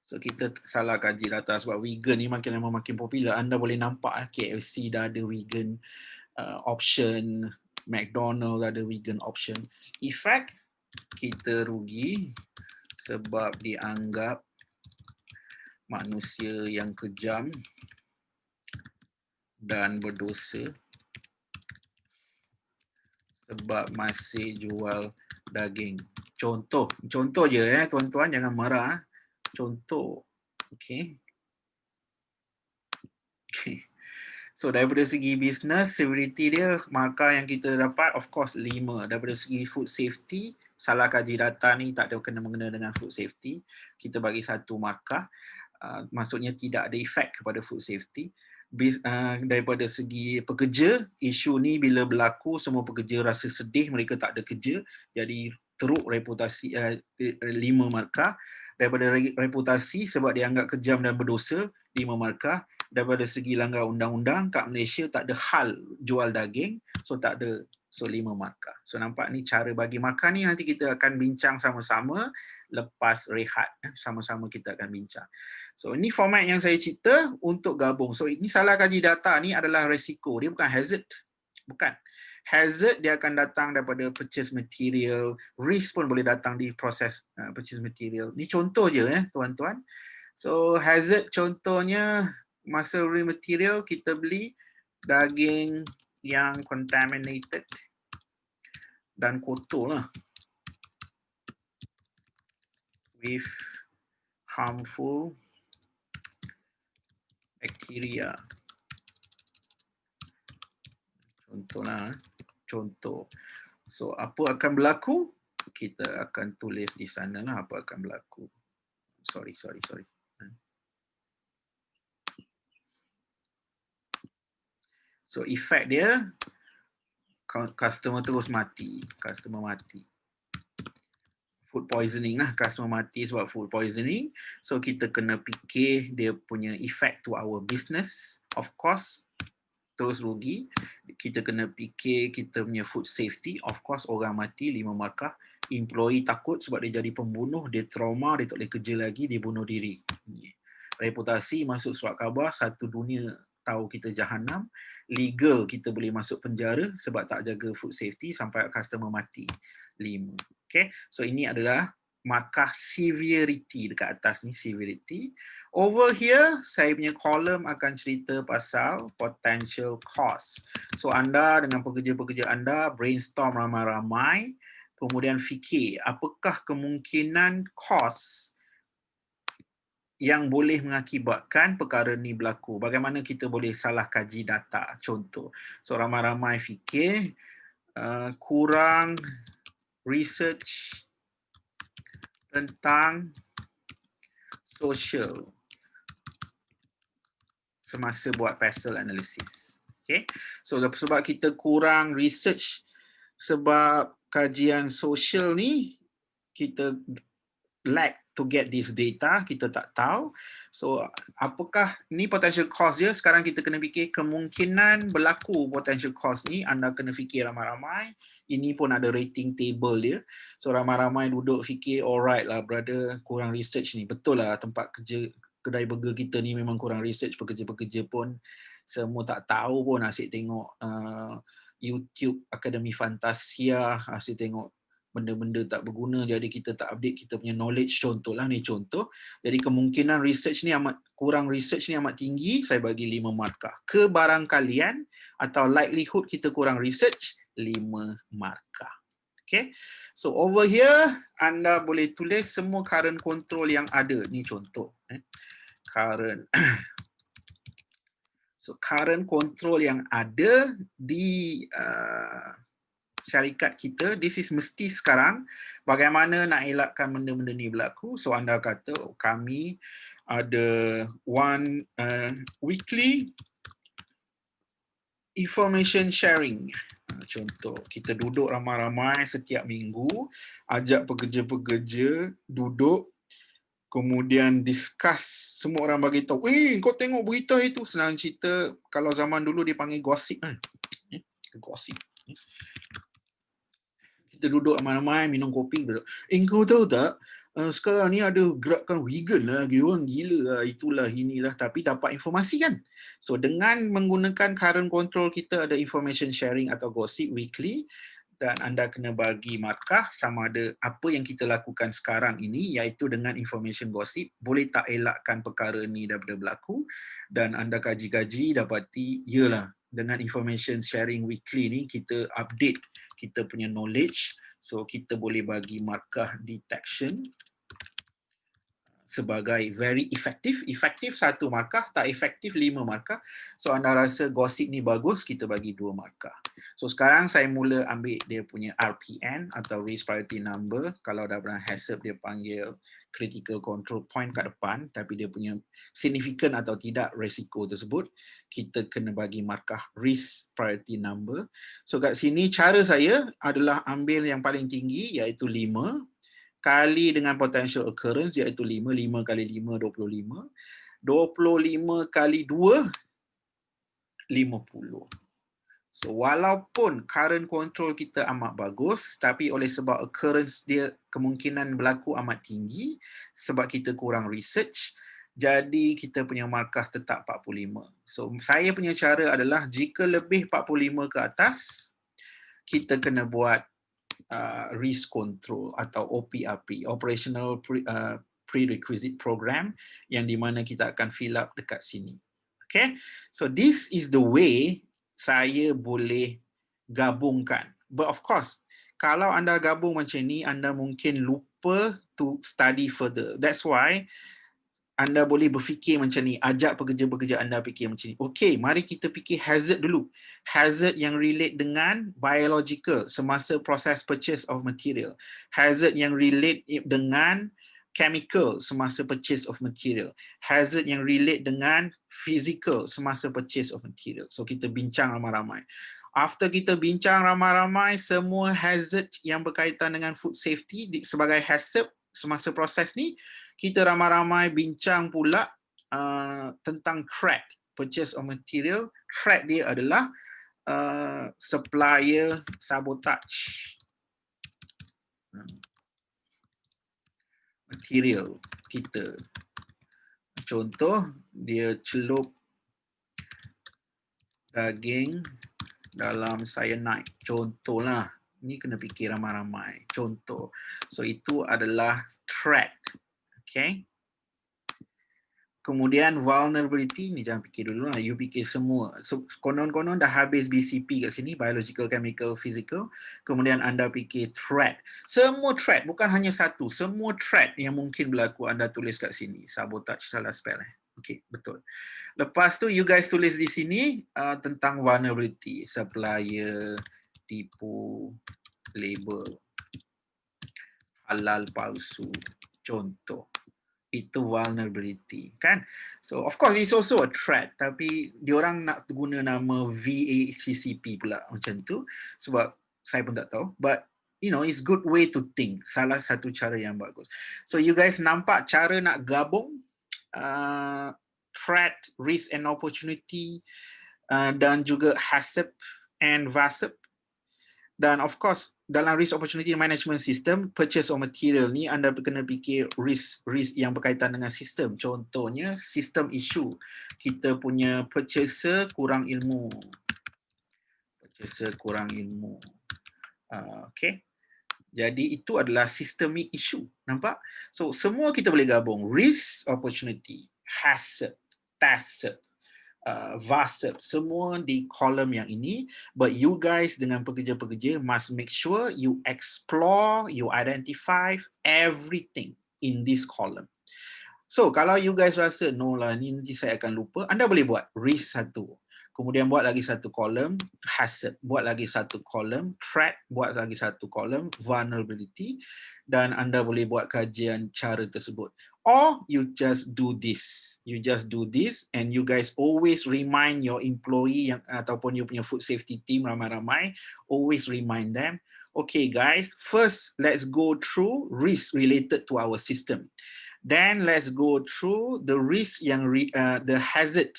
So kita salah kaji data sebab vegan ni makin lama makin popular. Anda boleh nampak KFC dah ada vegan option, McDonald ada vegan option. Effect, kita rugi sebab dianggap manusia yang kejam dan berdosa sebab masih jual daging. Contoh je tuan-tuan, jangan marah. Contoh. Okay. So daripada segi business, severity dia, markah yang kita dapat of course 5. Daripada segi food safety, salah kaji data ni tak ada kena-mengena dengan food safety. Kita bagi 1 markah. Maksudnya tidak ada efek kepada food safety. Daripada segi pekerja, isu ni bila berlaku semua pekerja rasa sedih, mereka tak ada kerja, jadi teruk reputasi, 5 markah. Daripada reputasi sebab dianggap kejam dan berdosa, 5 markah. Daripada segi langgar undang-undang, kat Malaysia tak ada hal jual daging, so tak ada, so 5 markah. So nampak ni cara bagi markah ni, nanti kita akan bincang sama-sama lepas rehat, sama-sama kita akan bincang. So ini format yang saya cerita untuk gabung. So ini salah kaji data ni adalah resiko, dia bukan hazard. Bukan. Hazard dia akan datang daripada purchase material, risk pun boleh datang di proses purchase material. Ni contoh je tuan-tuan. So hazard contohnya, masa raw material kita beli daging yang contaminated dan kotor lah, with harmful bacteria. Contohlah, contoh. So apa akan berlaku? Kita akan tulis di sana lah apa akan berlaku. Sorry. So efek dia, customer terus mati. Food poisoning lah, customer mati sebab food poisoning. So kita kena fikir dia punya effect to our business. Of course, terus rugi. Kita kena fikir kita punya food safety. Of course, orang mati 5 markah. Employee takut sebab dia jadi pembunuh, dia trauma, dia tak boleh kerja lagi, dia bunuh diri. Reputasi masuk surat khabar, satu dunia tahu kita jahanam. Legal kita boleh masuk penjara sebab tak jaga food safety sampai customer mati. 5. Okay, so ini adalah markah severity dekat atas ni, severity. Over here, saya punya kolom akan cerita pasal potential cost. So anda dengan pekerja-pekerja anda brainstorm ramai-ramai, kemudian fikir apakah kemungkinan cost yang boleh mengakibatkan perkara ni berlaku. Bagaimana kita boleh salah kaji data, contoh. So ramai-ramai fikir kurang research tentang social semasa buat pestle analysis. Okay, so sebab kita kurang research sebab kajian social ni, kita lack to get this data, kita tak tahu. So apakah ni potential cost dia? Sekarang kita kena fikir kemungkinan berlaku potential cost ni, anda kena fikir ramai-ramai. Ini pun ada rating table dia. So ramai-ramai duduk fikir, alright lah brother, kurang research ni. Betul lah, tempat kerja kedai burger kita ni memang kurang research. Pekerja-pekerja pun semua tak tahu pun, asyik tengok YouTube Akademi Fantasia, asyik tengok benda-benda tak berguna, jadi kita tak update kita punya knowledge. Contohlah ni contoh. Jadi kemungkinan research ni kurang research ni amat tinggi, saya bagi 5 markah. Kebarangkalian atau likelihood kita kurang research, 5 markah. Okay, so over here anda boleh tulis semua current control yang ada. Ni contoh. Current so current control yang ada di syarikat kita, this is mesti sekarang. Bagaimana nak elakkan benda-benda ni berlaku? So anda kata kami ada weekly information sharing. Contoh, kita duduk ramai-ramai setiap minggu, ajak pekerja-pekerja duduk, kemudian discuss, semua orang bagi tahu, kau tengok berita itu. Senang cerita, kalau zaman dulu dia panggil gossip kan. Gossip. Kita duduk ramai-ramai minum kopi. Kau tahu tak, sekarang ni ada gerakan vegan lah, orang gila lah, itulah inilah, tapi dapat informasi kan. So dengan menggunakan current control, kita ada information sharing atau gossip weekly. dan anda kena bagi markah sama ada apa yang kita lakukan sekarang ini iaitu dengan information gosip boleh tak elakkan perkara ni daripada berlaku, dan anda kaji-kaji dapati yalah dengan information sharing weekly ni kita update kita punya knowledge, so kita boleh bagi markah detection sebagai very effective. Efektif 1 markah, tak efektif 5 markah. So anda rasa gosip ni bagus, kita bagi 2 markah. So sekarang saya mula ambil dia punya RPN atau Risk Priority Number. Kalau dah pernah Haccp dia panggil Critical Control Point kat depan, tapi dia punya signifikan atau tidak resiko tersebut, kita kena bagi markah Risk Priority Number. So kat sini cara saya adalah ambil yang paling tinggi iaitu 5, kali dengan potential occurrence iaitu 5 kali 5, 25. 25 kali 2, 50. So walaupun current control kita amat bagus, tapi oleh sebab occurrence dia kemungkinan berlaku amat tinggi, sebab kita kurang research, jadi kita punya markah tetap 45. So saya punya cara adalah jika lebih 45 ke atas, kita kena buat risk control atau OPRP, Operational Prerequisite Program, yang di mana kita akan fill up dekat sini. Okay, so this is the way saya boleh gabungkan. But of course, kalau anda gabung macam ni, anda mungkin lupa to study further. That's why anda boleh berfikir macam ni, ajak pekerja-pekerja anda fikir macam ni. Okey, mari kita fikir hazard dulu. Hazard yang relate dengan biological semasa proses purchase of material. Hazard yang relate dengan chemical semasa purchase of material. Hazard yang relate dengan physical semasa purchase of material. So kita bincang ramai-ramai. After kita bincang ramai-ramai semua hazard yang berkaitan dengan food safety sebagai hazard semasa proses ni, kita ramai-ramai bincang pula tentang threat, purchase of material. Threat dia adalah supplier sabotage material kita. Contoh, dia celup daging dalam cyanide. Contohlah. Ni kena fikir ramai-ramai. Contoh. So itu adalah threat. Okay. Kemudian vulnerability ni jangan fikir dulu lah. You fikir semua. So konon-konon dah habis BCP kat sini. Biological, chemical, physical. Kemudian anda fikir threat. Semua threat. Bukan hanya satu. Semua threat yang mungkin berlaku anda tulis kat sini. Sabotage salah spell. Okay, betul. Lepas tu you guys tulis di sini tentang vulnerability. Supplier, tipu, label, halal palsu, contoh. Itu vulnerability, kan? So of course it's also a threat, tapi diorang nak guna nama Vaccp pula macam tu sebab saya pun tak tahu, but you know it's good way to think. Salah satu cara yang bagus. So you guys nampak cara nak gabung threat, risk and opportunity dan juga Haccp and Vaccp. Dan of course dalam risk opportunity management system, purchase of material ni anda kena fikir risk yang berkaitan dengan sistem. Contohnya sistem issue. Kita punya purchaser kurang ilmu. Okay. Jadi itu adalah systemic issue. Nampak? So semua kita boleh gabung. Risk opportunity, Haccp, Taccp, Vaccp, semua di kolom yang ini. But you guys dengan pekerja-pekerja must make sure you explore, you identify everything in this column. So kalau you guys rasa no lah ni nanti saya akan lupa, anda boleh buat risk satu. Kemudian buat lagi satu kolom Haccp, buat lagi satu kolom threat, buat lagi satu kolom vulnerability, dan anda boleh buat kajian cara tersebut. Or you just do this. You just do this and you guys always remind your employee yang ataupun you punya food safety team ramai-ramai, always remind them, okay guys, first let's go through risk related to our system. Then let's go through the risk yang the hazard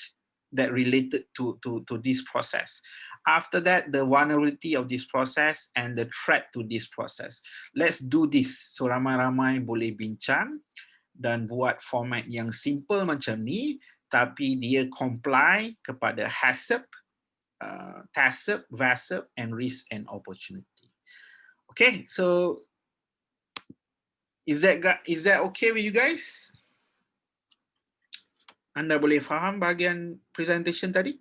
that related to this process. After that, the vulnerability of this process and the threat to this process. Let's do this. So ramai-ramai boleh bincang dan buat format yang simple macam ni, tapi dia comply kepada Haccp, Taccp, Vaccp and risk and opportunity. Okay, so is that okay with you guys? Anda boleh faham bahagian presentation tadi?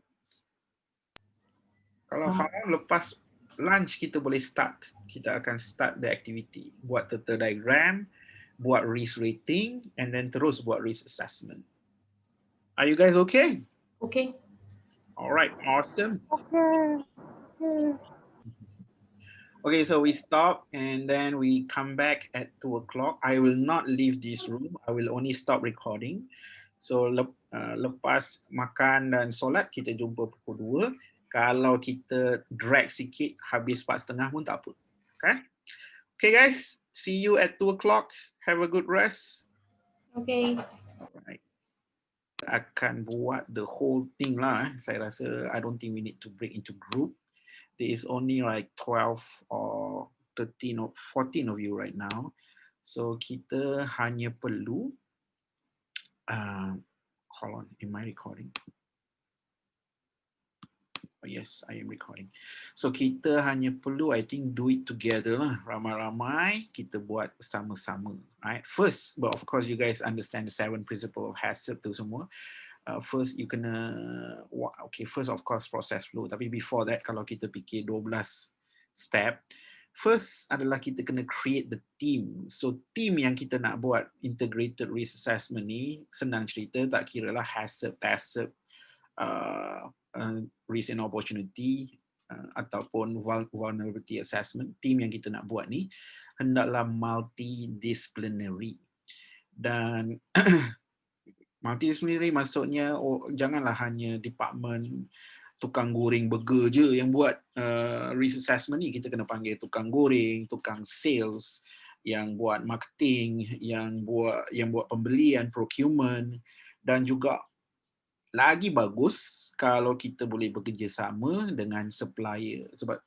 Kalau faham, lepas lunch kita boleh start. Kita akan start the activity. Buat turtle diagram, buat risk rating, and then terus buat risk assessment. Are you guys okay? Okay. All right, awesome. Okay. Okay, so we stop and then we come back at 2 o'clock. I will not leave this room. I will only stop recording. So lepas makan dan solat kita jumpa pukul 2. Kalau kita drag sikit habis 4:30 pun tak apa. Okay? Okay guys, see you at 2 o'clock. Have a good rest. Okay. Alright. Akan buat the whole thing lah. Saya rasa I don't think we need to break into group. There is only like 12 or 13 or 14 of you right now. So kita hanya perlu hold on, am I recording? Oh, yes, I am recording. So kita hanya perlu, I think, do it together lah. Ramai-ramai kita buat sama-sama. Right? First, but of course you guys understand the 7 principle of Haccp tu semua. First you kena, okay, first of course process flow. Tapi before that, kalau kita fikir 12 step, first adalah kita kena create the team. So team yang kita nak buat integrated risk assessment ni, senang cerita, tak kira lah Haccp, Taccp, risk and opportunity, ataupun vulnerability assessment, team yang kita nak buat ni hendaklah multidisciplinary. Dan multidisciplinary maksudnya janganlah hanya department tukang goreng burger je yang buat risk assessment ni. Kita kena panggil tukang goreng, tukang sales, yang buat marketing, yang buat pembelian, procurement, dan juga lagi bagus kalau kita boleh bekerjasama dengan supplier. Sebab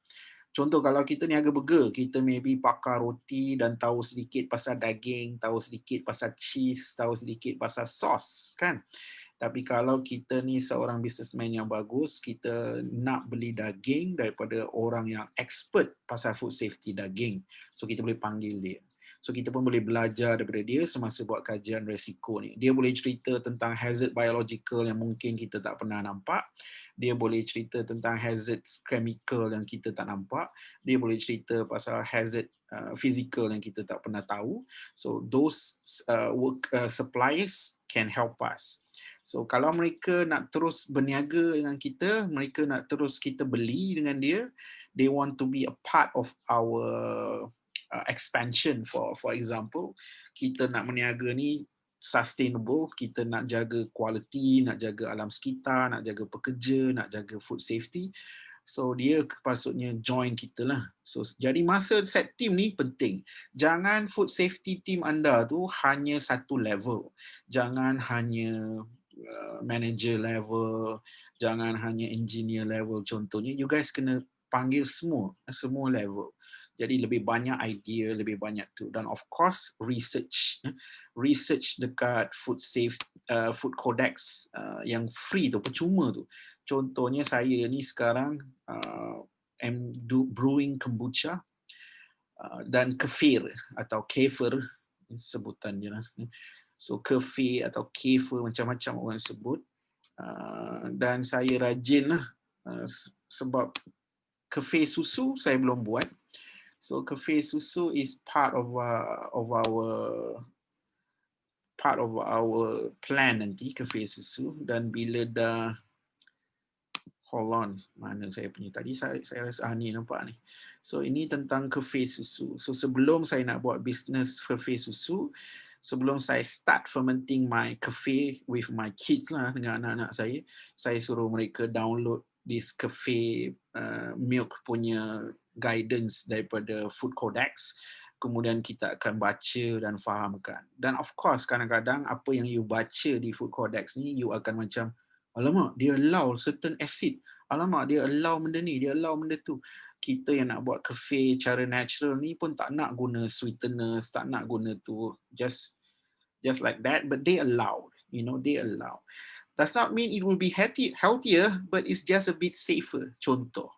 contoh kalau kita niaga burger, kita maybe pakar roti dan tahu sedikit pasal daging, tahu sedikit pasal cheese, tahu sedikit pasal sos, kan? Tapi kalau kita ni seorang businessman yang bagus, kita nak beli daging daripada orang yang expert pasal food safety daging. So kita boleh panggil dia. So kita pun boleh belajar daripada dia semasa buat kajian risiko ni. Dia boleh cerita tentang hazard biological yang mungkin kita tak pernah nampak. Dia boleh cerita tentang hazard chemical yang kita tak nampak. Dia boleh cerita pasal hazard physical yang kita tak pernah tahu. So those suppliers can help us. So kalau mereka nak terus berniaga dengan kita, mereka nak terus kita beli dengan dia, they want to be a part of our expansion. For example, kita nak berniaga ni sustainable, kita nak jaga quality, nak jaga alam sekitar, nak jaga pekerja, nak jaga food safety. So dia sepatutnya join kita lah. So jadi masa set team ni penting. Jangan food safety team anda tu hanya satu level. Jangan hanya manager level, jangan hanya engineer level contohnya. You guys kena panggil semua level. Jadi lebih banyak idea, lebih banyak tu. Dan of course research dekat food codex yang free tu, percuma tu. Contohnya saya ni sekarang am brewing kombucha dan kefir atau kefir sebutan dia lah. So kefir atau kefir macam-macam orang sebut. Dan saya rajin lah sebab kefir susu saya belum buat. So kefir susu is part of our plan nanti, kefir susu. Dan bila dah, hold on, mana saya punya tadi, saya rasa ni nampak ni. So ini tentang kefir susu. So sebelum saya nak buat bisnes kefir susu, sebelum saya start fermenting my kefir with my kids lah, dengan anak-anak saya suruh mereka download this kefir milk punya guidance daripada food codex. Kemudian kita akan baca dan fahamkan. Dan of course kadang-kadang apa yang you baca di food codex ni, you akan macam, alamak dia allow certain acid, alamak dia allow benda ni, dia allow benda tu. Kita yang nak buat kefir cara natural ni pun tak nak guna sweeteners, tak nak guna tu, just like that, but they allow, they allow. Does not mean it will be healthier, but it's just a bit safer. Contoh,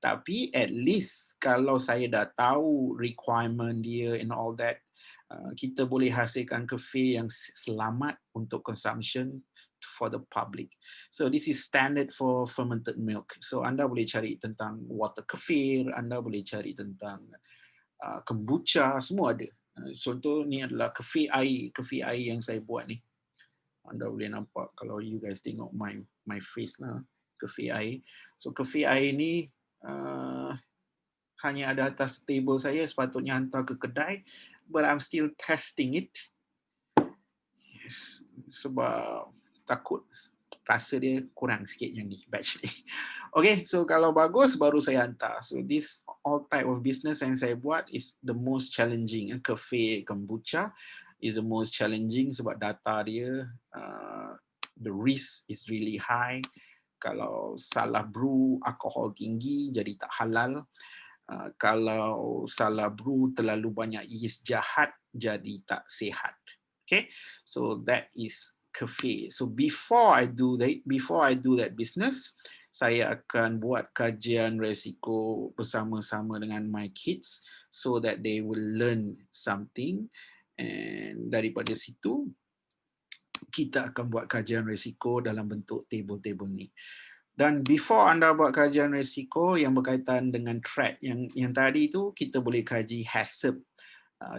Tapi at least kalau saya dah tahu requirement dia and all that, kita boleh hasilkan kafe yang selamat untuk consumption for the public. So this is standard for fermented milk. So anda boleh cari tentang water kefir, anda boleh cari tentang kombucha, semua ada. Contoh ni adalah kefir air yang saya buat ni. Anda boleh nampak kalau you guys tengok my face lah, kefir air. So kefir air ni hanya ada atas table saya, sepatutnya hantar ke kedai, but I'm still testing it. Yes, sebab takut rasa dia kurang sikit yang ni batch ni. Okay, so kalau bagus baru saya hantar. So this all type of business yang saya buat is the most challenging. Cafe kombucha is the most challenging sebab data dia, the risk is really high. Kalau salah brew, alkohol tinggi jadi tak halal. Kalau salah brew terlalu banyak yeast jahat jadi tak sihat. Okay, so that is cafe. So before I do that business, saya akan buat kajian risiko bersama-sama dengan my kids so that they will learn something, and daripada situ kita akan buat kajian risiko dalam bentuk table-table ni. Dan before anda buat kajian risiko yang berkaitan dengan threat, yang tadi tu kita boleh kaji Haccp,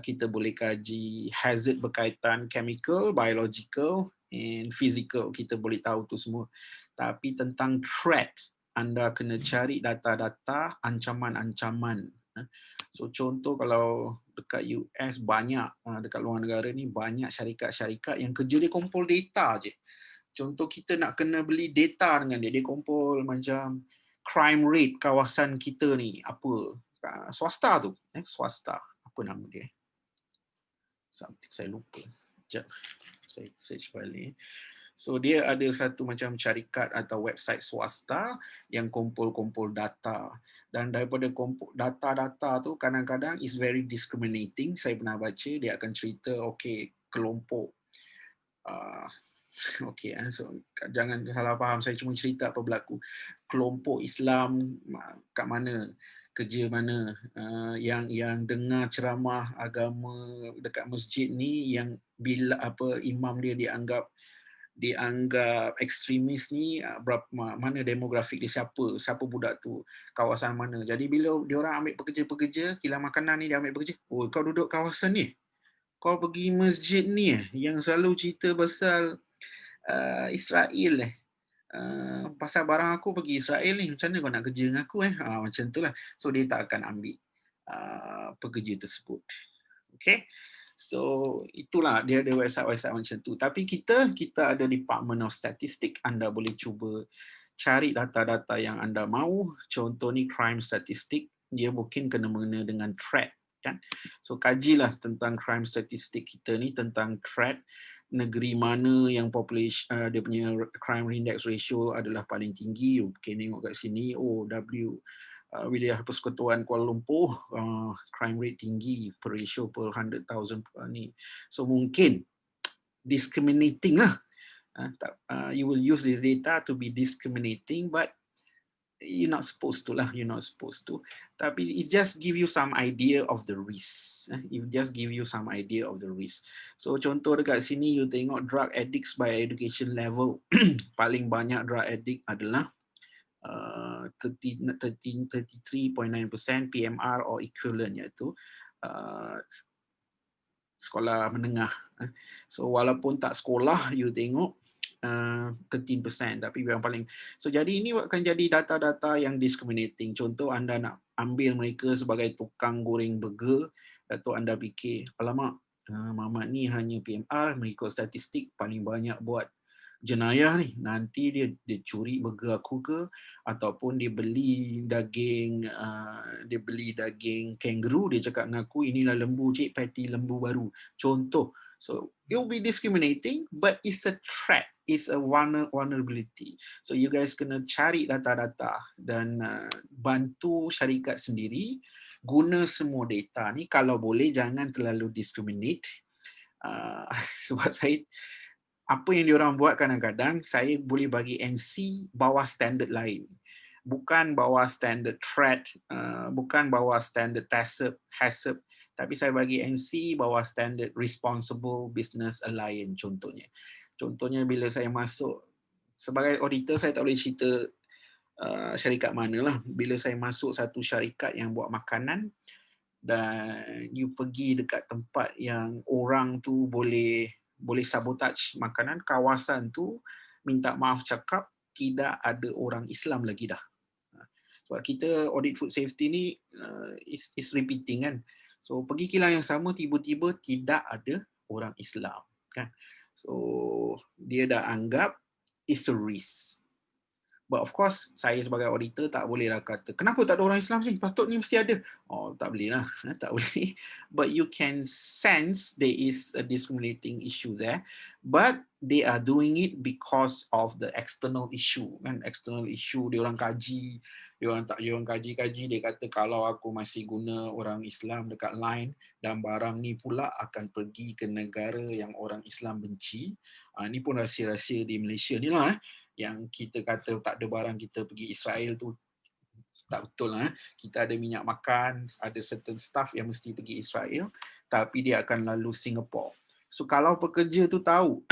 kita boleh kaji hazard berkaitan chemical, biological and physical, kita boleh tahu tu semua. Tapi tentang threat, anda kena cari data-data ancaman-ancaman. So contoh kalau dekat US banyak, dekat luar negara ni banyak syarikat-syarikat yang kerja dia kumpul data je. Contoh kita nak kena beli data dengan dia kumpul macam crime rate kawasan kita ni apa, swasta tu, swasta, apa nama dia? Something saya lupa. Sekejap, saya search balik. So dia ada satu macam syarikat atau website swasta yang kumpul-kumpul data, dan daripada kumpul data-data tu kadang-kadang is very discriminating. Saya pernah baca dia akan cerita okey kelompok okey, so jangan salah faham, saya cuma cerita apa berlaku. Kelompok Islam kat mana, kerja mana, yang dengar ceramah agama dekat masjid ni, yang bila apa imam dia dianggap ekstremis ni, berapa mana demografik dia, siapa budak tu, kawasan mana. Jadi bila diorang ambil pekerja-pekerja kilang makanan ni, dia ambil pekerja, oh kau duduk kawasan ni, kau pergi masjid ni yang selalu cerita pasal Israel pasal barang aku pergi Israel ni, macam mana kau nak kerja dengan aku macam tu lah. So dia tak akan ambil pekerja tersebut. Okay, so itulah dia ada website-website macam tu. Tapi kita ada Department of Statistics. Anda boleh cuba cari data-data yang anda mahu. Contoh ni crime statistic, dia mungkin kena mengena dengan threat kan. So kajilah tentang crime statistic kita ni, tentang threat, negeri mana yang population dia punya crime index ratio adalah paling tinggi. Okay, tengok kat sini, wilayah Persekutuan Kuala Lumpur crime rate tinggi per ratio per 100,000 ni. So mungkin discriminating lah. You will use the data to be discriminating, but you're not supposed to. Tapi it just give you some idea of the risk. So contoh dekat sini you tengok drug addicts by education level. Paling banyak drug addict adalah 33.9% PMR or equivalent, iaitu sekolah menengah. So walaupun tak sekolah, you tengok 13%, tapi yang paling. So jadi ini akan jadi data-data yang discriminating. Contoh anda nak ambil mereka sebagai tukang goreng burger, atau anda fikir, alamak, Mamat ni hanya PMR, mengikut statistik paling banyak buat jenayah ni, nanti dia curi burger aku ke, ataupun dia beli daging kangaroo, dia cakap dengan aku inilah lembu cik, patty lembu baru, contoh. So it will be discriminating, but it's a threat, it's a vulnerability. So you guys kena cari data-data dan bantu syarikat sendiri guna semua data ni. Kalau boleh jangan terlalu discriminate, sebab saya apa yang diorang buat kadang-kadang saya boleh bagi NC bawah standard lain. bukan bawah standard threat, bukan bawah standard Taccp, Haccp, tapi saya bagi NC bawah standard responsible business alliance contohnya. Contohnya bila saya masuk sebagai auditor, saya tak boleh cerita syarikat mana lah. Bila saya masuk satu syarikat yang buat makanan dan you pergi dekat tempat yang orang tu boleh sabotage makanan, kawasan tu minta maaf cakap tidak ada orang Islam lagi dah. Sebab kita audit food safety ni is repeating kan. So pergi kilang yang sama tiba-tiba tidak ada orang Islam kan. So dia dah anggap it's a risk. But of course, saya sebagai auditor tak bolehlah kata, kenapa tak ada orang Islam sini? Patutnya mesti ada. Oh, tak boleh lah. Tak boleh. But you can sense there is a discriminating issue there. But they are doing it because of the external issue. Kan? External issue, dia orang kaji. Dia orang kaji-kaji, dia kata kalau aku masih guna orang Islam dekat line dan barang ni pula akan pergi ke negara yang orang Islam benci. Ni pun rahsia-rahsia di Malaysia ni lah. Yang kita kata tak ada barang kita pergi Israel tu tak betul lah. Kita ada minyak makan, ada certain stuff yang mesti pergi Israel, tapi dia akan lalu Singapore. So kalau pekerja tu tahu,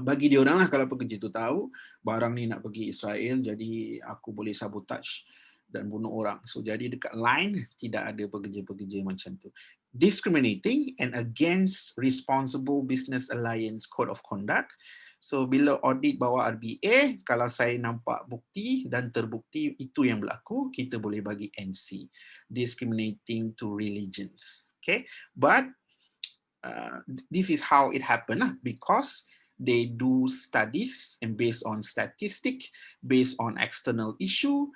bagi dia orang lah, kalau pekerja tu tahu barang ni nak pergi Israel, jadi aku boleh sabotage dan bunuh orang. So jadi dekat line tidak ada pekerja-pekerja macam tu. Discriminating and against responsible business alliance code of conduct. So bila audit bawah RBA, kalau saya nampak bukti dan terbukti itu yang berlaku, kita boleh bagi NC. Discriminating to religions. Okay, but this is how it happened lah, because they do studies and based on statistic, based on external issue,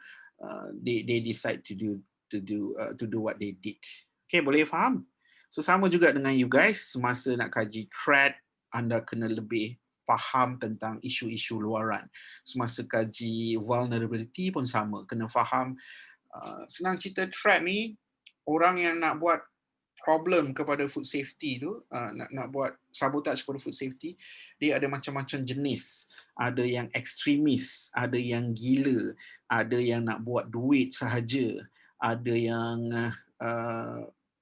they decide to do what they did. Okay, boleh faham? So sama juga dengan you guys, semasa nak kaji threat, anda kena lebih faham tentang isu-isu luaran. Semasa kaji vulnerability pun sama, kena faham. Senang cerita threat ni, orang yang nak buat problem kepada food safety tu, nak buat sabotage kepada food safety, dia ada macam-macam jenis. Ada yang ekstremis, ada yang gila, ada yang nak buat duit sahaja, ada yang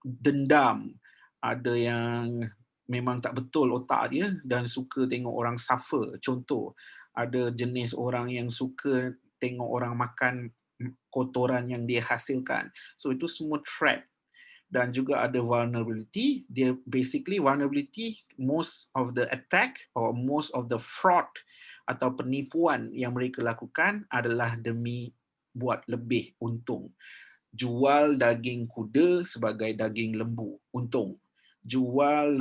dendam, ada yang memang tak betul otak dia dan suka tengok orang suffer. Contoh, ada jenis orang yang suka tengok orang makan kotoran yang dia hasilkan. So itu semua threat. Dan juga ada vulnerability. Dia basically vulnerability, most of the attack or most of the fraud atau penipuan yang mereka lakukan adalah demi buat lebih untung. Jual daging kuda sebagai daging lembu, untung. Jual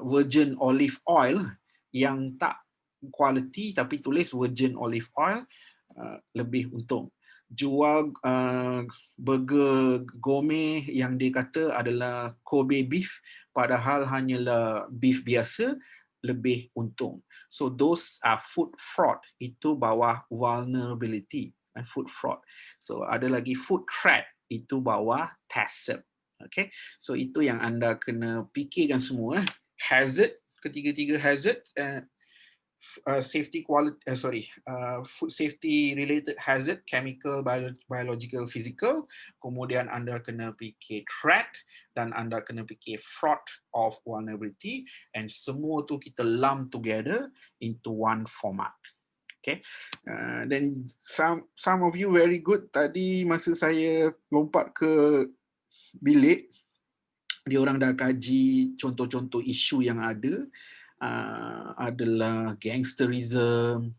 virgin olive oil yang tak quality tapi tulis virgin olive oil, lebih untung. Jual burger gourmet yang dia kata adalah Kobe beef padahal hanyalah beef biasa, lebih untung. So those are food fraud, itu bawah vulnerability, food fraud. So ada lagi food threat, itu bawah Taccp. Okay, so itu yang anda kena fikirkan semua. Hazard, ketiga-tiga hazard, safety quality, food safety related hazard, chemical, biological, physical. Kemudian anda kena fikir threat dan anda kena fikir fraud of vulnerability, and semua tu kita lump together into one format. Okay, then some of you very good. Tadi masa saya lompat ke bilik, dia orang dah kaji contoh-contoh isu yang ada. Adalah gangsterism.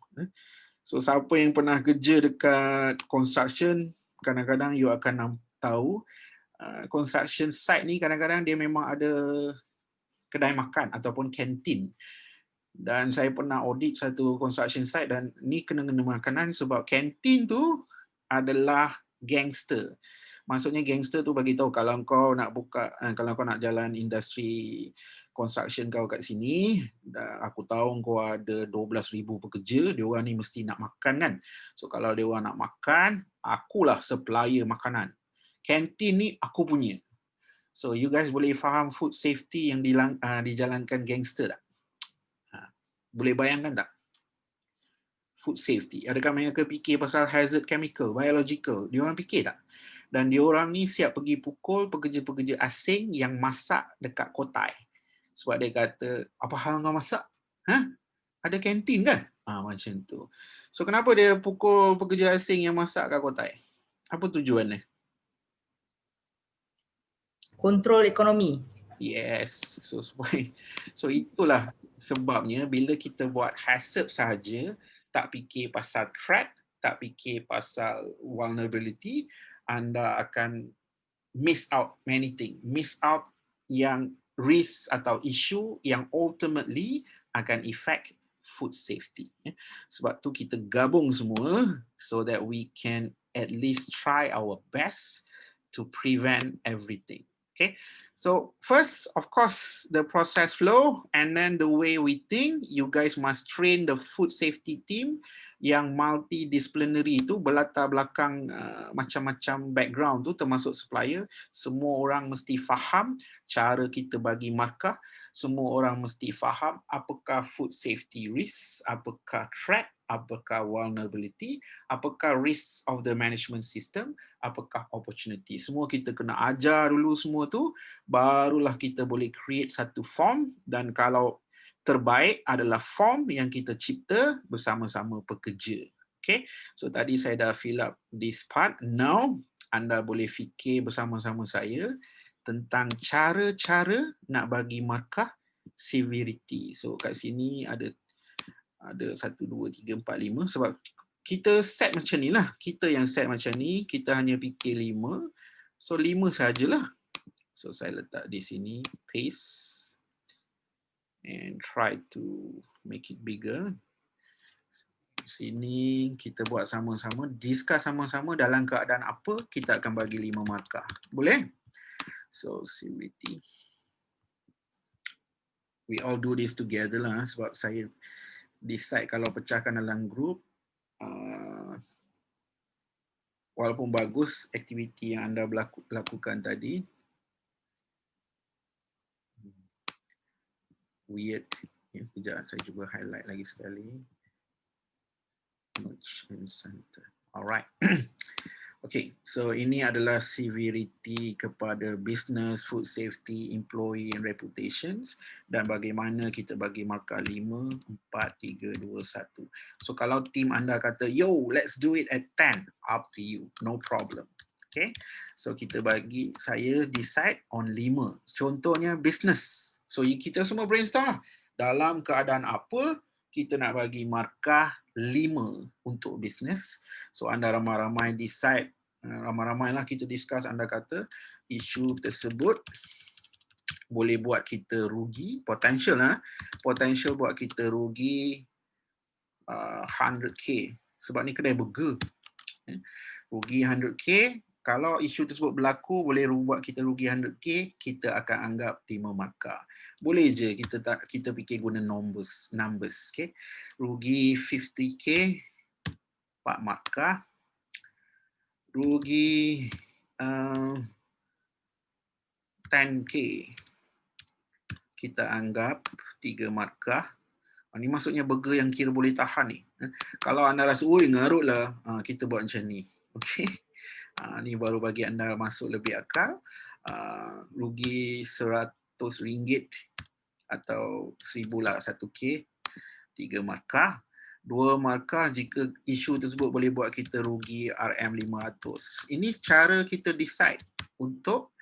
So siapa yang pernah kerja dekat construction, kadang-kadang you akan tahu construction site ni kadang-kadang dia memang ada kedai makan ataupun kantin. Dan saya pernah audit satu construction site dan ni kena-kena makanan sebab kantin tu adalah gangster. Maksudnya gangster tu bagi tahu kalau kau nak buka, kalau kau nak jalan industri construction kau kat sini, aku tahu kau ada 12,000 pekerja, dia orang ni mesti nak makan kan. So kalau dia orang nak makan, akulah supplier makanan. Kantin ni aku punya. So you guys boleh faham food safety yang dijalankan gangster tak? Boleh bayangkan tak? food safety? Adakah mereka fikir pasal hazard chemical, biological? Diorang fikir tak? Dan diorang ni siap pergi pukul pekerja-pekerja asing yang masak dekat kotai. Sebab dia kata, apa hal kau masak? Ada kantin kan? Macam tu. So kenapa dia pukul pekerja asing yang masak kat kotai? Apa tujuannya? Kontrol ekonomi. Yes. So itulah sebabnya bila kita buat Haccp sahaja, tak fikir pasal threat, tak fikir pasal vulnerability, anda akan miss out many things. Miss out yang risk atau isu yang ultimately akan affect food safety. Sebab tu kita gabung semua so that we can at least try our best to prevent everything. Okay, so first, of course, the process flow, and then the way we think. You guys must train the food safety team yang multidisciplinary itu, berlatar belakang macam-macam background tu, termasuk supplier. Semua orang mesti faham cara kita bagi markah. Semua orang mesti faham apakah food safety risk, apakah threat, apakah vulnerability, apakah risk of the management system, apakah opportunity. Semua kita kena ajar dulu semua tu, barulah kita boleh create satu form. Dan kalau terbaik adalah form yang kita cipta bersama-sama pekerja. Okay, so tadi saya dah fill up this part. Now anda boleh fikir bersama-sama saya tentang cara-cara nak bagi markah severity. So kat sini ada 1, 2, 3, 4, 5. Sebab kita set macam ni lah. Kita yang set macam ni, kita hanya fikir 5. So 5 sajalah. So saya letak di sini, paste. And try to make it bigger. Sini kita buat sama-sama, discuss sama-sama dalam keadaan apa kita akan bagi 5 markah. Boleh? So severity. We all do this together lah, sebab saya decide kalau pecahkan dalam group, walaupun bagus aktiviti yang anda lakukan tadi, weird. Sekejap, saya cuba highlight lagi sekali. Merge and center. Alright. Okay, so ini adalah severity kepada business, food safety, employee and reputations, dan bagaimana kita bagi markah 5, 4, 3, 2, 1. So kalau team anda kata, yo, let's do it at 10, up to you, no problem. Okay, so kita bagi, saya decide on 5. Contohnya business. So kita semua brainstorm lah. Dalam keadaan apa kita nak bagi markah 5 untuk bisnes. So anda ramai-ramai decide, ramai-ramailah kita discuss. Anda kata isu tersebut boleh buat kita rugi, potential buat kita rugi 100k. Sebab ni kedai burger. Rugi 100k. Kalau isu tersebut berlaku boleh buat kita rugi 100k, kita akan anggap 5 markah. Boleh je kita fikir guna numbers, okay? Rugi 50k, 4 markah. Rugi 10k, kita anggap 3 markah. Ini maksudnya burger yang kira boleh tahan ni. Kalau anda rasa, oi ngarut lah, kita buat macam ni. Okay? Ni baru bagi anda masuk lebih akal. Rugi RM100 atau 1000 lah, 1k, 3 markah. 2 markah jika isu tersebut boleh buat kita rugi RM500. Ini cara kita decide untuk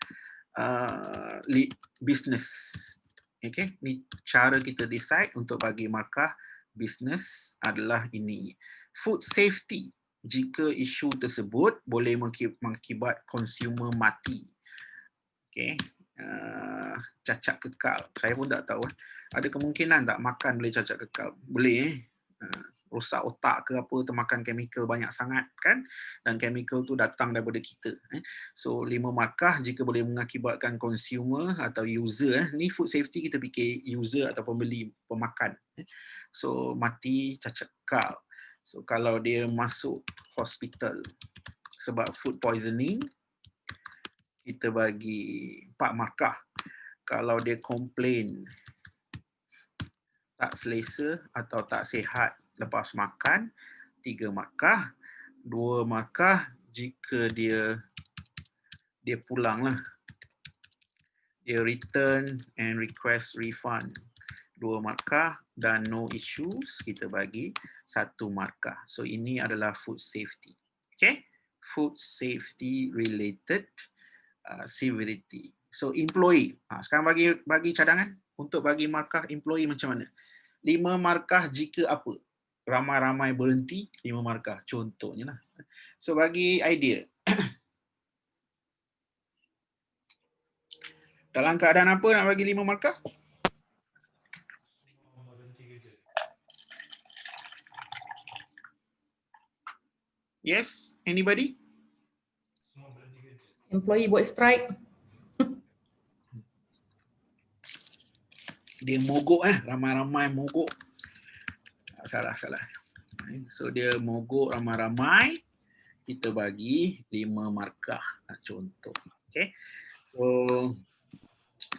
business. Okay, ni cara kita decide untuk bagi markah business adalah ini. Food safety, jika isu tersebut boleh mengakibat consumer mati. Okay. Cacat kekal. Saya pun tak tahu. Ada kemungkinan tak makan boleh cacat kekal? Boleh. Rosak otak ke apa, termakan chemical banyak sangat kan, dan chemical tu datang daripada kita. So 5 markah jika boleh mengakibatkan consumer atau user. Ni food safety kita fikir user atau pembeli, pemakan. So mati, cacat kekal. So kalau dia masuk hospital sebab food poisoning, kita bagi 4 markah. Kalau dia komplain tak selesa atau tak sihat lepas makan, 3 markah, 2 markah jika dia pulang lah. Dia return and request refund, 2 markah, dan no issues kita bagi 1 markah. So ini adalah food safety. Okay, food safety related severity. So employee, sekarang bagi cadangan untuk bagi markah employee macam mana? 5 markah jika apa? Ramai-ramai berhenti, 5 markah contohnya lah. So bagi idea. Dalam keadaan apa nak bagi 5 markah? Yes, anybody? Employee buat strike. Dia mogok ramai-ramai mogok. Salah. So dia mogok ramai-ramai, kita bagi 5 markah contoh. Okay. So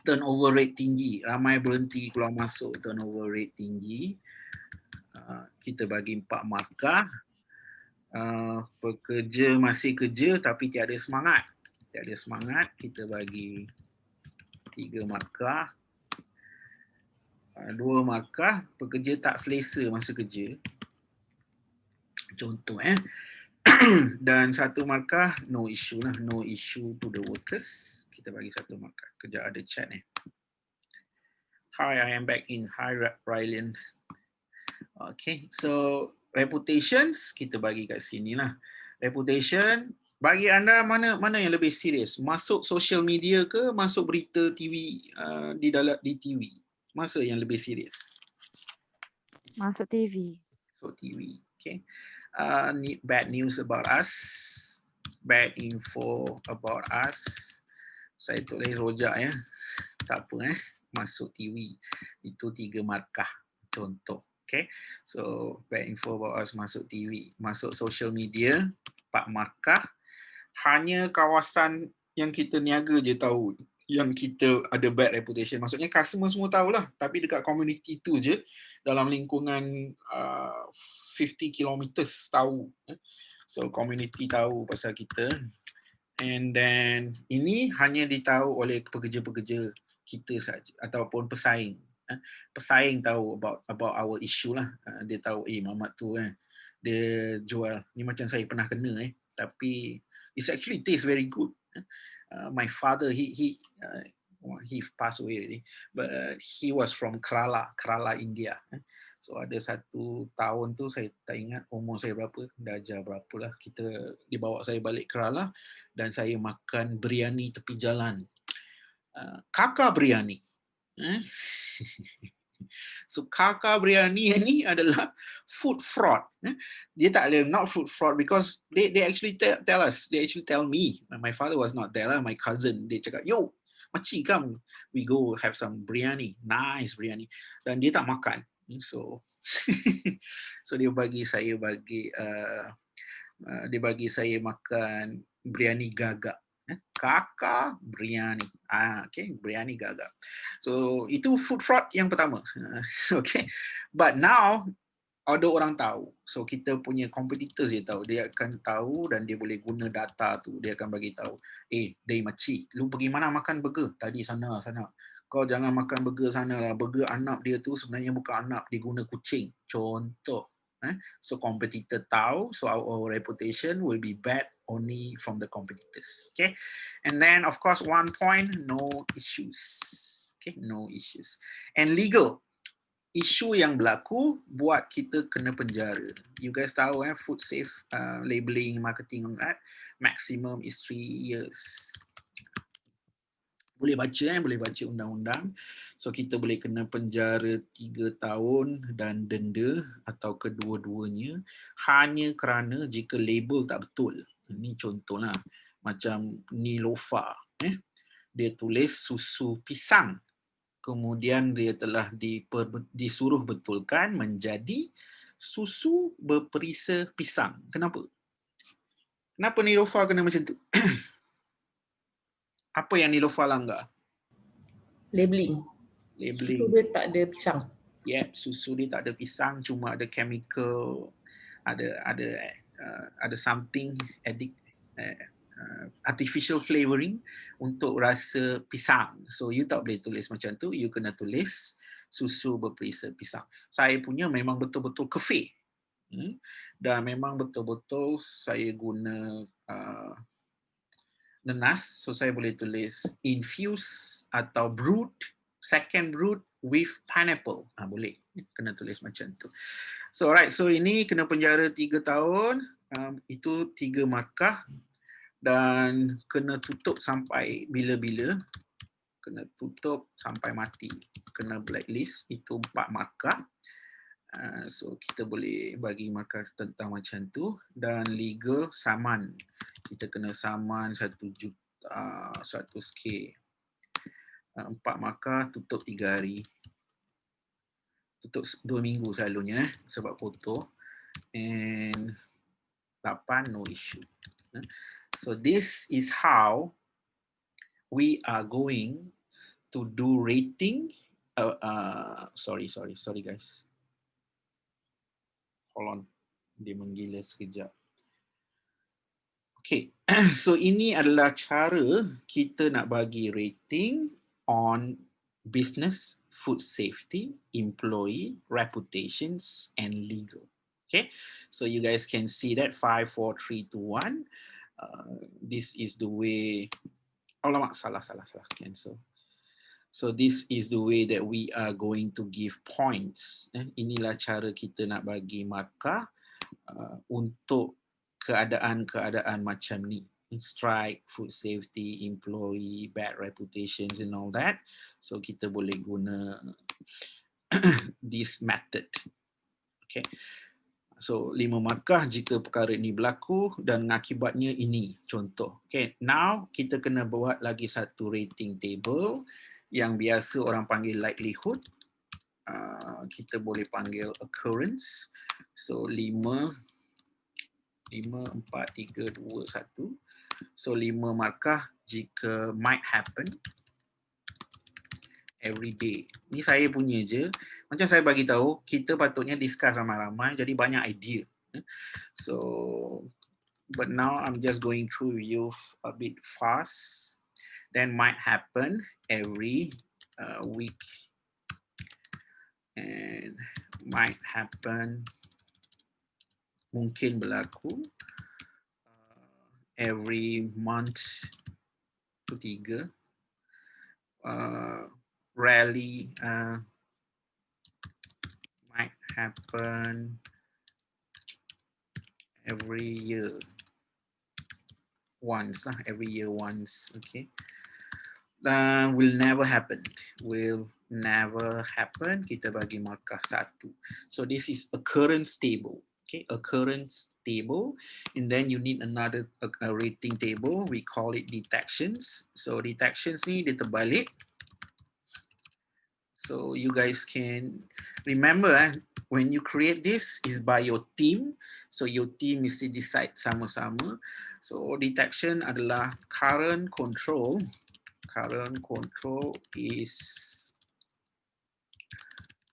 turnover rate tinggi, ramai berhenti keluar masuk, turnover rate tinggi, kita bagi 4 markah. Pekerja masih kerja tapi tiada semangat, kita bagi 3 markah. 2 markah, pekerja tak selesa masa kerja, contoh dan 1 markah no issue lah, no issue to the workers, kita bagi 1 markah. Kejap ada chat ni. Hi, I am back in. Hi Rylan. Okay, so reputations kita bagi kat sini lah. Reputation bagi anda mana yang lebih serius? Masuk social media ke masuk berita TV di TV? Masa yang lebih serius? Masuk TV. So TV, okay. Bad news about us, bad info about us. Saya tulis rojak ya. Tak apa masuk TV. Itu 3 markah contoh. Okay. So bad info about us masuk TV. Masuk social media 4 markah. Hanya kawasan yang kita niaga je tahu yang kita ada bad reputation. Maksudnya customer semua tahulah, tapi dekat community tu je, dalam lingkungan 50 kilometers tahu. So community tahu pasal kita. And then ini hanya ditahu oleh pekerja-pekerja kita saja ataupun pesaing. Pesaing tahu about our issue lah. Dia tahu Mamat tu dia jual ni macam saya pernah kena tapi it's actually taste very good. My father he passed away already, but he was from Kerala, India. So ada 1 tahun tu saya tak ingat umur saya berapa, darjah berapalah, kita dibawa saya balik Kerala dan saya makan biryani tepi jalan. Kakak biryani. So kakak biryani ni adalah food fraud. Dia tak ada, not food fraud because they actually tell us, they actually tell me. My father was not there lah, my cousin. Dia cakap, yo, makcik come, we go have some biryani, nice biryani. Dan dia tak makan. So so dia bagi saya makan biryani gagak. Kakak biryani. Okay, biryani gagak. So itu food fraud yang pertama. Okay. But now ada orang tahu. So kita punya competitors dia tahu. Dia akan tahu dan dia boleh guna data tu. Dia akan bagi tahu. Day makcik, lu pergi mana makan burger? Tadi sana. Kau jangan makan burger sana lah. Burger anak dia tu sebenarnya bukan anak, dia guna kucing. Contoh. So competitor tahu, so our reputation will be bad only from the competitors. Okay, and then of course 1 point, no issues. Okay, no issues. And legal, isu yang berlaku buat kita kena penjara. You guys tahu food safe labeling, marketing on that, maximum is 3 years. Boleh baca undang-undang. So kita boleh kena penjara 3 tahun dan denda atau kedua-duanya hanya kerana jika label tak betul. Ini contohlah macam Nilofa, dia tulis susu pisang. Kemudian dia telah disuruh betulkan menjadi susu berperisa pisang. Kenapa? Kenapa Nilofa kena macam tu? Apa yang Nilofa langgar? Labeling. Susu dia tak ada pisang. susu dia tak ada pisang, cuma ada chemical, ada something artificial flavoring untuk rasa pisang. So you tak boleh tulis macam tu, you kena tulis susu berperisa pisang. Saya punya memang betul-betul kafe. Dan memang betul-betul saya guna nenas, so saya boleh tulis infused atau brewed, second brewed with pineapple. Boleh, kena tulis macam tu. So alright, so ini kena penjara 3 tahun, itu 3 markah dan kena tutup sampai bila-bila, kena tutup sampai mati, kena blacklist, itu 4 markah. So kita boleh bagi markah tentang macam tu. Dan legal saman, kita kena saman 1 juta 100k. 4 markah, tutup 3 hari, tutup 2 minggu selalunya sebab foto. And 8 no issue. So this is how we are going to do rating. Sorry guys. Hold on, dia menggila sekejap. Okay, so ini adalah cara kita nak bagi rating on business, food safety, employee, reputations, and legal. Okay, so you guys can see that 5, 4, 3, 2, 1. This is the way. Alamak, salah, cancel. So this is the way that we are going to give points. Inilah cara kita nak bagi markah untuk keadaan-keadaan macam ni. Strike, food safety, employee, bad reputations and all that. So kita boleh guna this method. Okay. So 5 markah jika perkara ini berlaku dan akibatnya ini contoh. Okay. Now kita kena buat lagi satu rating table yang biasa orang panggil likelihood. Kita boleh panggil occurrence. So 5, 4, 3, 2, 1. So 5 markah jika might happen every day. Ni saya punya je. Macam saya bagi tahu, kita patutnya discuss ramai-ramai jadi banyak idea. So but now I'm just going through you a bit fast. Then might happen every week. And might happen, mungkin berlaku every month, itu 3. Rarely might happen every year once lah, every year once. Okay. Will never happen. Will never happen. Kita bagi markah 1. So this is occurrence table. Okay, occurrence table. And then you need another rating table. We call it detections. So detections ni dia terbalik. So you guys can remember when you create this is by your team. So your team mesti decide sama-sama. So detection adalah current control. Current control is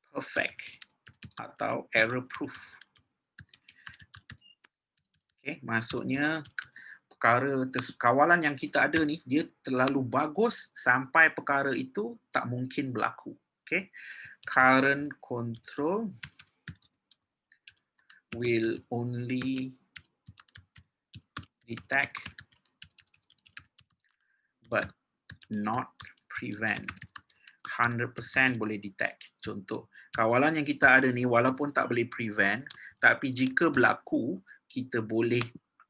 perfect atau error proof. Okay, maksudnya kawalan yang kita ada ni dia terlalu bagus sampai perkara itu tak mungkin berlaku. Okay, current control will only detect but not prevent. 100% boleh detect. Contoh, kawalan yang kita ada ni walaupun tak boleh prevent, tapi jika berlaku, kita boleh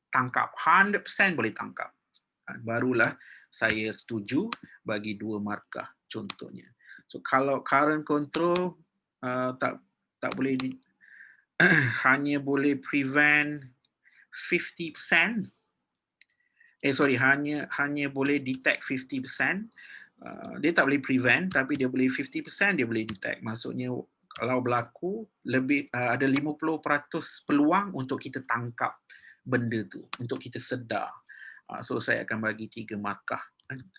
tangkap. 100% boleh tangkap. Barulah saya setuju bagi 2 markah contohnya. So kalau current control tak boleh hanya boleh prevent 50%. Hanya boleh detect 50%. Dia tak boleh prevent tapi dia boleh 50% dia boleh detect. Maksudnya kalau berlaku lebih ada 50% peluang untuk kita tangkap benda tu, untuk kita sedar. So saya akan bagi 3 markah.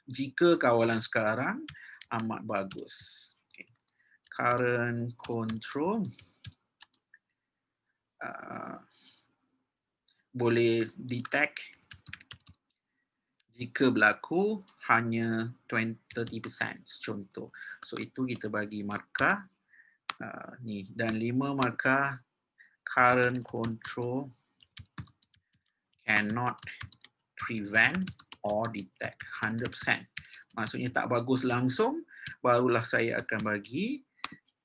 Jika kawalan sekarang amat bagus. Okay. current control boleh detect jika berlaku hanya 30% contoh. So itu kita bagi markah ni, dan 5 markah current control cannot prevent or detect 100%. Maksudnya tak bagus langsung, barulah saya akan bagi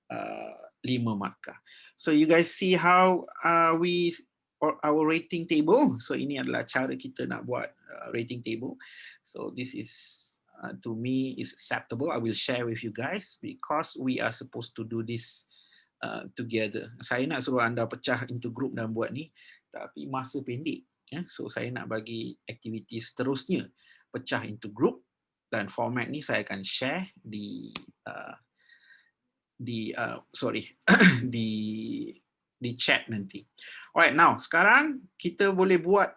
5 markah. So you guys see how our rating table. So ini adalah cara kita nak buat rating table. So this is to me is acceptable. I will share with you guys because we are supposed to do this together. Saya nak suruh anda pecah into group dan buat ni, tapi masa pendek. So saya nak bagi aktiviti seterusnya pecah into group, dan format ni saya akan share di di chat nanti. Alright, now sekarang kita boleh buat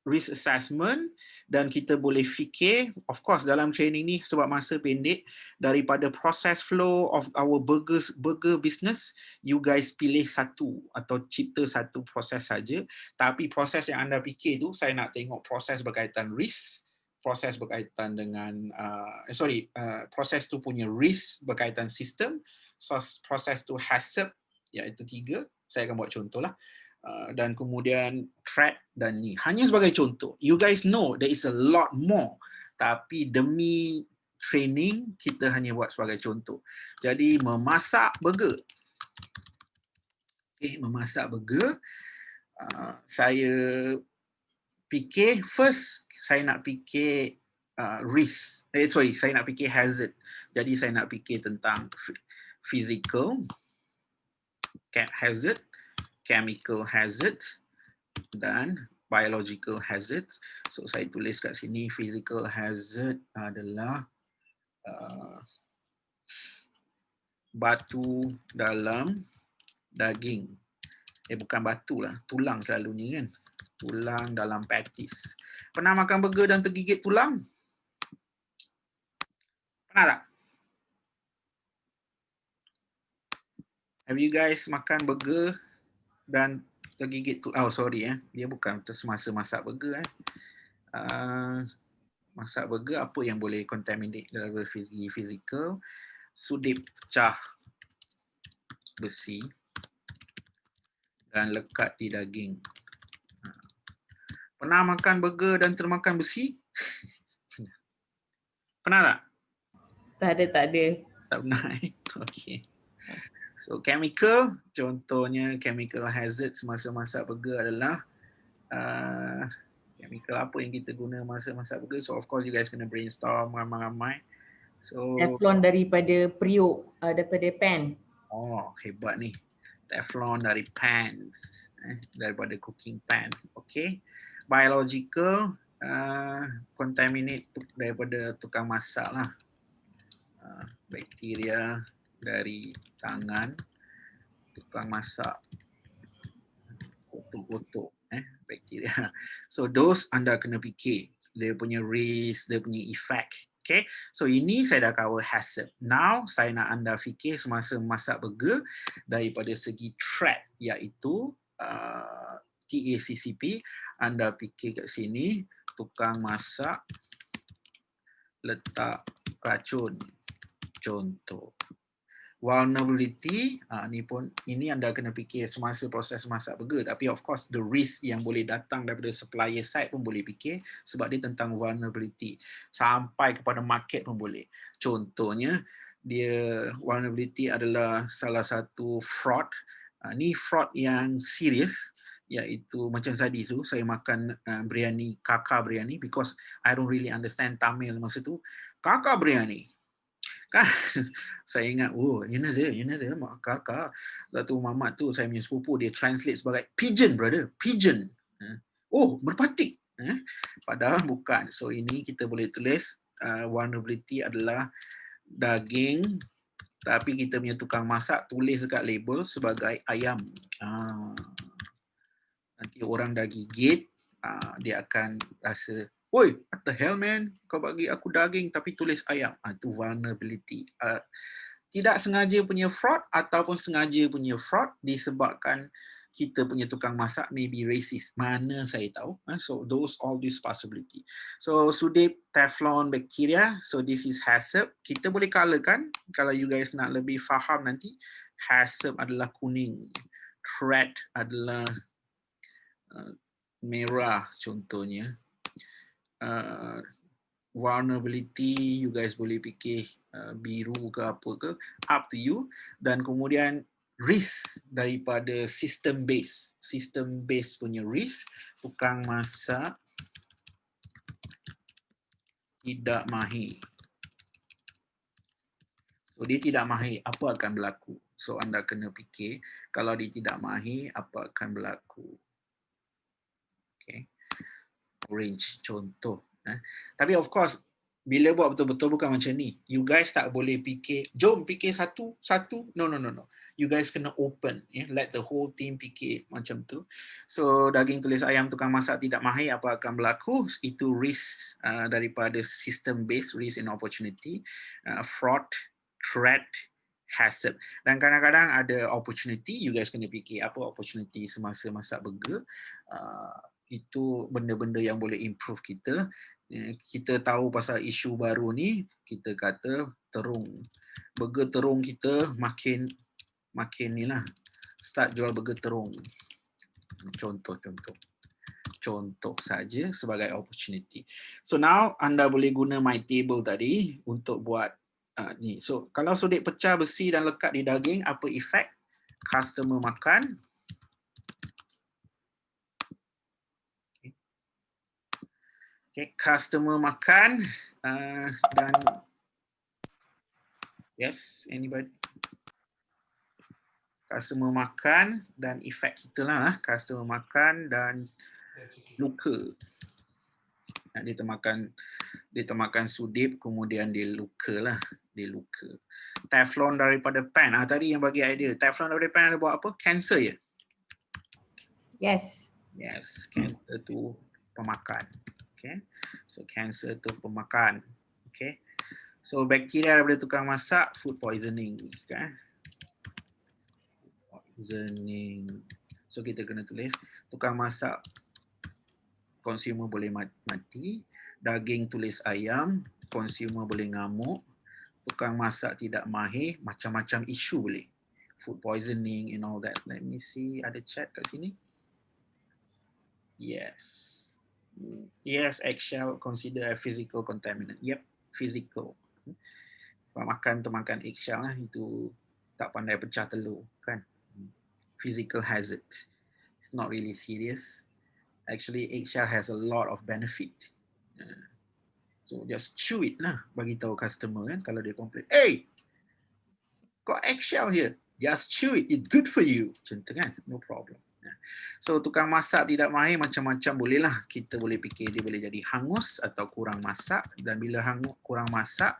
risk assessment dan kita boleh fikir, of course dalam training ni sebab masa pendek, daripada process flow of our burger business, you guys pilih satu atau cipta satu proses saja, tapi proses yang anda fikir tu saya nak tengok proses berkaitan risk, proses berkaitan dengan proses tu punya risk berkaitan sistem, proses tu Haccp, iaitu 3, saya akan buat contoh lah, dan kemudian threat dan ni, hanya sebagai contoh. You guys know there is a lot more, tapi demi training kita hanya buat sebagai contoh. Jadi memasak burger, memasak burger, saya fikir first, saya nak fikir risk, saya nak fikir hazard. Jadi saya nak fikir tentang physical hazard, chemical hazard dan biological hazard. So saya tulis kat sini physical hazard adalah batu dalam daging. Bukan batu lah, tulang selalunya kan. Tulang dalam patis. Pernah makan burger dan tergigit tulang? Pernah tak? Have you guys makan burger dan tergigit tulang? Oh sorry dia bukan semasa masak burger masak burger, apa yang boleh contaminate dalam segi fizikal? Sudip pecah besi dan lekat di daging. Pernah makan burger dan termakan besi? Pernah tak? Tak ada. Tak pernah. Okay. So chemical, contohnya chemical hazard semasa masak burger adalah chemical apa yang kita guna masa masak burger. So of course you guys kena brainstorm ramai-ramai. So Teflon daripada periuk, daripada pan. Oh, hebat ni. Teflon dari pans, daripada cooking pan. Okay. Biological, contaminate daripada tukang masak lah. Bakteria dari tangan tukang masak, kotor-kotor bakteria. So those anda kena fikir dia punya risk, dia punya effect. Okay, so ini saya dah cover Haccp. Now saya nak anda fikir semasa masak burger daripada segi threat, iaitu Taccp. Anda fikir kat sini tukang masak letak racun, contoh. Vulnerability, ini anda kena fikir semasa proses masak burger, tapi of course the risk yang boleh datang daripada supplier side pun boleh fikir sebab dia tentang vulnerability, sampai kepada market pun boleh. Contohnya dia vulnerability adalah salah satu fraud. Ni fraud yang serius, iaitu macam tadi tu saya makan biryani, kakak biryani, because I don't really understand Tamil masa tu. Kakak biryani kan, saya ingat, ini dia mak kakak. Lepas tu mamat tu, saya punya sepupu, dia translate sebagai pigeon, brother, pigeon. Oh, merpati. Padahal bukan. So ini kita boleh tulis vulnerability adalah daging, tapi kita punya tukang masak tulis dekat label sebagai ayam. Nanti orang dah gigit, dia akan rasa, oi, what the hell man, kau bagi aku daging tapi tulis ayam. Itu vulnerability. tidak sengaja punya fraud ataupun sengaja punya fraud disebabkan kita punya tukang masak maybe racist. Mana saya tahu. So those all this possibility. So sudip, teflon, bakteria. So this is Haccp. Kita boleh colorkan kalau you guys nak lebih faham nanti. Haccp adalah kuning. Thread adalah merah contohnya. Vulnerability, you guys boleh fikir biru ke apa ke, up to you. Dan kemudian risk daripada system base punya risk, tukang masak tidak mahir. So dia tidak mahir, apa akan berlaku? So anda kena fikir, kalau dia tidak mahir, apa akan berlaku? Okay. Range contoh. Tapi of course, bila buat betul-betul bukan macam ni. You guys tak boleh fikir, jom fikir satu. No. You guys kena open. Let the whole team fikir macam tu. So, daging tulis ayam tukang masak tidak mahir, apa akan berlaku? Itu risk daripada system based risk and opportunity. Fraud, threat, Haccp. Dan kadang-kadang ada opportunity, you guys kena fikir apa opportunity semasa masak burger. Itu benda-benda yang boleh improve kita. Kita tahu pasal isu baru ni, kita kata terung. Burger terung kita makin ni lah. Start jual burger terung. Contoh saja sebagai opportunity. So now anda boleh guna my table tadi untuk buat ni. So kalau sudip pecah besi dan lekat di daging, apa efek? Customer makan. Okay, customer makan dan yes, anybody? Customer makan dan efek kita lah, customer makan dan luka. Dia termakan sudip, kemudian dia luka lah, Teflon daripada pan. Tadi yang bagi idea, teflon daripada pan ada buat apa? Cancer ya? Yes. Yes, cancer tu pemakan. Okay. So cancer tu pemakan. Okay. So bakteria daripada tukang masak, food poisoning. Okay. Poisoning. So kita kena tulis tukang masak, consumer boleh mati. Daging tulis ayam, consumer boleh ngamuk. Tukang masak tidak mahir, macam-macam isu boleh. Food poisoning and all that. Let me see, ada chat kat sini. Yes. Yes, eggshell consider a physical contaminant. Yep, physical. Sebab makan eggshell lah, itu tak pandai pecah telur kan. Physical hazard. It's not really serious. Actually, eggshell has a lot of benefit. So just chew it lah, bagi tahu customer kan kalau dia complain. Hey, got eggshell here. Just chew it. It's good for you. Contoh kan, no problem. So tukang masak tidak mahir macam-macam boleh lah. Kita boleh fikir dia boleh jadi hangus atau kurang masak. Dan bila hangus kurang masak,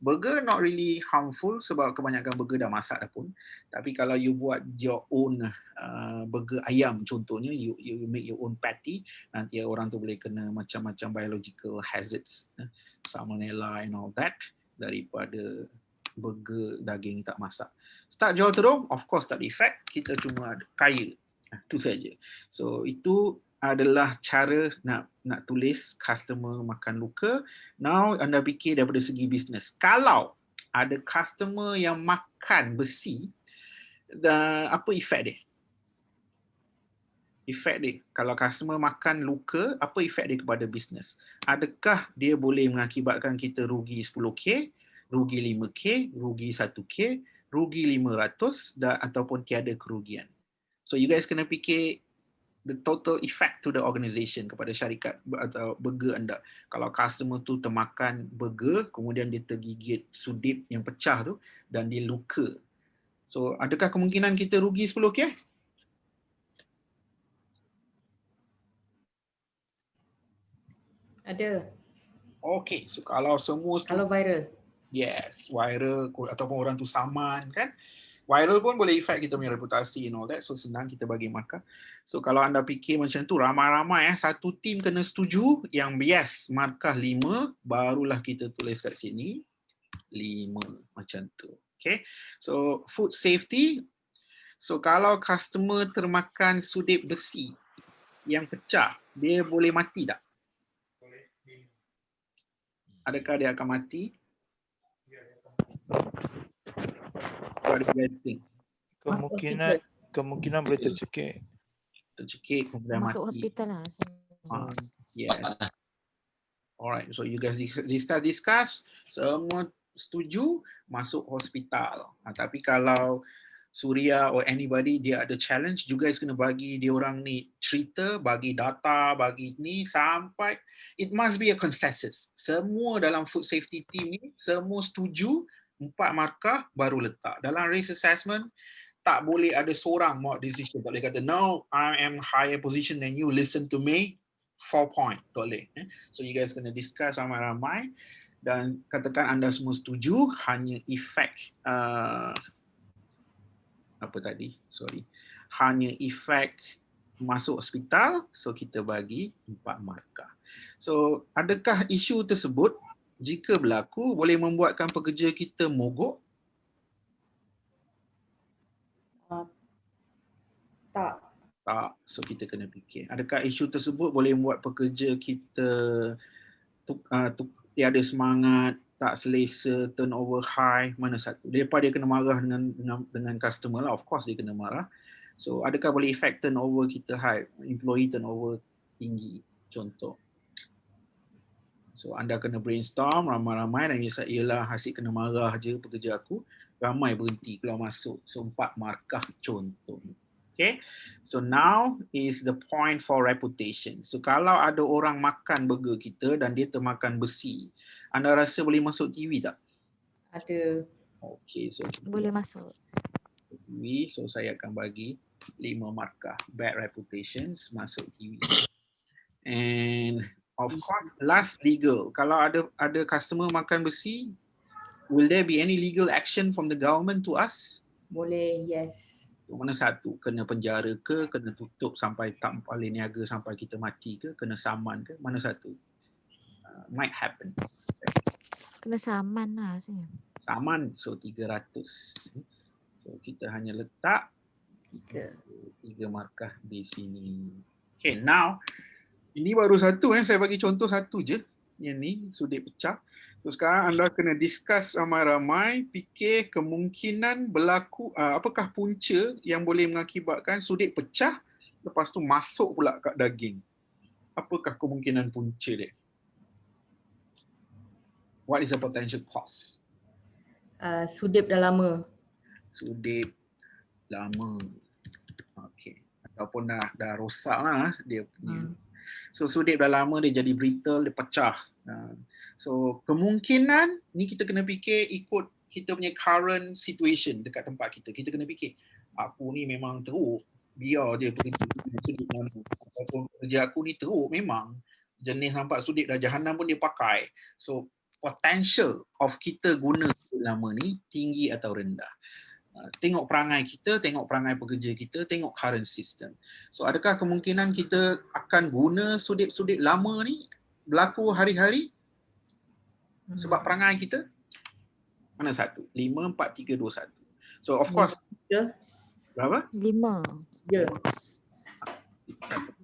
burger not really harmful sebab kebanyakan burger dah masak dah pun. Tapi kalau you buat your own burger ayam contohnya, you make your own patty, nanti orang tu boleh kena macam-macam biological hazards, salmonella and all that daripada burger daging tak masak. Start jual terung, of course tak ada efek, kita cuma kaya. Itu saja. So itu adalah cara nak tulis customer makan luka. Now anda fikir daripada segi bisnes. Kalau ada customer yang makan besi, apa efek dia? Efek dia, kalau customer makan luka, apa efek dia kepada bisnes? Adakah dia boleh mengakibatkan kita rugi 10K, rugi 5K, rugi 1K, rugi 500 ataupun tiada kerugian? So you guys kena fikir the total effect to the organisation, kepada syarikat atau burger anda. Kalau customer tu termakan burger, kemudian dia tergigit sudip yang pecah tu dan dia luka. So adakah kemungkinan kita rugi 10K? Ada. Okay, so kalau semua kalau viral. Yes, viral ataupun orang tu saman kan. Viral pun boleh efek kita punya reputasi and all that. So senang kita bagi markah. So kalau anda fikir macam tu, ramai-ramai satu tim kena setuju yang yes, markah 5, barulah kita tulis kat sini 5 macam tu. Okay, so food safety. So kalau customer termakan sudip besi yang pecah, dia boleh mati tak? Adakah dia akan mati? What do you guys think? Kemungkinan boleh tercekik. Tercekik, kemudian mati. Masuk hospital lah. Yeah. Alright, so you guys discuss, semua setuju, masuk hospital. Tapi kalau Surya or anybody dia ada challenge, you guys kena bagi dia orang ni cerita, bagi data, bagi ni sampai it must be a consensus. Semua dalam food safety team ni semua setuju, 4 markah baru letak. Dalam risk assessment tak boleh ada seorang buat decision. Tak boleh kata no, I am higher position than you, listen to me. 4 point, tak boleh. So you guys kena discuss ramai-ramai dan katakan anda semua setuju, hanya efek hanya efek masuk hospital, so kita bagi 4 markah. So adakah isu tersebut jika berlaku boleh membuatkan pekerja kita mogok? Tak. So kita kena fikir, adakah isu tersebut boleh membuat pekerja kita tiada semangat, tak selesa, turnover high, mana satu? Lepas dia kena marah dengan customer lah, of course dia kena marah. So adakah boleh effect turnover kita high, employee turnover tinggi, contoh. So anda kena brainstorm ramai-ramai dan ialah Haccp kena marah je pekerja aku, ramai berhenti keluar masuk. So 4 markah contoh. Okay, so now is the point for reputation. So kalau ada orang makan burger kita dan dia termakan besi, anda rasa boleh masuk TV tak? Ada. Okay, so boleh masuk. TV, so saya akan bagi 5 markah. Bad reputations masuk TV. And of course, last legal. Kalau ada customer makan besi, will there be any legal action from the government to us? Boleh, yes. Mana satu? Kena penjara ke, kena tutup sampai tak boleh niaga sampai kita mati ke, kena saman ke, mana satu? Might happen. Kena saman lah saya. Saman, so 300. So kita hanya letak 3 markah di sini. Okay, now ini baru satu, saya bagi contoh satu je. Yang ni sudip pecah. So sekarang anda kena discuss ramai-ramai, fikir kemungkinan berlaku apakah punca yang boleh mengakibatkan sudip pecah lepas tu masuk pula kat daging. Apakah kemungkinan punca dia? What is the potential cause? Sudip dah lama. Sudip lama. Okay. Ataupun dah rosak lah dia punya. So sudip dah lama, dia jadi brittle, dia pecah. So kemungkinan ni kita kena fikir ikut kita punya current situation dekat tempat kita. Kita kena fikir, aku ni memang teruk, biar je sudip lama. Ataupun kerja aku ni teruk memang, jenis nampak sudip dah jahanam pun dia pakai. So potential of kita guna sudip lama ni tinggi atau rendah. Tengok perangai kita, tengok perangai pekerja kita, tengok current system. So adakah kemungkinan kita akan guna sudip-sudip lama ni berlaku hari-hari sebab perangai kita? Mana satu? 5, 4, 3, 2, 1. So of course. Berapa? 5. Ya.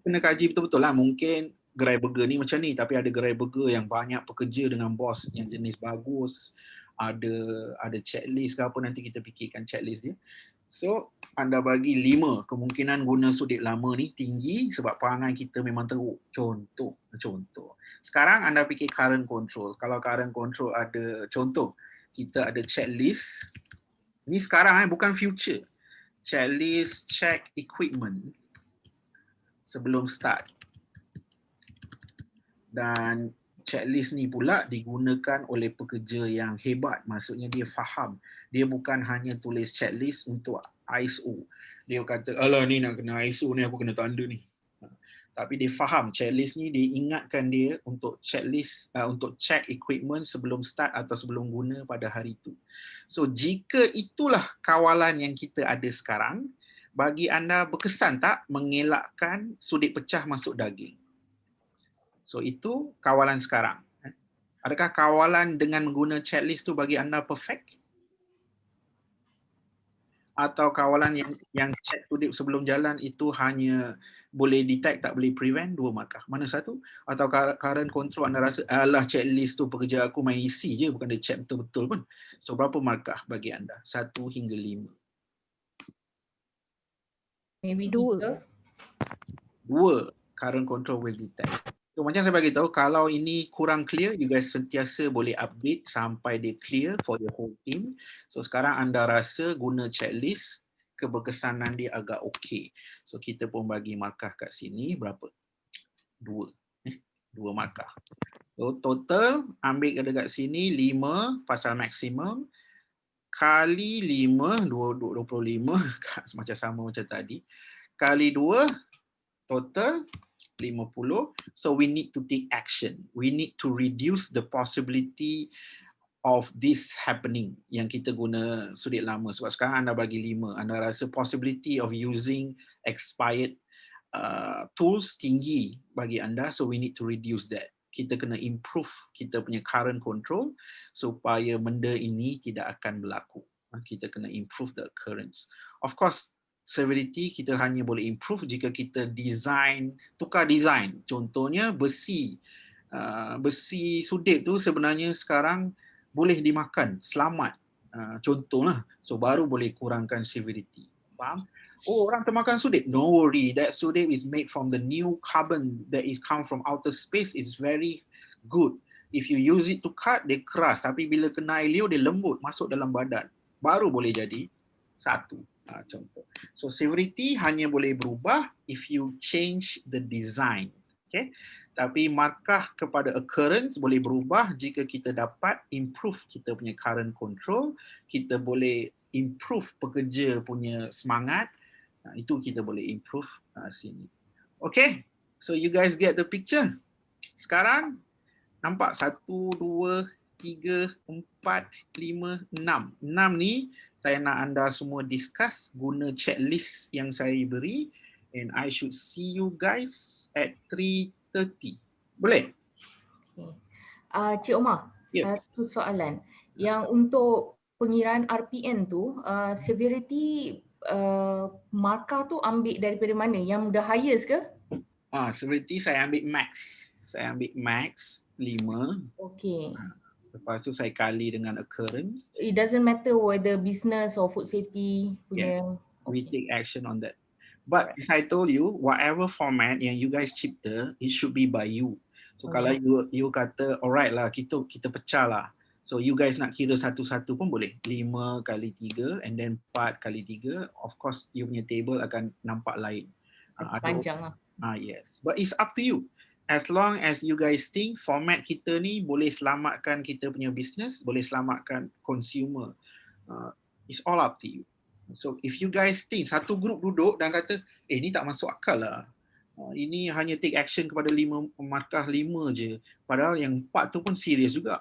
Kena kaji betul-betul lah. Mungkin gerai burger ni macam ni, tapi ada gerai burger yang banyak pekerja dengan bos yang jenis bagus. Ada checklist ke apa, nanti kita fikirkan checklist dia. So anda bagi 5 kemungkinan guna sudip lama ni tinggi sebab perangai kita memang teruk. Contoh. Sekarang anda fikir current control. Kalau current control ada contoh, kita ada checklist. Ni sekarang bukan future. Checklist check equipment sebelum start. Dan checklist ni pula digunakan oleh pekerja yang hebat. Maksudnya dia faham. Dia bukan hanya tulis checklist untuk ISO. Dia kata, alah ni nak kena ISO ni, aku kena tanda ni. Tapi dia faham checklist ni, dia ingatkan dia untuk checklist, untuk check equipment sebelum start atau sebelum guna pada hari itu. So jika itulah kawalan yang kita ada sekarang, bagi anda berkesan tak mengelakkan sudip pecah masuk daging? So itu kawalan sekarang. Adakah kawalan dengan mengguna checklist tu bagi anda perfect? atau kawalan yang check sudip sebelum jalan itu hanya boleh detect tak boleh prevent, 2 markah. Mana satu? Atau current control anda rasa alah checklist tu pekerja aku main isi je, bukan dia check betul-betul pun. So berapa markah bagi anda? 1 hingga 5. Maybe 2. 2, current control will detect. So macam saya bagi tahu, kalau ini kurang clear, you guys sentiasa boleh update sampai dia clear for your whole team. So sekarang anda rasa guna checklist, keberkesanan dia agak okey. So kita pun bagi markah kat sini berapa? 2. 2 markah. So total ambil dekat sini 5 pasal maksimum kali 5 25 macam sama macam tadi. Kali 2 total 50. So we need to take action. We need to reduce the possibility of this happening yang kita guna sudut lama. Sebab sekarang anda bagi 5, anda rasa possibility of using expired tools tinggi bagi anda, so we need to reduce that. Kita kena improve kita punya current control supaya benda ini tidak akan berlaku. Kita kena improve the occurrence. Of course, severity kita hanya boleh improve jika kita tukar design. Contohnya besi sudip tu sebenarnya sekarang boleh dimakan, selamat. Contohlah. So baru boleh kurangkan severity. Faham? Oh, orang termakan sudip. No worry, that sudip is made from the new carbon that it come from outer space. It's very good. If you use it to cut, dia keras. Tapi bila kena air liur, dia lembut, masuk dalam badan. Baru boleh jadi 1. Contoh. So severity hanya boleh berubah if you change the design. Okay? Tapi markah kepada occurrence boleh berubah jika kita dapat improve kita punya current control, kita boleh improve pekerja punya semangat, itu kita boleh improve sini. Okay, so you guys get the picture. Sekarang nampak 1, 2, 3, 4, 5, 6. 6 ni saya nak anda semua discuss guna checklist yang saya beri, and I should see you guys at 3:30. Boleh? Okay. Cik Omar, satu soalan. Yang untuk pengiraan RPN tu, severity markah tu ambil daripada mana? Yang dah highest ke? Severity saya ambil max. Saya ambil max 5. Okay. Lepas tu saya kali dengan occurrence. It doesn't matter whether business or food safety punya. We take action on that. But as I told you, whatever format yang you guys cipta, it should be by you. So kalau you kata, alright lah, kita pecah lah. So you guys nak kira satu-satu pun boleh. 5 kali 3 and then 4 kali 3. Of course, you punya table akan nampak lain. Panjang lah. Yes. But it's up to you. As long as you guys think format kita ni boleh selamatkan kita punya business, boleh selamatkan consumer. It's all up to you. So if you guys think, satu group duduk dan kata, ni tak masuk akal lah. Ini hanya take action kepada 5 markah 5 je. Padahal yang 4 tu pun serius juga.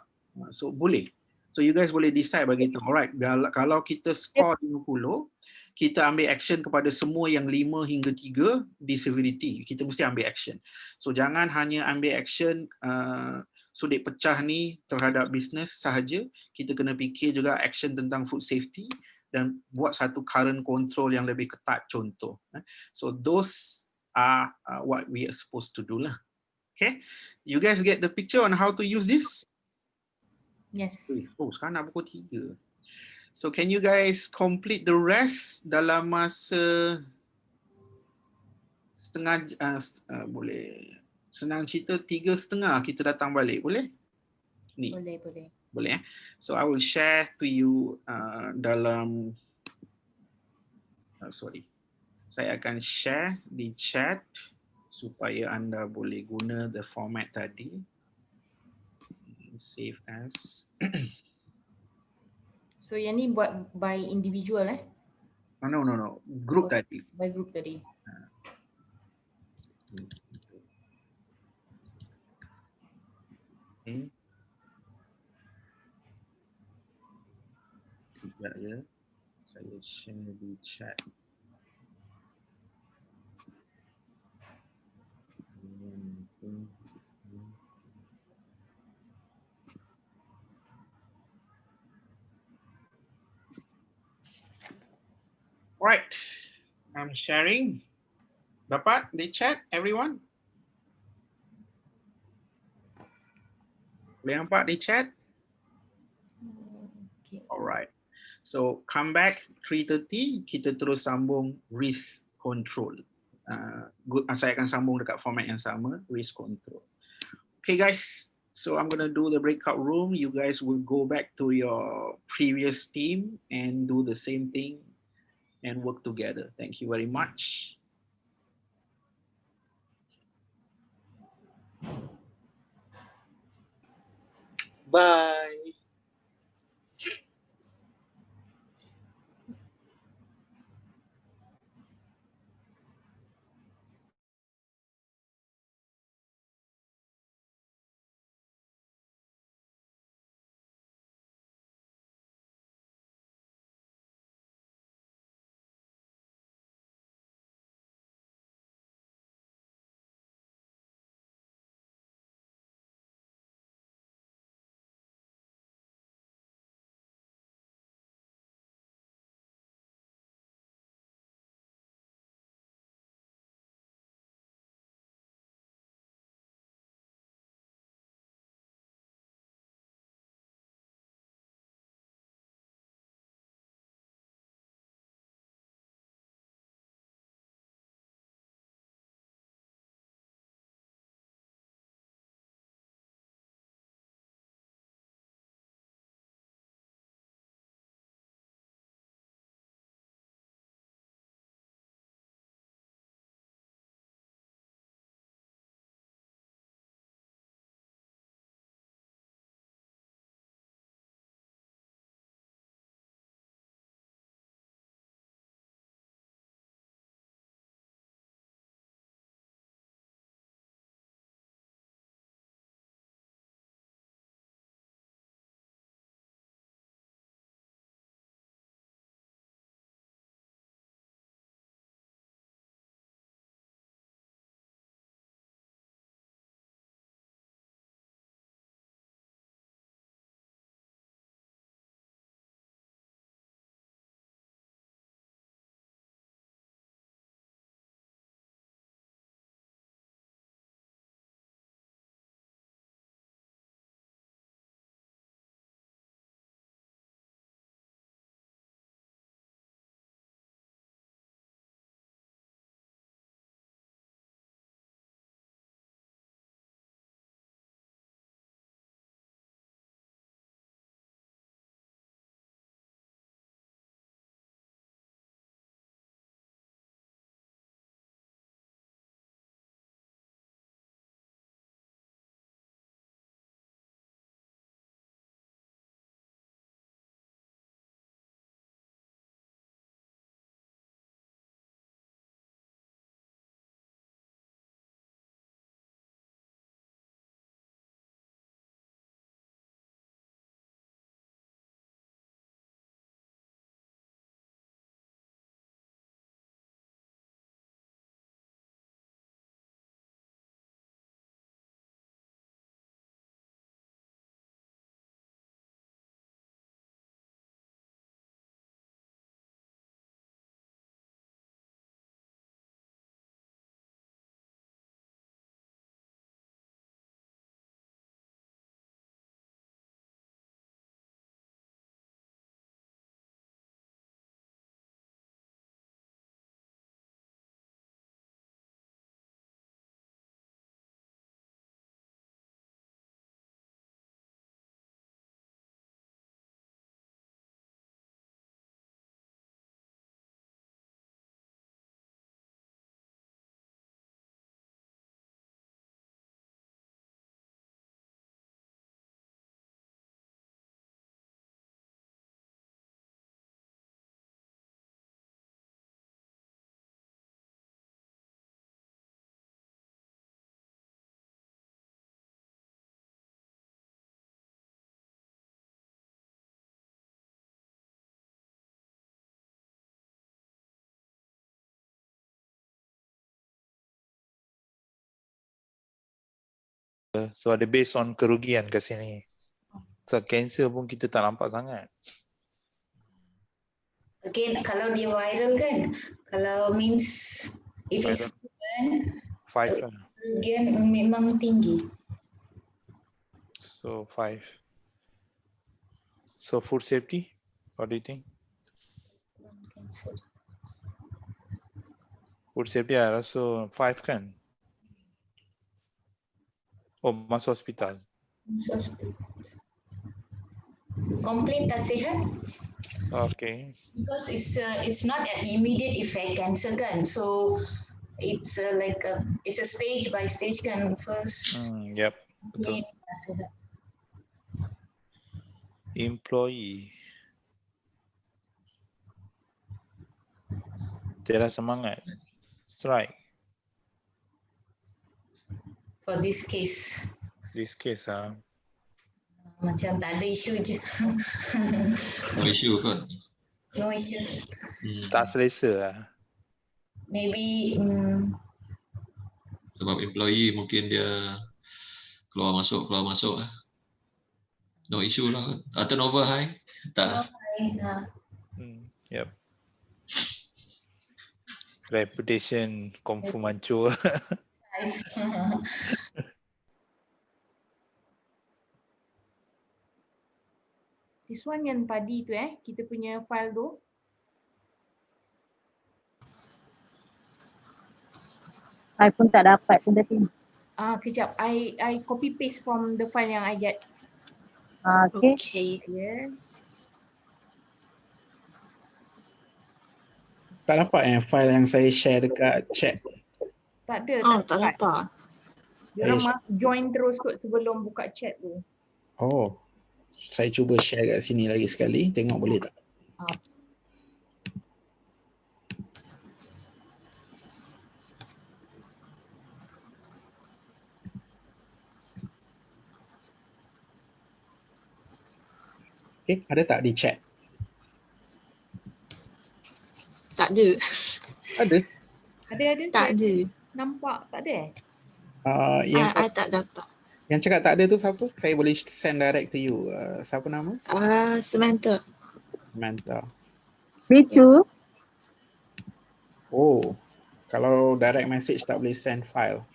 So boleh. So you guys boleh decide bagi tu. Alright, kalau kita score 50, kita ambil action kepada semua yang 5 hingga 3 di severity. Kita mesti ambil action. So jangan hanya ambil action sudut pecah ni terhadap bisnes sahaja. Kita kena fikir juga action tentang food safety dan buat satu current control yang lebih ketat contoh. So those are what we are supposed to do lah. Okay, you guys get the picture on how to use this? Yes. Oh, sekarang nak pukul 3. So can you guys complete the rest dalam masa setengah boleh. Senang cerita 3:30 kita datang balik, boleh? Ni. Boleh. Boleh. So I will share to you dalam saya akan share di chat supaya anda boleh guna the format tadi. Save as. So yang ni buat by individual No. Group tadi. By group tadi. Okay. Sekejap ya. Saya share di chat. Right, I'm sharing. Dapat di chat everyone? Boleh nampak di chat? Okay. Alright. So come back 3:30 kita terus sambung risk control. Saya akan sambung dekat format yang sama, risk control. Okay guys, so I'm gonna do the breakout room. You guys will go back to your previous team and do the same thing and work together. Thank you very much. Bye. So ada based on kerugian kat sini. So cancer pun kita tak nampak sangat. Again, kalau dia viral kan, kalau means if it's Viral. proven, 5 lah. kerugian memang tinggi. So 5. So food safety, what do you think? Food safety I rasa 5 kan? Oh, masuk hospital. Komplain tak sihat Okay. because it's not an immediate effect cancer kan, so it's it's a stage by stage kan. First Yep. komplain Betul. tak sihat. Employee. Tiada semangat. Strike. For this case This case macam tak ada isu je. No issue kot. No issues. tak selesa lah. Maybe Sebab employee mungkin dia keluar masuk lah. No issue lah. Turnover high? Tak. Yep. Reputation confirm hancur. This one yang tadi tu kita punya file tu. I pun tak dapat pun tadi. Kejap. I copy paste from the file yang I get. Okay. Yeah. Tak dapat file yang saya share dekat chat. Tak ada. Tak dapat. Diorang join terus kot sebelum buka chat tu. Oh, saya cuba share kat sini lagi sekali. Tengok boleh tak? Okay, ada tak di chat? Tak ada. Ada. Ada. Tak ada. Nampak tak ada I tak dapat. Yang cakap tak ada tu siapa? Saya boleh send direct to you. Siapa nama? Samantha. Samantha. Me too. Oh, kalau direct message tak boleh send file.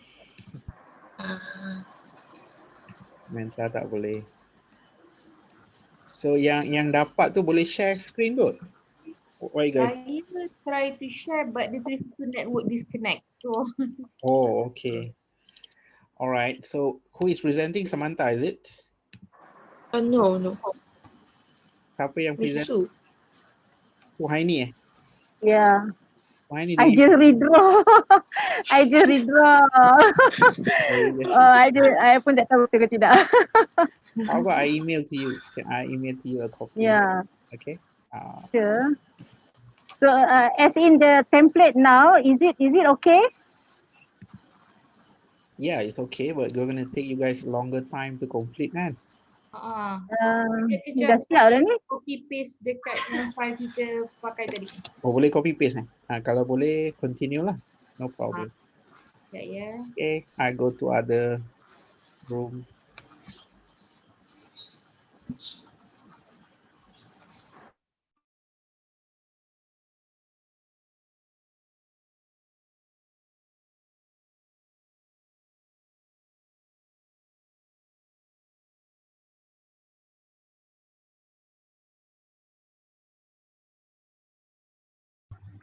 Samantha tak boleh. So yang dapat tu boleh share screen tu? Why guys? I try to share but dia tulis tu network disconnect. So Oh, okay. Alright. So who is presenting? Samantha, is it? No. Siapa yang Miss present? Su. Suhaini Yeah. Suhaini I just redraw. I pun tak tahu betul ke tidak. How about I email to you? Can I email to you a copy? Yeah. Okay. Sure. So as in the template now, is it okay? Yeah, it's okay, but we're gonna take you guys longer time to complete kan? Dah siap dah ni. Copy paste dekat yang file kita pakai tadi. Oh, boleh copy paste kalau boleh continue lah. No problem. Yeah. Okay, I go to other room.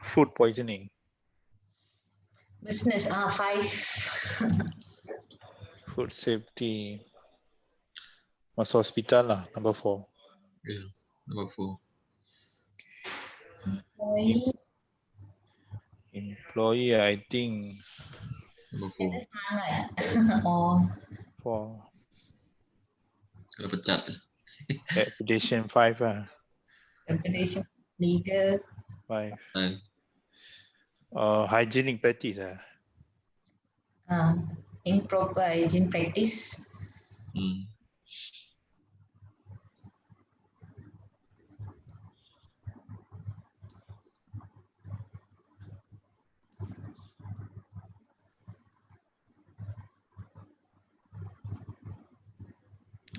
Food poisoning. Business 5. Food safety. Masuk hospital lah, number 4. Yeah, number 4. Employee, I think number 4. Oh. 4. Kalau pecat. Reputation 5 lah. Reputation legal 5. Hygienic practice lah. Improper hygiene practice.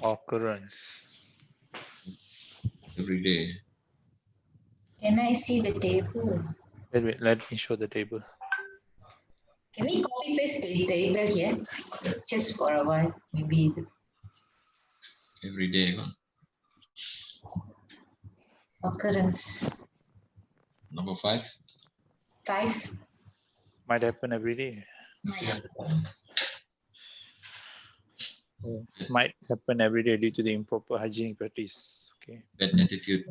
Occurrence. Every day. Can I see the table? Wait, let me show the table. Can we copy paste the table here? Just for a while, maybe. Every day. Occurrence. Number 5. 5. Might happen every day. Might happen every day due to the improper hygienic practice. Okay. Bad attitude.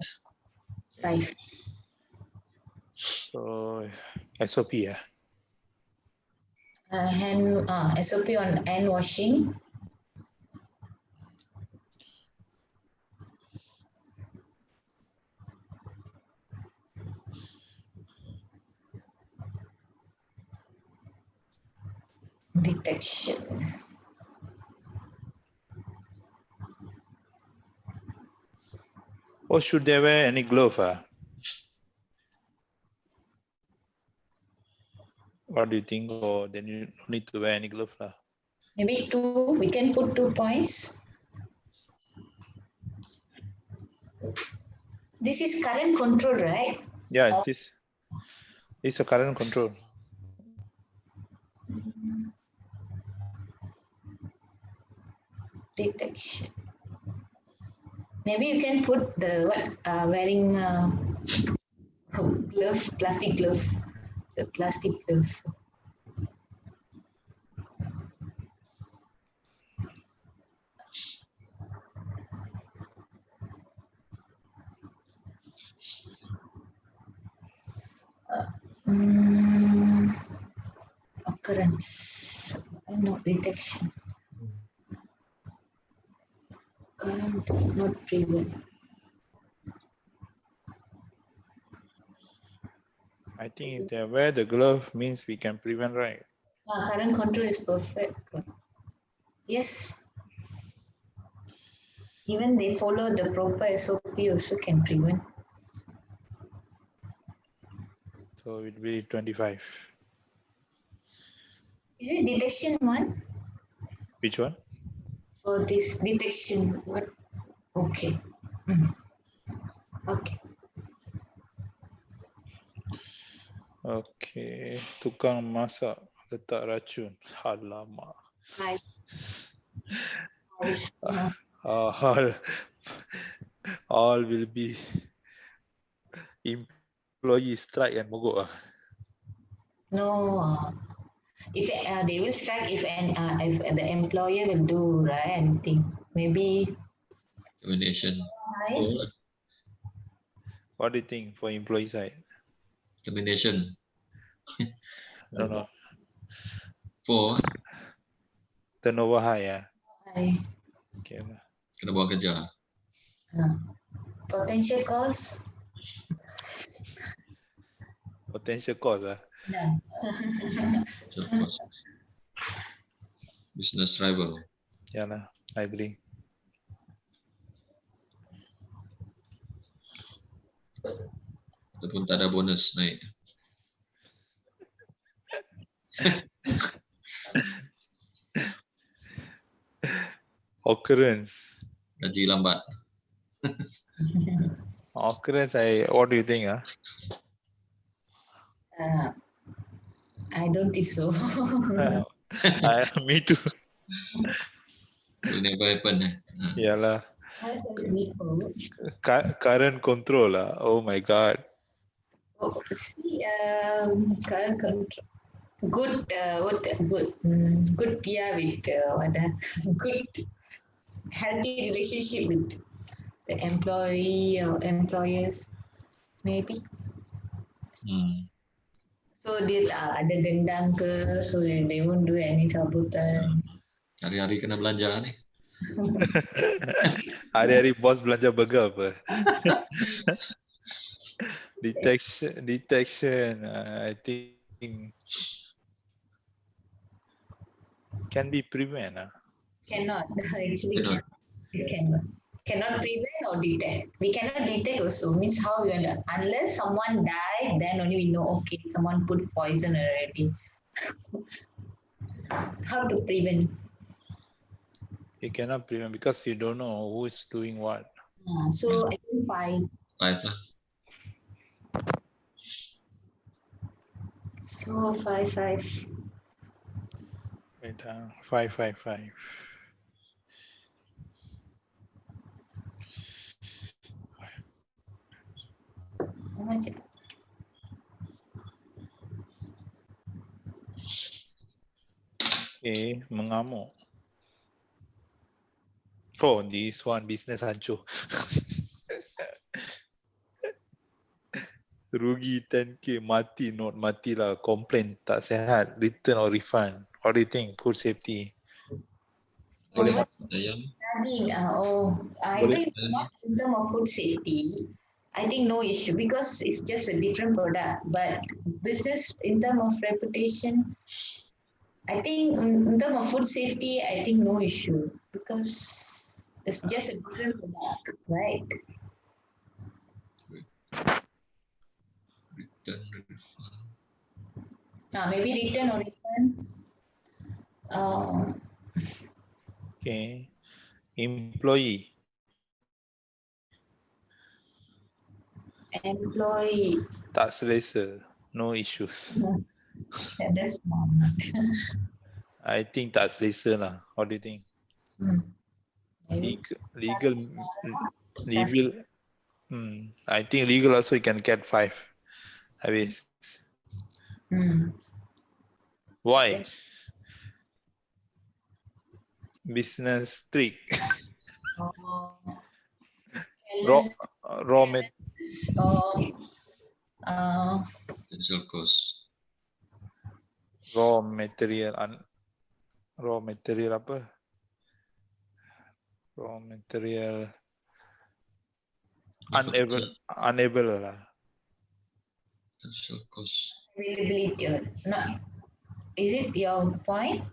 5. So SOP, yeah. SOP on hand washing. Detection. Or should they wear any glove? What do you think? Or then you don't need to wear any glove? Maybe 2. We can put 2 points. This is current control, right? Yeah, this is a current control. Detection. Maybe you can put the wearing glove, plastic glove, the plastic glove. Occurrence, no detection. Current, not prevent. I think if they wear the glove means we can prevent, right? Current control is perfect. Yes. Even they follow the proper SOP also can prevent. So it will be 25. Is it detection one? Which one? Or this detection what? Okay. Okay. Okay. Tukang masak letak racun. Alamak. Right. All will be employee strike and mogok. No. If they will strike if the employer will do right anything. Maybe Termination. right? What do you think for employee side? Termination. No. 4. Turnover high, yeah. High. Okay. Kena buang kerja. Potential cause. Potential cause. No. Business rival. Yeah, lah. I agree. Ataupun tak ada bonus naik. Occurrence. Gaji lambat. Occurrence, what do you think? I don't think so. Me too. Will never happen. Yeah lah. Current control lah. Oh my god. Oh, see, current control. Good, good PR with good healthy relationship with the employee or employers, maybe. So dia tak ada dendam ke, so they won't do any sabutan. Hari-hari kena belanja ni. Hari-hari bos belanja burger apa? Detection. I think can be prevent. Cannot actually. Cannot prevent or detect. We cannot detect also. Means how we unless someone died, then only we know. Okay, someone put poison already. How to prevent? You cannot prevent because you don't know who is doing what. So I think 5. 5 lah. So 5. Wait, 555. How much? Okay, mengamuk. Oh, this one business hancur. Rugi 10k, mati, not mati lah. Complain, tak sihat, return or refund. What do you think? Food safety. Boleh masuk. Daging. I Boleh. think not in terms of food safety. I think no issue because it's just a different product. But business in terms of reputation, I think in terms of food safety, I think no issue because it's just a different product, right? Return, refund. Maybe return or refund. Okay. Employee. Employee. Tak selesa. No issues. That's normal. I think tak selesa lah. What do you think? Legal. I think legal also you can get 5. Habis. Why? Business trick. Raw Potential cost. Raw material apa? Raw material unable lah. Potential cost. Availability or not. Is it your point?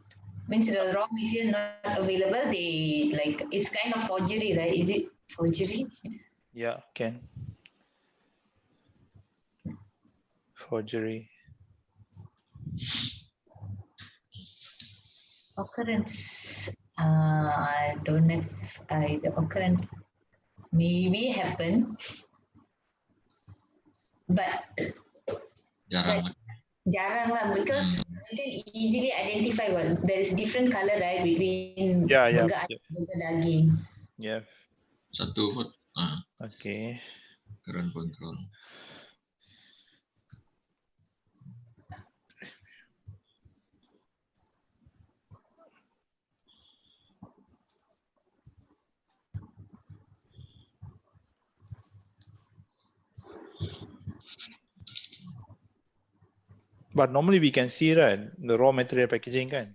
Means the raw material not available, they like it's kind of forgery, right? Is it forgery? Yeah, can. Forgery. Occurrence. I don't know if the occurrence maybe happen, but jarang lah because you can easily identify what there is different color, right, between burger daging. Yeah. Satu kot. Okay. Current control. But normally we can see, right, the raw material packaging kan?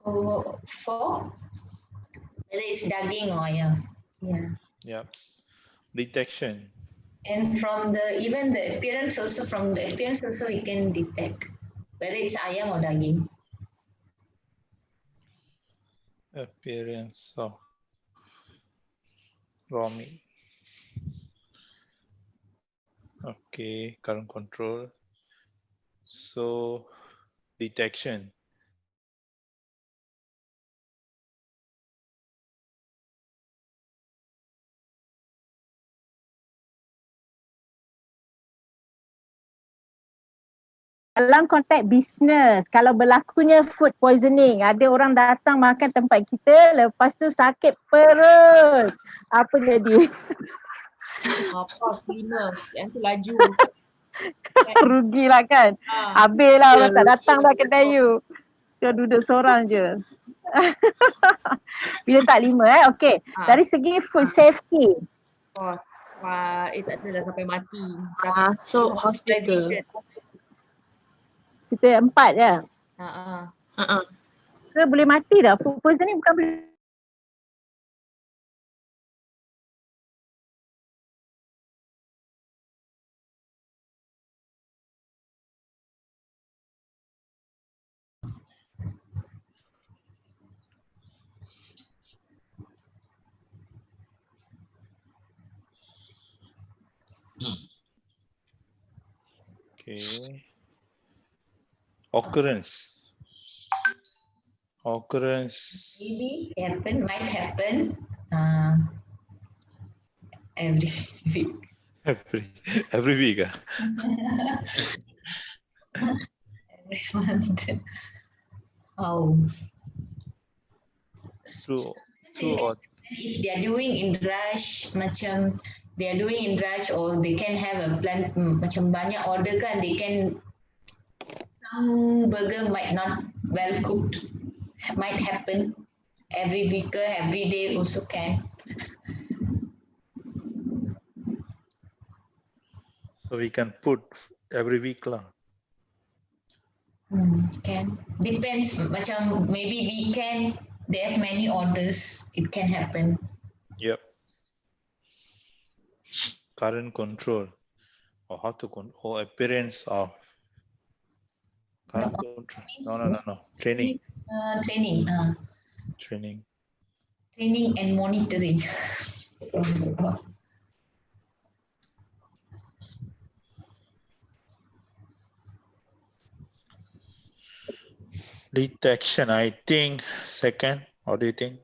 Oh, for whether it's daging or yeah. Yeah. Detection. And from the even the appearance also, from the appearance also we can detect whether it's ayam or daging. Appearance of raw meat. Okay, current control. So detection. Dalam konteks bisnes, kalau berlakunya food poisoning, ada orang datang makan tempat kita, lepas tu sakit perut. Apa jadi? Pos 5, yang tu laju. Rugilah kan? Habislah orang tak datang dah kedai you. Dia duduk seorang je. Bila tak 5 okey. Dari segi food safety. Pos. Tak ada dah sampai mati. So hospital. Kita 4 je. Kita boleh mati dah. Food poisoning bukan boleh. Okay. Occurrence. Maybe might happen every week. Every week. Every month. Oh. True or If they are doing in rush, macam they are doing in rush, or they can have a plan, macam banyak order kan, they can, some burger might not well cooked, might happen every week, every day also can. so we can put every week lah. Can, depends, macam maybe weekend they have many orders, it can happen. Yep. Current control or how to or appearance of current control. No. Training. Training. Training. Training and monitoring. Detection, I think second. What do you think?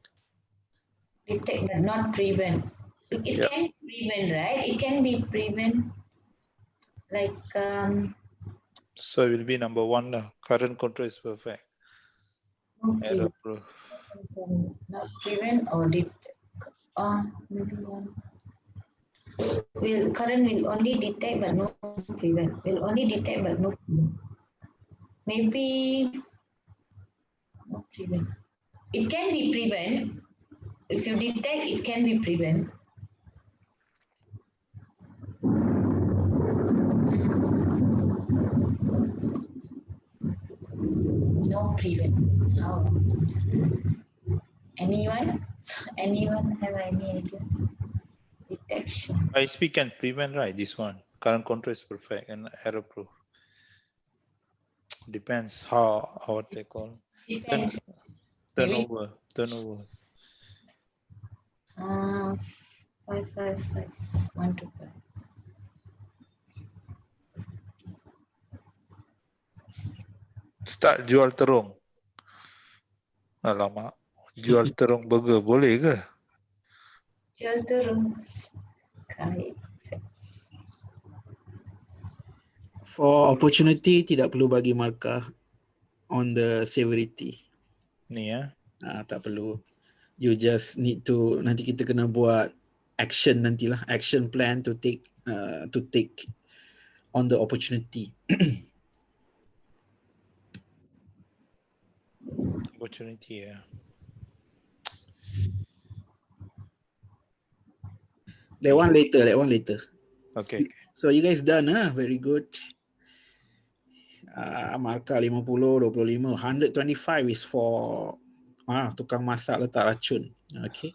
Detect but not prevent. It can prevent, right? It can be prevent. Like So it will be number one. Current control is perfect. Error proof. not prevent or detect. Maybe one. Current will only detect but no prevent. Will only detect but no prevent. Maybe not prevent. It can be prevent. If you detect, it can be prevent. No prevent. Oh. Anyone? Anyone have any idea? Detection. ISP can prevent, right? This one. Current control is perfect and error proof. Depends how what they call. Depends. Turnover. 555. 1 to 5. Start jual terung. Alamak. Jual terung burger boleh ke? Jual terung. Kait. For opportunity, tidak perlu bagi markah on the severity. Ni ya. Tak perlu. You just need to, nanti kita kena buat action nantilah, action plan to take on the opportunity. Opportunity ya. That one later. Okay. So you guys done, very good. Markah 50, 25, 125 is for tukang masak letak racun. Okay.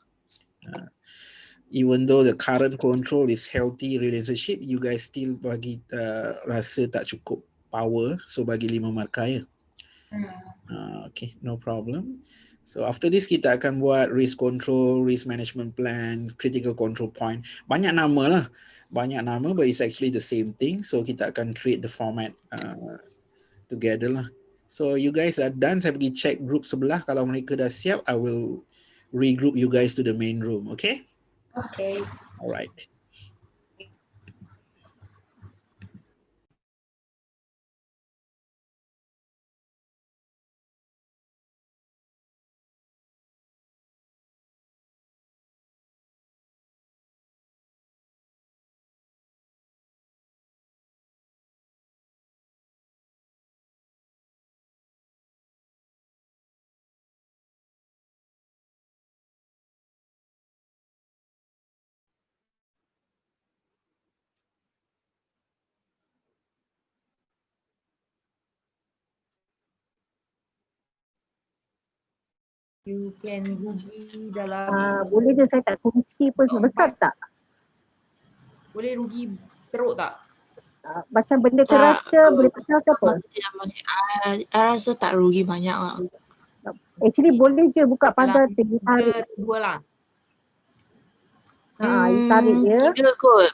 Even though the current control is healthy relationship, you guys still bagi rasa tak cukup power, so bagi 5 markah ya. Okay, no problem. So after this kita akan buat risk control, risk management plan, critical control point. Banyak nama lah. Banyak nama but it's actually the same thing. So kita akan create the format together lah. So you guys are done. Saya pergi check group sebelah. Kalau mereka dah siap, I will regroup you guys to the main room. Okay? Okay. Alright. You can rugi dalam Boleh je saya tak kunci pun besar tak? boleh rugi teruk tak? Macam benda Tak, keras ke boleh pecah ke apa? Tidak banyak. I rasa tak rugi banyak lah. Actually boleh je buka pagar tinggi tarik. Dua lah. Tarik je. 3 kot.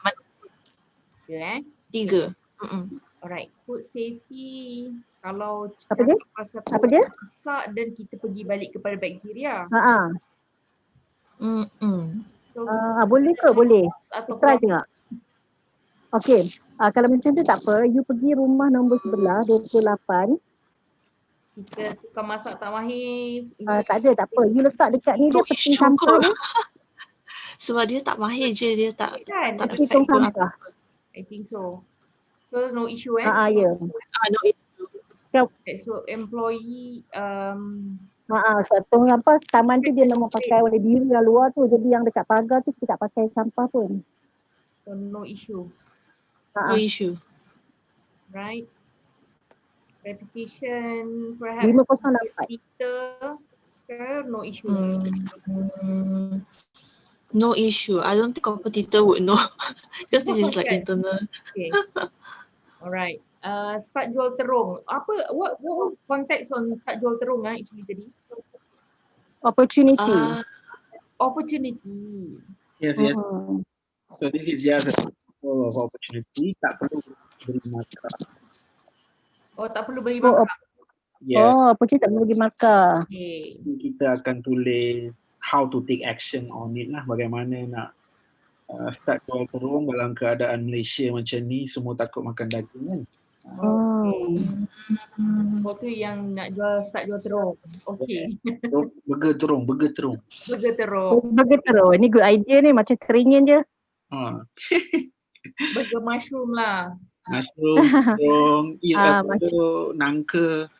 Ya, 3. Alright, food safety. Kalau Apa dia? pasal Apa dia? masak dan kita pergi balik kepada bakteria. So, boleh ke? Boleh. atau Try tengok. Okey, kalau macam tu tak apa, you pergi rumah nombor sebelah 28. Kita tukar masak tak mahir. Tak ada, tak apa. You letak dekat ni dia No peti issue sampah kot. tu. Sebab dia tak mahir je, dia tak Kan? tak Peti effect tong pun. sampah. I think so. So no issue Ya. No issue. So employee Tong sampah taman tu dia memang pakai oleh diri yang luar tu. Jadi yang dekat pagar tu kita tak pakai sampah pun. so no issue. No issue. Right? Reputation perhaps 504. Peter no issue. No issue. I don't think competitor would know because this is like Okay. internal. Okay. Alright. Start jual terung. What was context on start jual terung actually tadi? Opportunity. Opportunity. Yes. So this is just a example of opportunity. Tak perlu beri markah. Oh, tak perlu beri markah. Opportunity tak perlu bagi markah. Okay. Kita akan tulis how to take action on it lah. Bagaimana nak start jual terung dalam keadaan Malaysia macam ni, semua takut makan daging kan. Oh tu yang nak start jual terung. Okay. Burger terung. Burger terung. Burger terung. Ni good idea ni, macam teringin je. Burger mushroom lah. Mushroom, terung, nangka.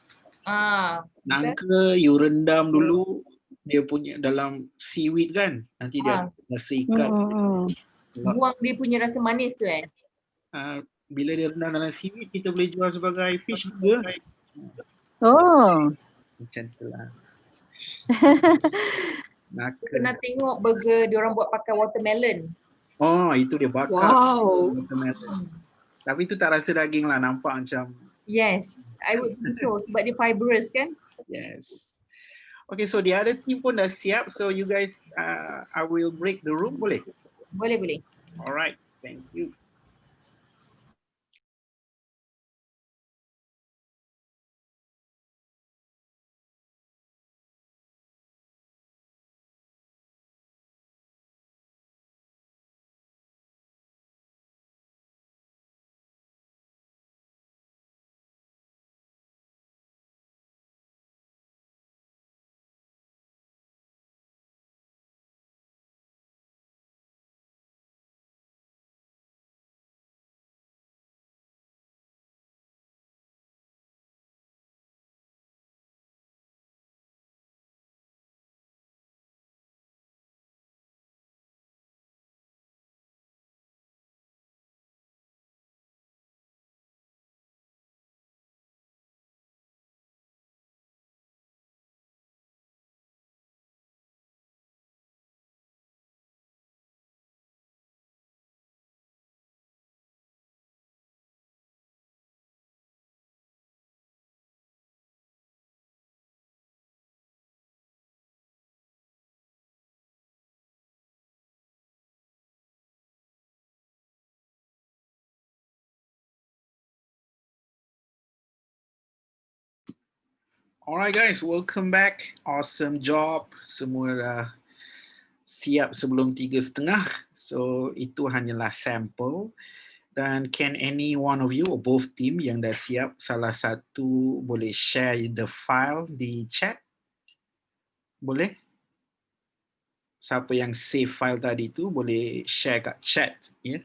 Nangka you rendam dulu dia punya dalam seaweed kan. Nanti dia rasa ikan. Buang dia punya rasa manis tu Bila dia rendam dalam seaweed kita boleh jual sebagai fish burger. Macam tu lah. Pernah tengok burger diorang buat pakai watermelon. Itu dia bakar. Wow. Watermelon. Tapi tu tak rasa daging lah, nampak macam. Yes, I would think so sebab dia fibrous kan? Yes. Okay, so the other team pun dah siap. So you guys, I will break the room, boleh? Boleh. Alright, thank you. Alright guys, welcome back. Awesome job. Semua dah siap sebelum 3:30. So itu hanyalah sampel. Dan can any one of you or both team yang dah siap, salah satu boleh share the file di chat? Boleh? Siapa yang save file tadi tu boleh share kat chat, ya? Yeah?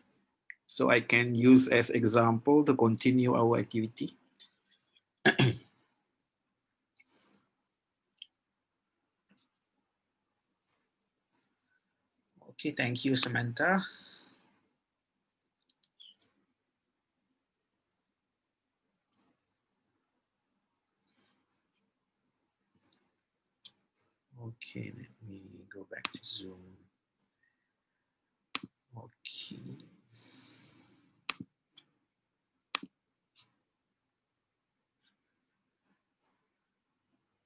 So I can use as example to continue our activity. Okay, thank you, Samantha. Okay, let me go back to Zoom. Okay.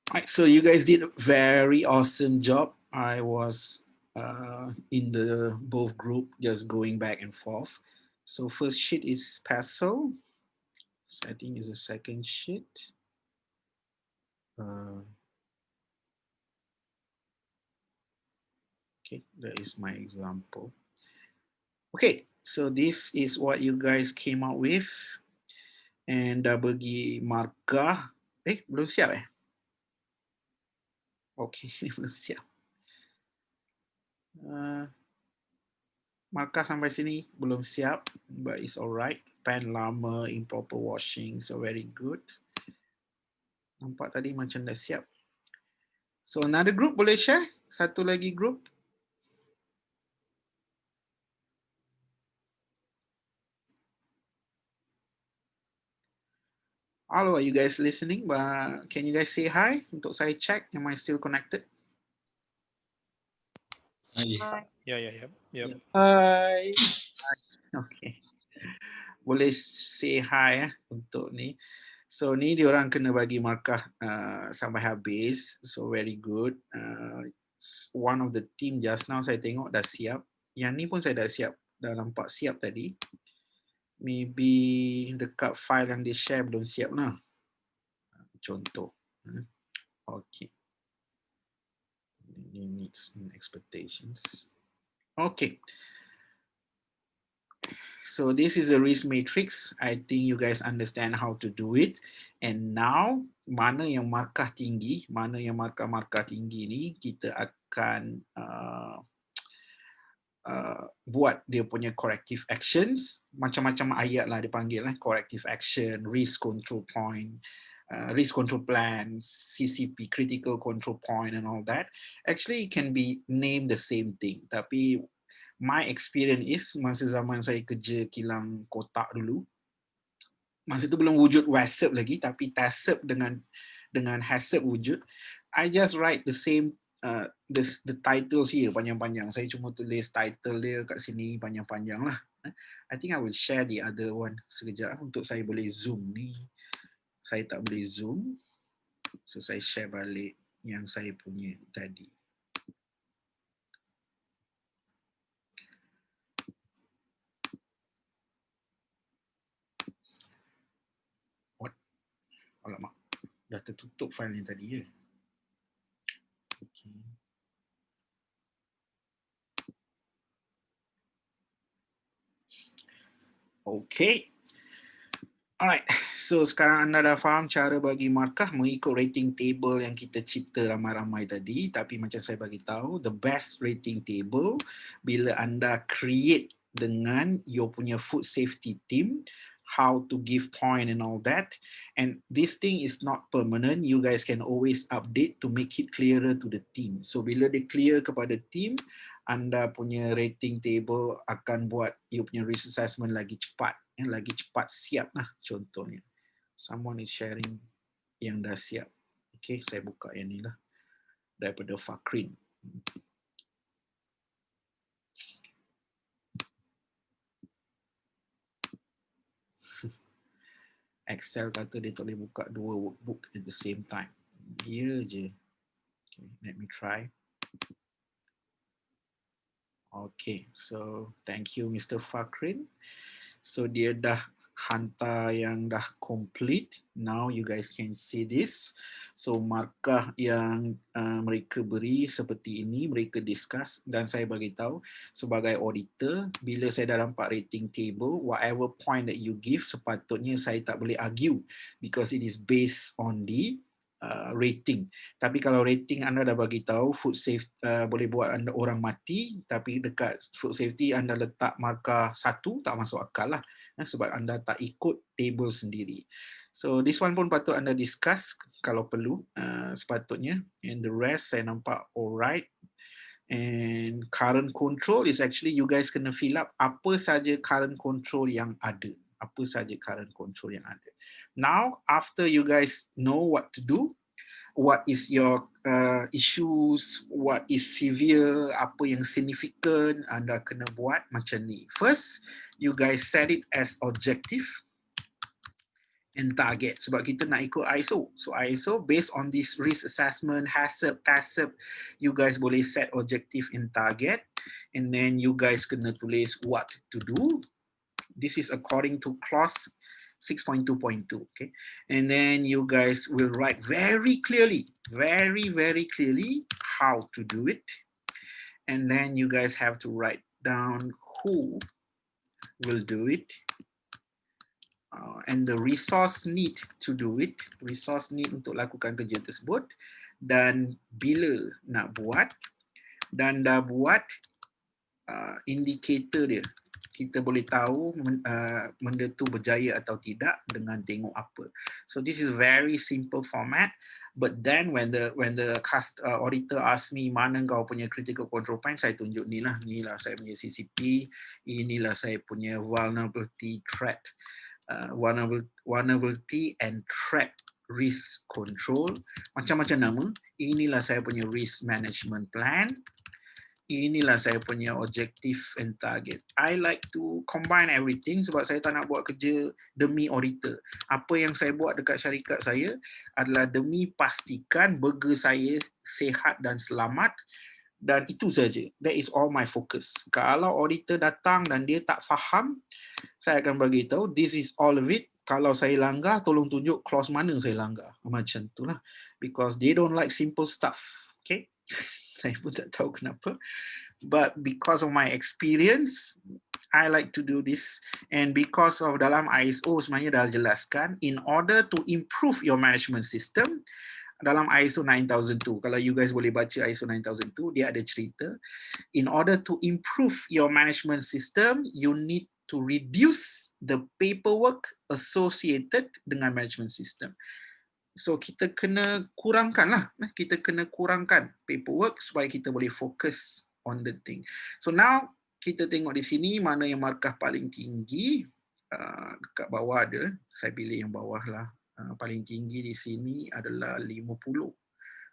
Right, so you guys did a very awesome job. I was in the both group, just going back and forth. So first sheet is PASO. So I think is the second sheet. Okay, that is my example. Okay, So this is what you guys came out with. And dah bagi markah. Belum siap Okay, belum siap. Markah sampai sini belum siap, but it's alright. Pen lama, improper washing, so very good. Nampak tadi macam dah siap. So another group boleh share? Satu lagi group. Hello, are you guys listening? Can you guys say hi? Untuk saya check, am I still connected? Hi. Yeah. Hai. Okay. Boleh say hi untuk ni. So ni diorang kena bagi markah sampai habis. So very good. One of the team just now saya tengok dah siap. Yang ni pun saya dah siap. Dah nampak siap tadi. Maybe dekat file yang dia share belum siap lah. Contoh. Okay. Needs and expectations. Okay. So this is a risk matrix. I think you guys understand how to do it. And now, mana yang markah tinggi, mana yang markah-markah tinggi ni, kita akan buat dia punya corrective actions. Macam-macam ayat lah dipanggil lah. Corrective action, risk control point, risk control plan, CCP, critical control point and all that. Actually, it can be named the same thing. Tapi my experience is masa zaman saya kerja kilang kotak dulu, masa tu belum wujud Vaccp lagi, tapi Taccp dengan Haccp wujud. I just write the same the titles here panjang-panjang. Saya cuma tulis title dia kat sini panjang-panjang lah. I think I will share the other one sekejap untuk saya boleh zoom ni. Saya tak boleh zoom, so saya share balik yang saya punya tadi. Alamak, dah tertutup file yang tadi ya. Okay. Okay. Alright, so sekarang anda dah faham cara bagi markah mengikut rating table yang kita cipta ramai-ramai tadi. Tapi macam saya bagi tahu, the best rating table bila anda create dengan your punya food safety team, how to give point and all that. And this thing is not permanent. You guys can always update to make it clearer to the team. So bila dia clear kepada team, anda punya rating table akan buat you punya risk assessment lagi cepat. Lagi cepat siap lah contohnya. Someone is sharing yang dah siap. Okay, saya buka yang ni lah. Daripada Fakrin. Excel kata dia tak boleh buka dua workbook at the same time. Ya je. Okay, let me try. Okay, so thank you Mr. Fakrin. So dia dah hantar yang dah complete. Now you guys can see this. So markah yang mereka beri seperti ini, mereka discuss dan saya bagi tahu sebagai auditor, bila saya dah nampak rating table, whatever point that you give, sepatutnya saya tak boleh argue because it is based on the rating. Tapi kalau rating anda dah bagi tahu food safety boleh buat anda orang mati, tapi dekat food safety anda letak markah 1, tak masuk akal lah sebab anda tak ikut table sendiri. So this one pun patut anda discuss kalau perlu sepatutnya. And the rest saya nampak alright. And current control is actually you guys kena fill up apa saja current control yang ada. Apa saja current control yang ada. Now, after you guys know what to do, what is your issues, what is severe, apa yang significant, anda kena buat macam ni. First, you guys set it as objective and target. Sebab kita nak ikut ISO. So ISO based on this risk assessment, Haccp, Taccp, you guys boleh set objective and target. And then you guys kena tulis what to do. This is according to clause 6.2.2, okay? And then you guys will write very clearly, very clearly how to do it. And then you guys have to write down who will do it. And the resource need to do it, resource need untuk lakukan kerja tersebut, dan bila nak buat, dan dah buat, indikator dia, kita boleh tahu benda tu berjaya atau tidak dengan tengok apa. So this is very simple format. But then when the auditor ask me mana kau punya critical control point, saya tunjuk ni lah saya punya CCP, inilah saya punya vulnerability threat. Vulnerability and threat risk control, macam-macam nama. Inilah saya punya risk management plan. Inilah saya punya objective and target. I like to combine everything sebab saya tak nak buat kerja demi auditor. Apa yang saya buat dekat syarikat saya adalah demi pastikan burger saya sihat dan selamat, dan itu saja. That is all my focus. Kalau auditor datang dan dia tak faham, saya akan bagi tahu this is all of it. Kalau saya langgar, tolong tunjuk clause mana saya langgar. Macam itulah. Because they don't like simple stuff. Okay? Saya pun tak tahu kenapa. But because of my experience, I like to do this. And because of dalam ISO sebenarnya dah jelaskan, in order to improve your management system, dalam ISO 9002, kalau you guys boleh baca ISO 9002, dia ada cerita, in order to improve your management system, you need to reduce the paperwork associated dengan management system. So kita kena kurangkan lah, kita kena kurangkan paperwork supaya kita boleh fokus on the thing. So now kita tengok di sini mana yang markah paling tinggi. Dekat bawah ada, saya pilih yang bawah lah. Paling tinggi di sini adalah 50.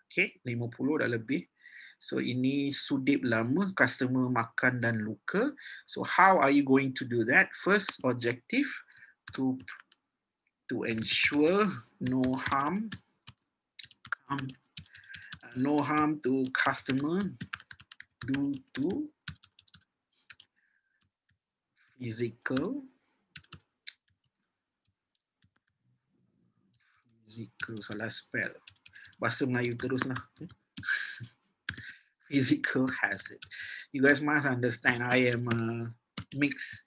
Okay, 50 dah lebih. So ini sudip lama, customer makan dan luka. So how are you going to do that? First objective, to ensure no harm to customer due to physical, salah spell. Bahasa Melayu terus lah. Physical hazard. You guys must understand, I am a mix.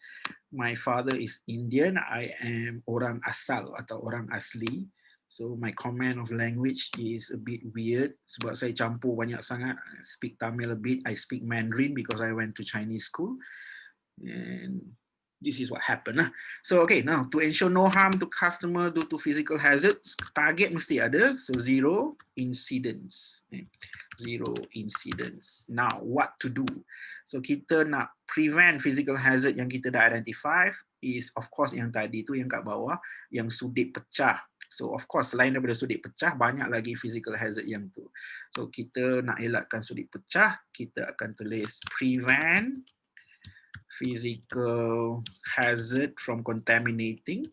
My father is Indian. I am orang asal atau orang asli. So my command of language is a bit weird sebab saya campur banyak sangat. I speak Tamil a bit. I speak Mandarin because I went to Chinese school. And this is what happened. So okay, now to ensure no harm to customer due to physical hazards, target mesti ada. So 0 incidents. 0 incidents. Now what to do? So kita nak prevent physical hazard yang kita dah identify is of course yang tadi tu yang kat bawah, yang sudip pecah. So of course selain daripada sudip pecah, banyak lagi physical hazard yang tu. So kita nak elakkan sudip pecah, kita akan tulis prevent physical hazard from contaminating.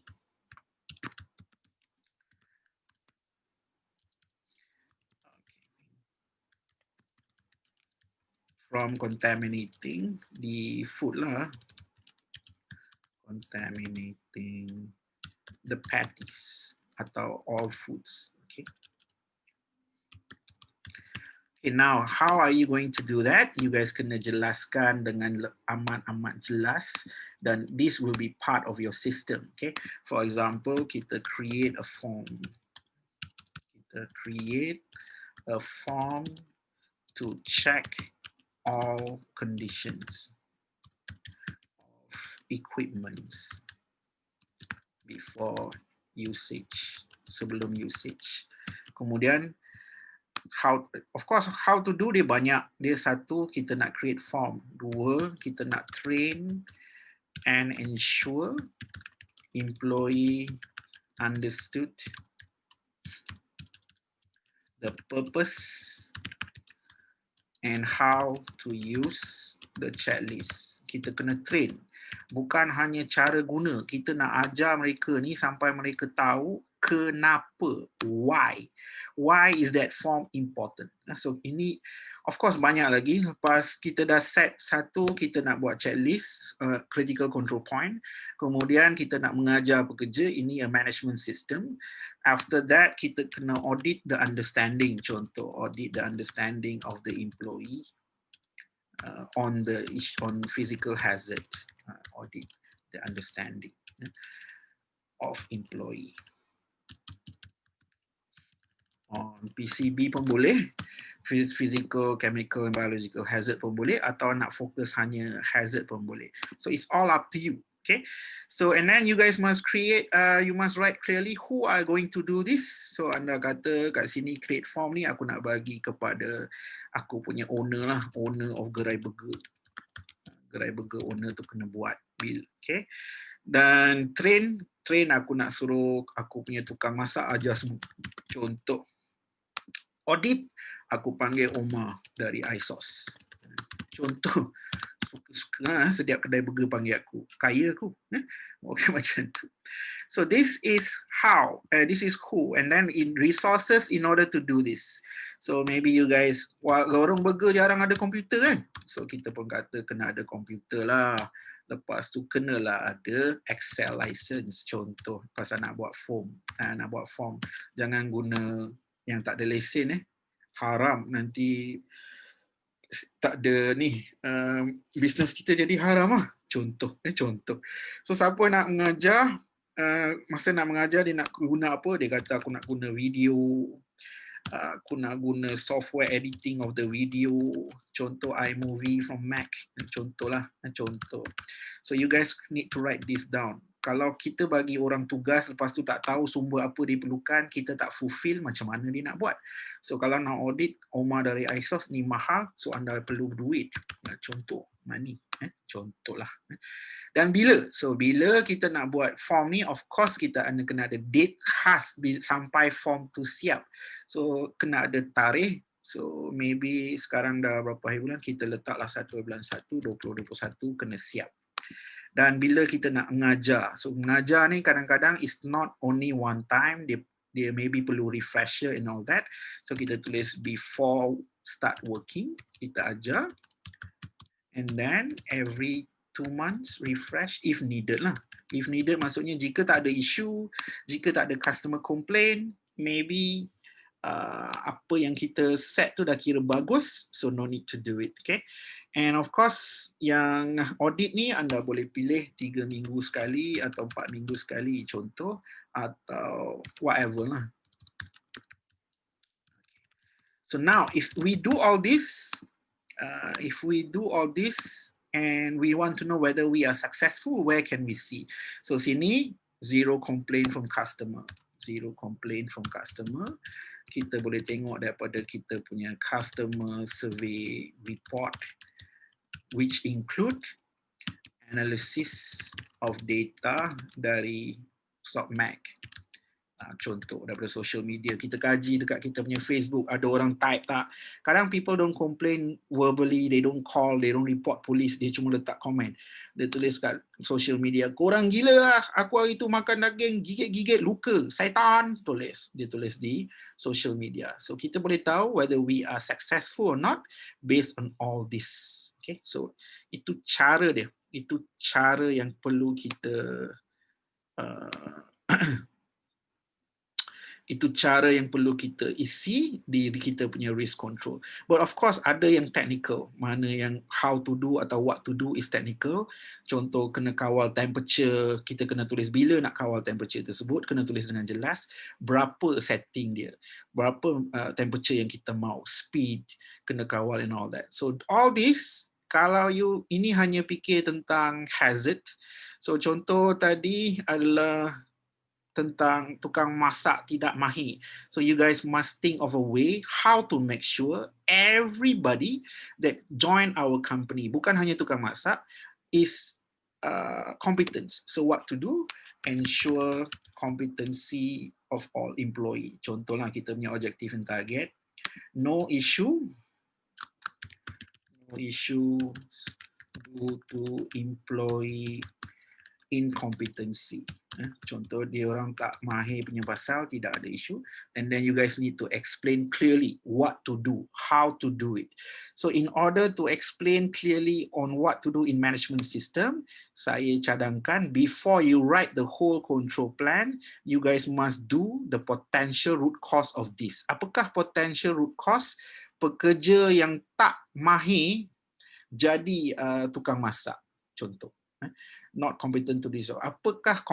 From contaminating the food lah. Contaminating the patties atau all foods. Okay. Okay, now how are you going to do that? You guys kena jelaskan dengan amat jelas, dan this will be part of your system. Okay, for example, kita create a form. Kita create a form to check all conditions of equipment before usage, sebelum usage. Kemudian how to do dia banyak. Dia satu, kita nak create form. Dua, kita nak train and ensure employee understood the purpose and how to use the checklist. Kita kena train. Bukan hanya cara guna. Kita nak ajar mereka ni sampai mereka tahu kenapa, why. Why is that form important? So ini of course banyak lagi. Lepas kita dah set satu, kita nak buat checklist, critical control point. Kemudian kita nak mengajar pekerja, ini a management system. After that, kita kena audit the understanding. Contoh, audit the understanding of the employee on physical hazard. Audit the understanding of employee. On PCB pun boleh, physical, chemical, and biological hazard pun boleh, atau nak fokus hanya hazard pun boleh. So it's all up to you. Okay, so and then you guys must create, you must write clearly who are going to do this. So anda kata kat sini create form ni aku nak bagi kepada aku punya owner lah, owner of gerai burger. Gerai burger owner tu kena buat bill. Okay, dan train aku nak suruh aku punya tukang masak ajar semua. Contoh audit, aku panggil Omar dari iSauce. Contoh, suka-suka setiap kedai burger panggil aku. Kaya aku. Okay, macam tu. So this is how, this is who, and then in resources in order to do this. So maybe you guys, orang burger jarang ada komputer kan? So kita pun kata kena ada komputer lah. Lepas tu kenalah ada Excel license. Contoh, pasal nak buat form. Nak buat form, jangan guna yang tak ada lesen haram, nanti tak ada ni bisnes kita jadi haram lah. Contoh. So siapa nak mengajar, masa nak mengajar dia nak guna apa, dia kata aku nak guna video, aku nak guna software editing of the video, contoh iMovie from Mac, contoh. So you guys need to write this down. Kalau kita bagi orang tugas lepas tu tak tahu sumber apa dia perlukan, kita tak fulfill, macam mana dia nak buat. So kalau nak audit Omar dari iSauce ni mahal, so anda perlu duit. Contoh money, contohlah. Dan bila kita nak buat form ni, of course kita kena ada date khas sampai form tu siap. So kena ada tarikh. So maybe sekarang dah berapa hari bulan, kita letaklah 1 bulan 1 2021 kena siap. Dan bila kita nak mengajar, so mengajar ni kadang-kadang is not only one time, dia maybe perlu refresher and all that. So kita tulis before start working, kita ajar, and then every 2 months refresh if needed lah. If needed maksudnya jika tak ada isu, jika tak ada customer complaint, maybe apa yang kita set tu dah kira bagus, so no need to do it. Okay, and of course yang audit ni anda boleh pilih 3 minggu sekali atau 4 minggu sekali contoh, atau whatever lah. So now if we do all this, and we want to know whether we are successful, where can we see? So sini zero complaint from customer. Kita boleh tengok daripada kita punya customer survey report, which include analysis of data dari SOCMAC. Contoh daripada social media, kita kaji dekat kita punya Facebook, ada orang type tak. Kadang people don't complain verbally, they don't call, they don't report police, dia cuma letak komen. Dia tulis kat social media, korang gila lah, aku hari tu makan daging, gigit-gigit luka, syaitan, dia tulis di social media. So kita boleh tahu whether we are successful or not based on all this. Okay, so itu cara dia, itu cara yang perlu kita itu cara yang perlu kita isi di kita punya risk control. But of course ada yang technical, mana yang how to do atau what to do is technical. Contoh kena kawal temperature, kita kena tulis bila nak kawal temperature tersebut, kena tulis dengan jelas, berapa setting dia, berapa temperature yang kita mau, speed, kena kawal and all that. So all this, kalau you ini hanya fikir tentang hazard. So contoh tadi adalah tentang tukang masak tidak mahir. So you guys must think of a way how to make sure everybody that join our company, bukan hanya tukang masak, is competent. So what to do? Ensure competency of all employee. Contohlah kita punya objective and target. No issue due to employee incompetency. Contoh dia orang tak mahir punya pasal, tidak ada isu, and then you guys need to explain clearly what to do, how to do it. So in order to explain clearly on what to do in management system, saya cadangkan before you write the whole control plan, you guys must do the potential root cause of this. Apakah potential root cause? Pekerja yang tak mahir jadi tukang masak, contoh. Not competent to do so. Apakah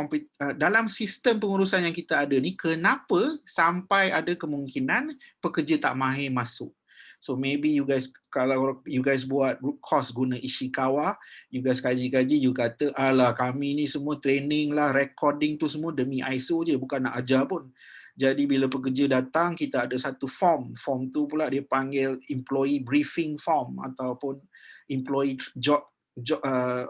dalam sistem pengurusan yang kita ada ni, kenapa sampai ada kemungkinan pekerja tak mahir masuk? So maybe you guys, kalau you guys buat root cause guna Ishikawa, you guys kaji-kaji, you kata, alah kami ni semua training lah, recording tu semua demi ISO je, bukan nak ajar pun. Jadi bila pekerja datang, kita ada satu form tu pula dia panggil employee briefing form ataupun employee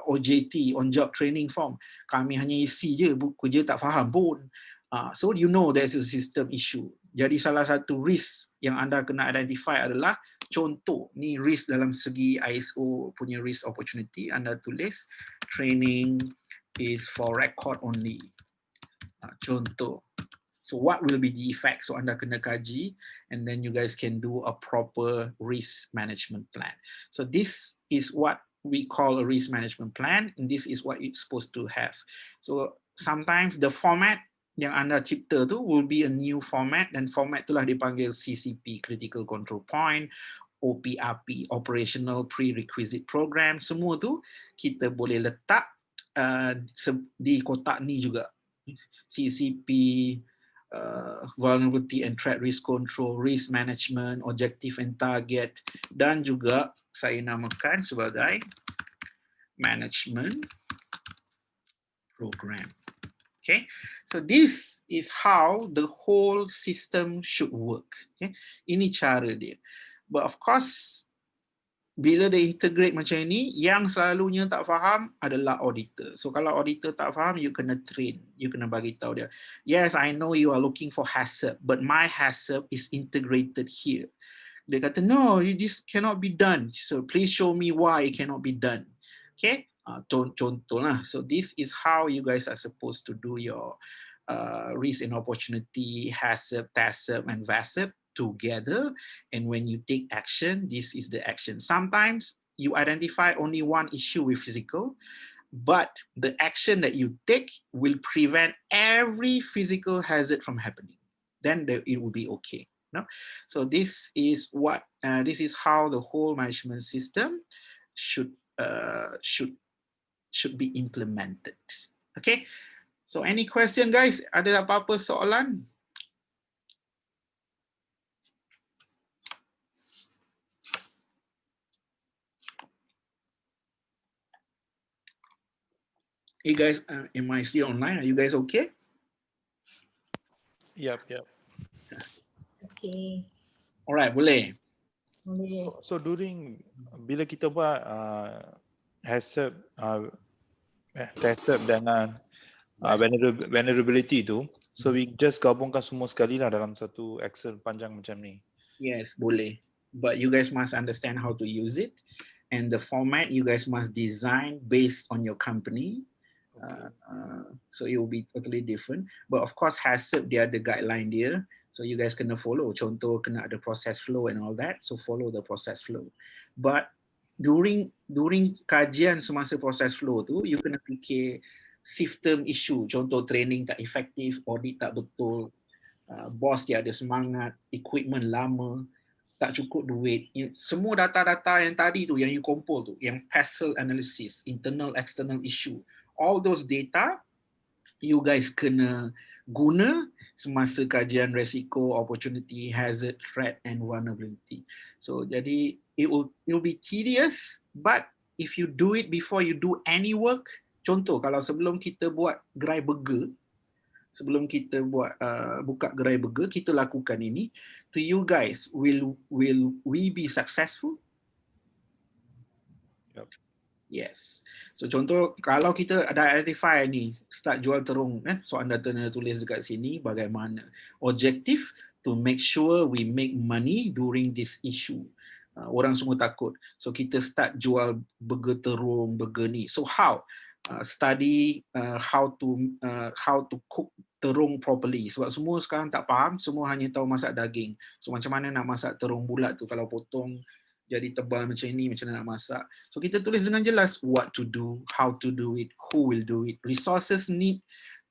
OJT, on job training form. Kami hanya isi je, kerja tak faham pun. So you know there's a system issue. Jadi salah satu risk yang anda kena identify adalah, contoh ni risk dalam segi ISO punya risk opportunity, anda tulis training is for record only. Contoh. So what will be the effect? So anda kena kaji, and then you guys can do a proper risk management plan. So this is what we call a risk management plan, and this is what it's supposed to have. So sometimes the format yang anda cipta tu will be a new format, dan format itulah dipanggil CCP, Critical Control Point, OPRP, Operational Prerequisite Program. Semua tu kita boleh letak di kotak ni juga. CCP, Vulnerability and Threat Risk Control, Risk Management, Objective and Target, dan juga saya namakan sebagai Management Program. Okay, so this is how the whole system should work. Okay, ini cara dia. But of course, bila dia integrate macam ini, yang selalunya tak faham adalah auditor. So kalau auditor tak faham, you kena train, you kena bagi tahu dia. Yes, I know you are looking for Haccp, but my Haccp is integrated here. Dia kata, no, this cannot be done. So please show me why it cannot be done. Okay. Contoh lah. So this is how you guys are supposed to do your risk and opportunity, Haccp, Taccp, and Vaccp together. And when you take action, this is the action. Sometimes you identify only one issue with physical, but the action that you take will prevent every physical hazard from happening. Then it will be okay. No? So this is what this is how the whole management system should be implemented. Okay, so any question guys? Ada apa-apa soalan? Hey guys, am I still online? Are you guys okay? Yep. Okay. Alright, boleh. Boleh. So during bila kita buat Haccp, Taccp dengan vulnerability tu, so we just gabungkan semua sekali lah dalam satu Excel panjang macam ni. Yes, boleh. But you guys must understand how to use it, and the format you guys must design based on your company. So it will be totally different. But of course, Haccp dia ada guideline dia, so you guys kena follow. Contoh kena ada process flow and all that, so follow the process flow. But during kajian semasa process flow tu, you kena fikir system issue. Contoh training tak efektif, audit tak betul, bos dia ada semangat, equipment lama, tak cukup duit. Semua data-data yang tadi tu, yang you kumpul tu, yang PESEL analysis, internal external issue, all those data you guys kena guna semasa kajian resiko, opportunity, hazard, threat and vulnerability. So jadi it will be tedious, but if you do it before you do any work, contoh kalau sebelum kita buat gerai burger, sebelum kita buat buka gerai burger, kita lakukan ini, to you guys, will we be successful? Yep. Yes. So contoh kalau kita ada identify ni, start jual terung, so anda kena tulis dekat sini bagaimana. Objective to make sure we make money during this issue. Orang semua takut. So kita start jual burger terung, burger ni. So how? Study how to cook terung properly. Sebab semua sekarang tak faham, semua hanya tahu masak daging. So macam mana nak masak terung bulat tu, kalau potong jadi tebal macam ini, macam mana nak masak. So kita tulis dengan jelas what to do, how to do it, who will do it. Resources need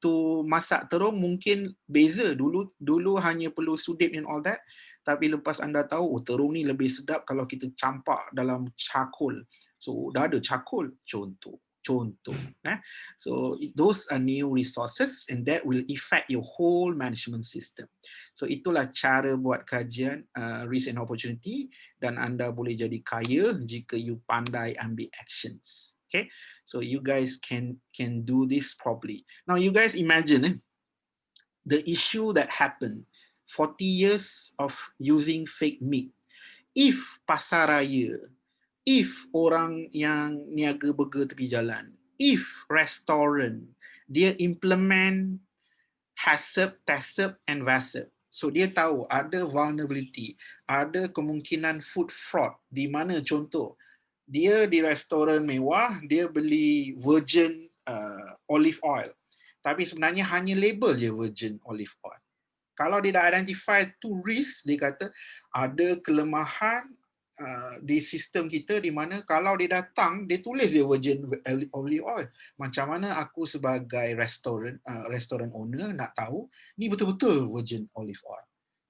to masak terung mungkin beza. Dulu hanya perlu sudip and all that. Tapi lepas anda tahu, terung ni lebih sedap kalau kita campak dalam charcoal. So dah ada charcoal, contoh. Contoh. So those are new resources and that will affect your whole management system. So itulah cara buat kajian risk and opportunity dan anda boleh jadi kaya jika you pandai ambil actions. Okay, so you guys can do this properly. Now you guys imagine the issue that happened 40 years of using fake meat. If pasaraya, if orang yang niaga burger tepi jalan, if restoran, dia implement Haccp, Taccp and Vaccp. So dia tahu ada vulnerability, ada kemungkinan food fraud di mana contoh dia di restoran mewah, dia beli virgin olive oil. Tapi sebenarnya hanya label je virgin olive oil. Kalau dia dah identify tu risk, dia kata ada kelemahan di sistem kita di mana kalau dia datang, dia tulis dia virgin olive oil. Macam mana aku sebagai restoran owner nak tahu ni betul-betul virgin olive oil.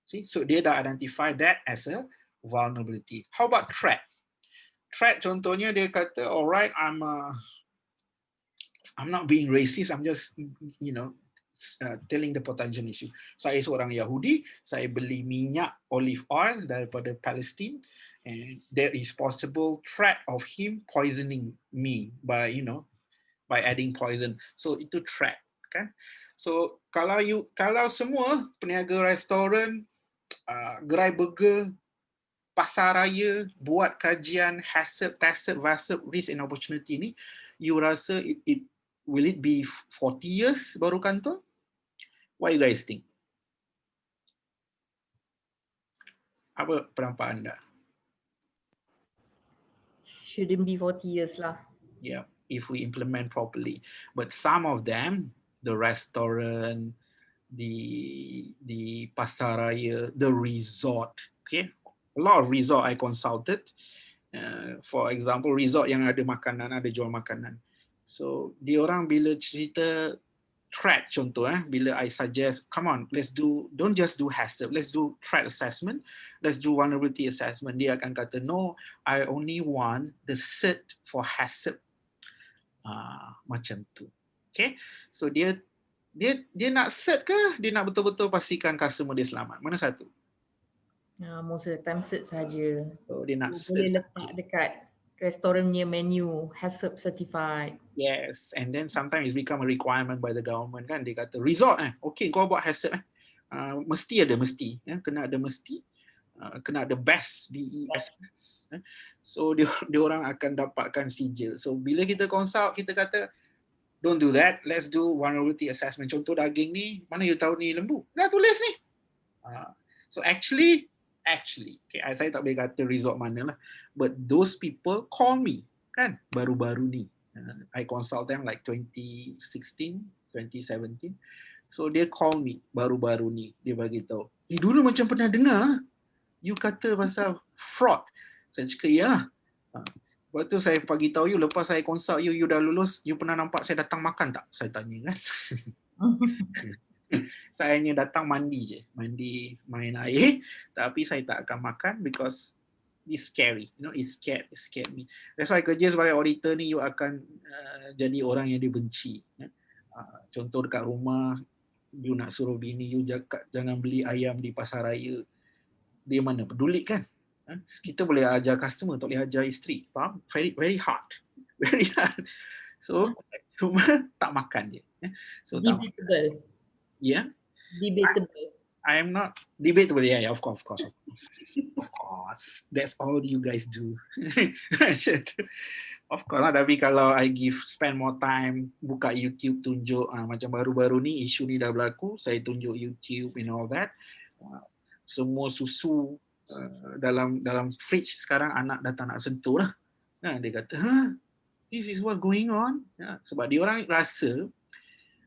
See? So dia dah identify that as a vulnerability. How about threat? Threat contohnya dia kata, alright, I'm not being racist, I'm just, telling the potential issue. Saya seorang Yahudi, saya beli minyak olive oil daripada Palestine, and there is possible threat of him poisoning me by adding poison. So itu threat, kan? So kalau semua peniaga restoran, gerai burger, pasaraya buat kajian Haccp, Taccp, Vaccp, risk and opportunity ni, you rasa will it be 40 years baru kantor? What you guys think? Apa pendapat anda? Shouldn't be 40 years lah. Yeah, if we implement properly. But some of them, the restaurant, the pasaraya, the resort, okay? A lot of resort I consulted. For example, resort yang ada makanan, ada jual makanan. So, diorang bila cerita threat contoh, bila I suggest, come on, don't just do Haccp, let's do threat assessment, let's do vulnerability assessment. Dia akan kata, no, I only want the cert for Haccp. Macam tu. Okay, so dia nak cert ke? Dia nak betul-betul pastikan customer dia selamat? Mana satu? Most of the time cert saja. So dia nak boleh letak dekat restoran punya menu Haccp certified. Yes, and then sometimes it's become a requirement by the government kan. Dia kata resort okay, kau buat Haccp mesti ada kena ada kena ada best BESS. So dia orang akan dapatkan sijil. So bila kita consult, kita kata don't do that, let's do vulnerability assessment. Contoh daging ni, mana you tahu ni lembu? Dah tulis ni. So actually, okay, saya tak boleh kata resort mana lah, but those people call me kan baru-baru ni. I consult them like 2016, 2017. So dia call me baru-baru ni, dia bagi tahu. Dulu macam pernah dengar you kata pasal fraud. Saya cakap ya. Lepas tu saya bagi tahu you, lepas saya consult you dah lulus, you pernah nampak saya datang makan tak? Saya tanya kan. Saya hanya datang mandi je, main air, tapi saya tak akan makan because it's scary, it scared me. That's why kerja sebagai auditor ni you akan jadi orang yang dibenci. Contoh dekat rumah, you nak suruh bini you jangan beli ayam di pasaraya, dia mana peduli kan? Kita boleh ajar customer, tak boleh ajar isteri, faham? Very hard, very hard. So cuma tak makan dia. So debatable. Yeah. Debatable. I am not debatable. Yeah, of course. Of course. That's all you guys do. Of course lah. Tapi kalau I spend more time buka YouTube, tunjuk macam baru-baru ni isu ni dah berlaku, saya tunjuk YouTube and all that. Semua susu dalam fridge sekarang anak dah tak nak sentuh lah. Dia kata, this is what going on. Sebab dia orang rasa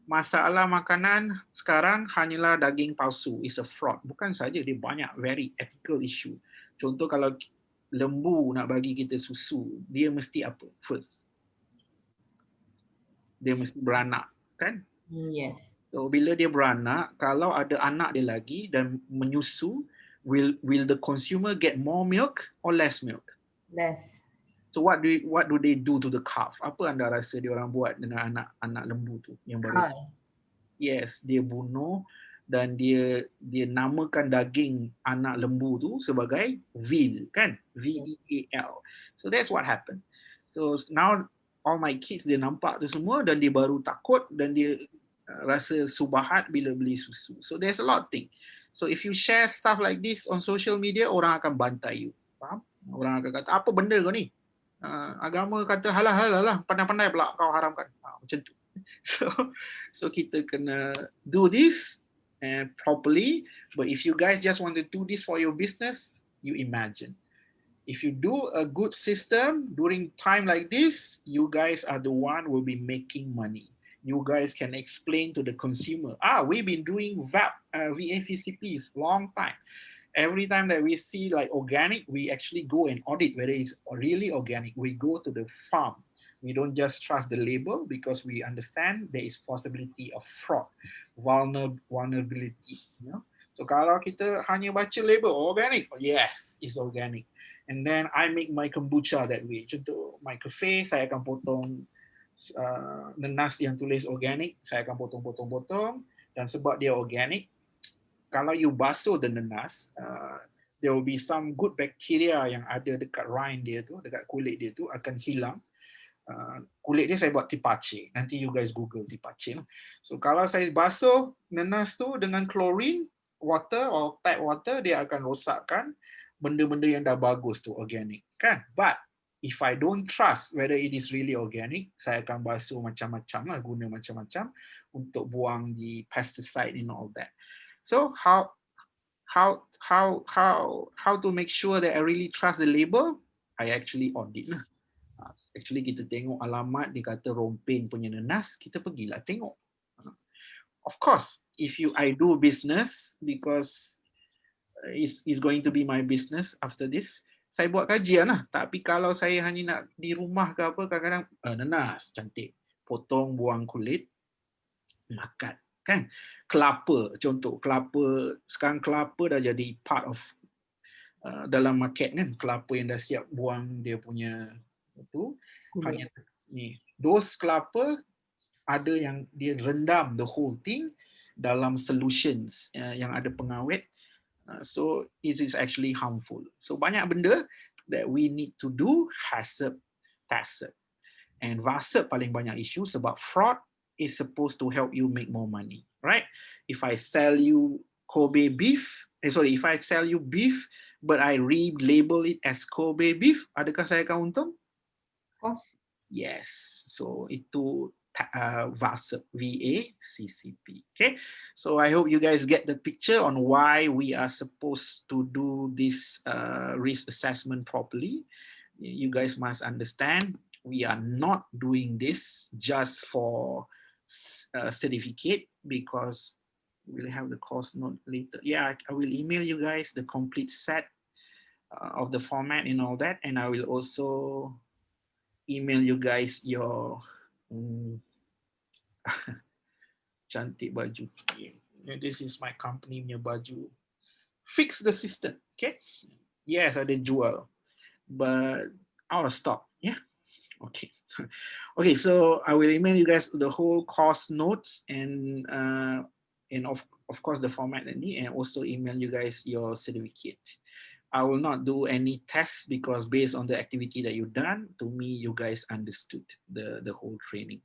masalah makanan sekarang hanyalah daging palsu, is a fraud. Bukan saja, dia banyak very ethical issue. Contoh kalau lembu nak bagi kita susu, dia mesti apa? First, dia mesti beranak, kan? Yes. So bila dia beranak, kalau ada anak dia lagi dan menyusu, will the consumer get more milk or less milk? Less. So what do they do to the calf? Apa anda rasa dia orang buat dengan anak lembu tu yang baru? Yes, dia bunuh dan dia namakan daging anak lembu tu sebagai veal, kan? VEAL. So that's what happened. So now all my kids dia nampak tu semua dan dia baru takut dan dia rasa subahat bila beli susu. So there's a lot of thing. So if you share stuff like this on social media, orang akan bantai you. Faham? Orang akan kata, apa benda kau ni? Agama kata halal lah, pandai-pandai pula kau haramkan. Macam tu. So kita kena do this and properly. But if you guys just want to do this for your business, you imagine. If you do a good system during time like this, you guys are the one who will be making money. You guys can explain to the consumer, we've been doing VACCP for a long time. Every time that we see like organic, we actually go and audit whether it's really organic. We go to the farm. We don't just trust the label because we understand there is possibility of fraud, vulnerability. You know? So kalau kita hanya baca label organic, yes, it's organic. And then I make my kombucha that way. Contoh, my cafe, saya akan potong nenas yang tulis organic, saya akan potong-potong-potong. Dan sebab dia organic, kalau you basuh the nenas, there will be some good bacteria yang ada dekat rind dia tu, dekat kulit dia tu akan hilang. Kulit dia saya buat tipace. Nanti you guys Google tipace lah. So kalau saya basuh nenas tu dengan chlorine water or tap water, dia akan rosakkan benda-benda yang dah bagus tu organic, kan? But if I don't trust whether it is really organic, saya akan basuh macam-macam lah, guna macam-macam untuk buang the pesticide and all that. So how to make sure that I really trust the label? I actually audit lah. Actually kita tengok alamat dia kata Rompin punya nenas, kita pergilah tengok. Of course, if I do business because it's going to be my business after this, saya buat kajian lah. Tapi kalau saya hanya nak di rumah ke apa, kadang-kadang nenas cantik, potong buang kulit, makan. Kan? Kelapa, contoh kelapa, sekarang kelapa dah jadi part of dalam market kan, kelapa yang dah siap buang dia punya itu, hanya ni dos kelapa ada yang dia rendam the whole thing dalam solutions yang ada pengawet, so it is actually harmful. So banyak benda that we need to do. Haccp, Taccp, and Vaccp paling banyak isu sebab fraud is supposed to help you make more money, right? If I sell you Kobe beef, if I sell you beef, but I relabel it as Kobe beef, adakah saya akan untung? Of course. Yes. So itu Vaccp, VACCP. Okay. So I hope you guys get the picture on why we are supposed to do this risk assessment properly. You guys must understand, we are not doing this just for certificate, because we'll have the course note later. Yeah, I will email you guys the complete set of the format and all that, and I will also email you guys your cantik baju. This is my company punya baju. Fix the system, okay? Yes, ada jual, but out of stock. Yeah. Okay. Okay, so I will email you guys the whole course notes and of course the format and also email you guys your certificate. I will not do any tests because based on the activity that you've done, to me you guys understood the whole training.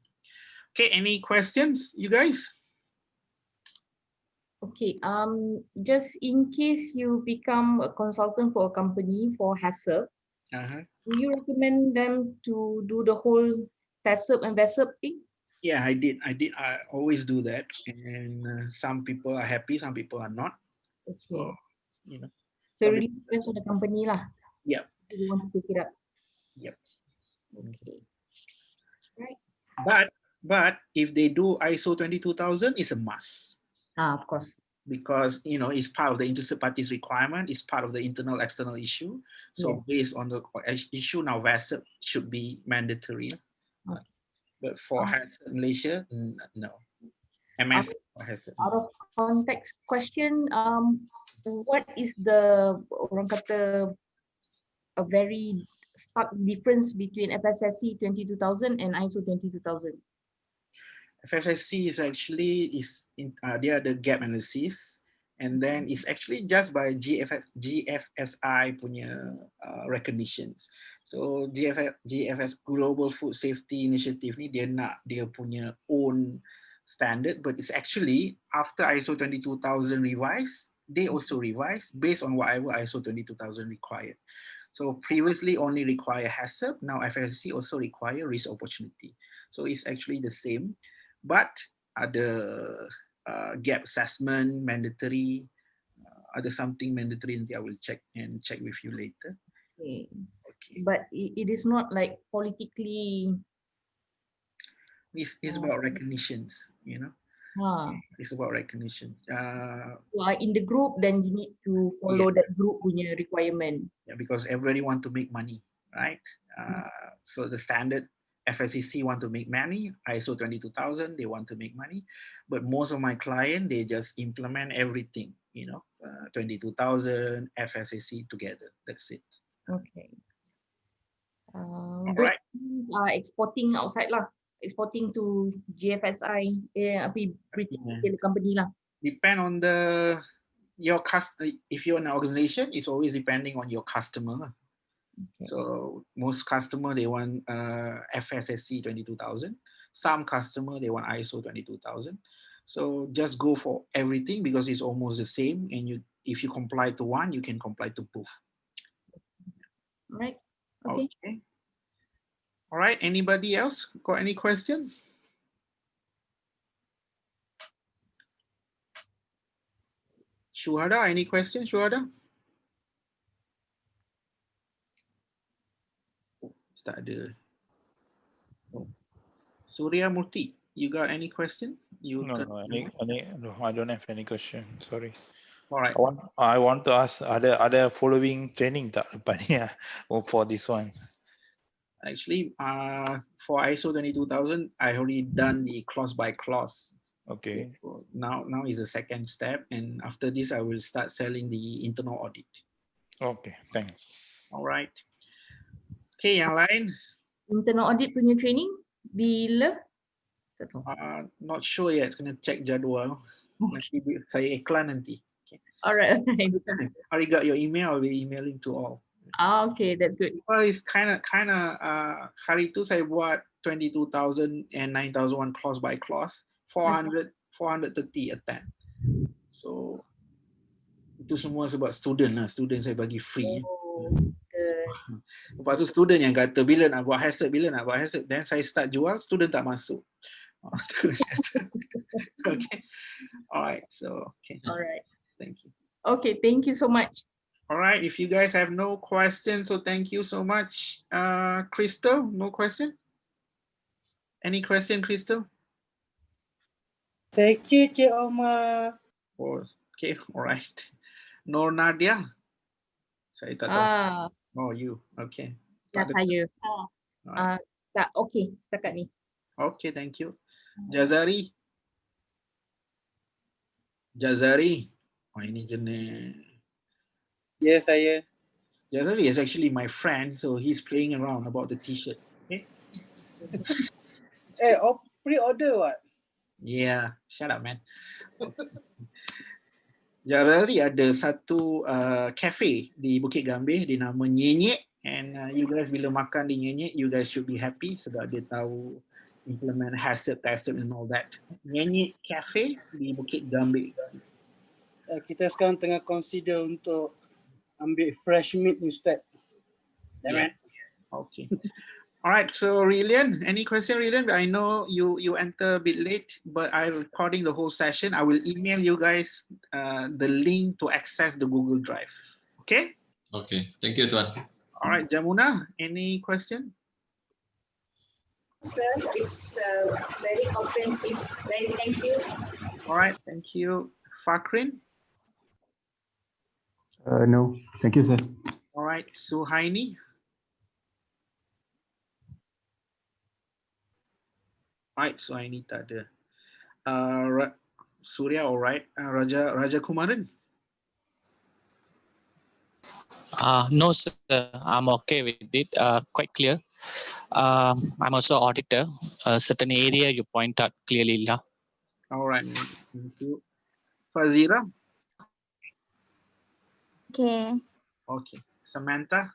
Okay, any questions, you guys? Okay, just in case you become a consultant for a company for Haccp, do you recommend them to do the whole Taccp and Vaccp thing? Yeah, I did. I always do that, and some people are happy, some people are not. Okay. So, you know. So it really depends on the company lah. Yep. If you want to pick it up. Yep. Okay. Right. But if they do ISO 22000, it's a must. Of course. Because it's part of the interested parties requirement, it's part of the internal external issue. So based on the issue now, Vaccp should be mandatory. Okay. But for Haccp Malaysia, no. MS Haccp. Out of context question, what is the orang kata a very stark difference between FSSC 22000 and ISO 22000? FSSC is actually they are the gap analysis, and then it's actually just by GFSI punya recognitions. So GFS Global Food Safety Initiative ni dia nak dia punya own standard, but it's actually after ISO 22000 revised, they also revised based on whatever ISO 22000 required. So previously only require Haccp, now FSC also require risk opportunity. So it's actually the same, but ada gap assessment mandatory, ada something mandatory, nanti I will check with you later. Okay. But it is not like politically. It's about recognitions, you know. It's about recognition. You are in the group, then you need to follow that group punya requirement. Yeah, because everybody want to make money, right? So the standard FSCC want to make money, ISO 22000 they want to make money, but most of my client they just implement everything, you know, 22000 FSCC together. That's it. Okay. All Those right. things are exporting outside lah, exporting to GFSI, British company lah. Depend on if you're an organization, it's always depending on your customer. Okay. So most customer they want FSSC 22000. Some customer they want ISO 22000. So just go for everything because it's almost the same, and if you comply to one, you can comply to both. Right. Okay. All right. Anybody else got any questions? Shuhada, any questions, Shuhada? Tak ada. Surya Murti, you got any question? No, I don't have any question. Sorry. All right. I want to ask, ada following training tak lepas ni for this one? Actually, for ISO 22000, I already done the clause by clause. Okay. So now is the second step, and after this, I will start selling the internal audit. Okay, thanks. All right. Okay, yang lain? Internal audit punya training bila? Not sure yet. Kena check jadual. Nanti saya iklan nanti. Okay. Alright. I got your email. I'll be emailing to all. Okay, that's good. Well, it's kind of hari tu saya buat 22,000 and 9,001 clause by clause, 430 attend. So itu semua sebab student saya bagi free. Lepas tu student yang kata bila nak buat Haccp, then saya start jual, student tak masuk. Okay. All right. So okay. All right. Thank you. Okay, thank you so much. All right. If you guys have no questions, so thank you so much. Crystal, no question? Any question, Crystal? Thank you, Cik Omar. Okay, all right. Nur Nadia? Saya tak tahu. Oh, you. Okay. Ya, saya. Tak, okay, setakat ni. Okay, thank you. Jazari? Oh, ini jenis. Yes, saya. Jazari is actually my friend, so he's playing around about the t-shirt. Okay. Pre-order what? Yeah, shut up, man. Jazari ada satu cafe di Bukit Gambir, di nama Nyenyek, and you guys bila makan di Nyenyek, you guys should be happy sebab dia tahu implement Haccp, and all that. Nyenyek Cafe di Bukit Gambir. Kita sekarang tengah consider untuk ambil fresh meat instead. Yeah. Okay. All right. So, Rillian, any question, Rillian? I know you enter a bit late, but I'm recording the whole session. I will email you guys the link to access the Google Drive. Okay? Okay. Thank you, Tuan. All right, Jamuna, any question? Sir, it's very comprehensive. Very thank you. All right. Thank you. Fakrin? No, thank you, sir. All right. Suhaini? Right, Suhaini tak ada. Surya, all right. Raja Kumaran? No, sir. I'm okay with it. Quite clear. I'm also auditor. A certain area you point out clearly. All right. Thank you. Fazira? Okay. Okay. Samantha?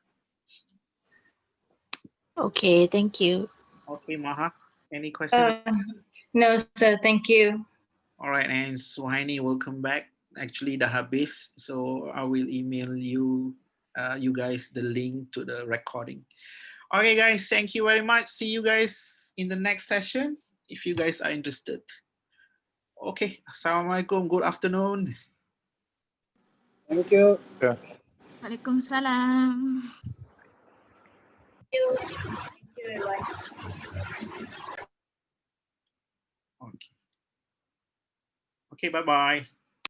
Okay, thank you. Okay, Maha. Any questions? No, sir. Thank you. All right, and Suhaini, welcome back. Actually, dah habis, so I will email you, you guys, the link to the recording. Okay, guys, thank you very much. See you guys in the next session if you guys are interested. Okay, Assalamualaikum. Good afternoon. Thank you. Yeah. Waalaikumsalam. Thank you. Thank you, everyone. Okay. Okay, bye-bye.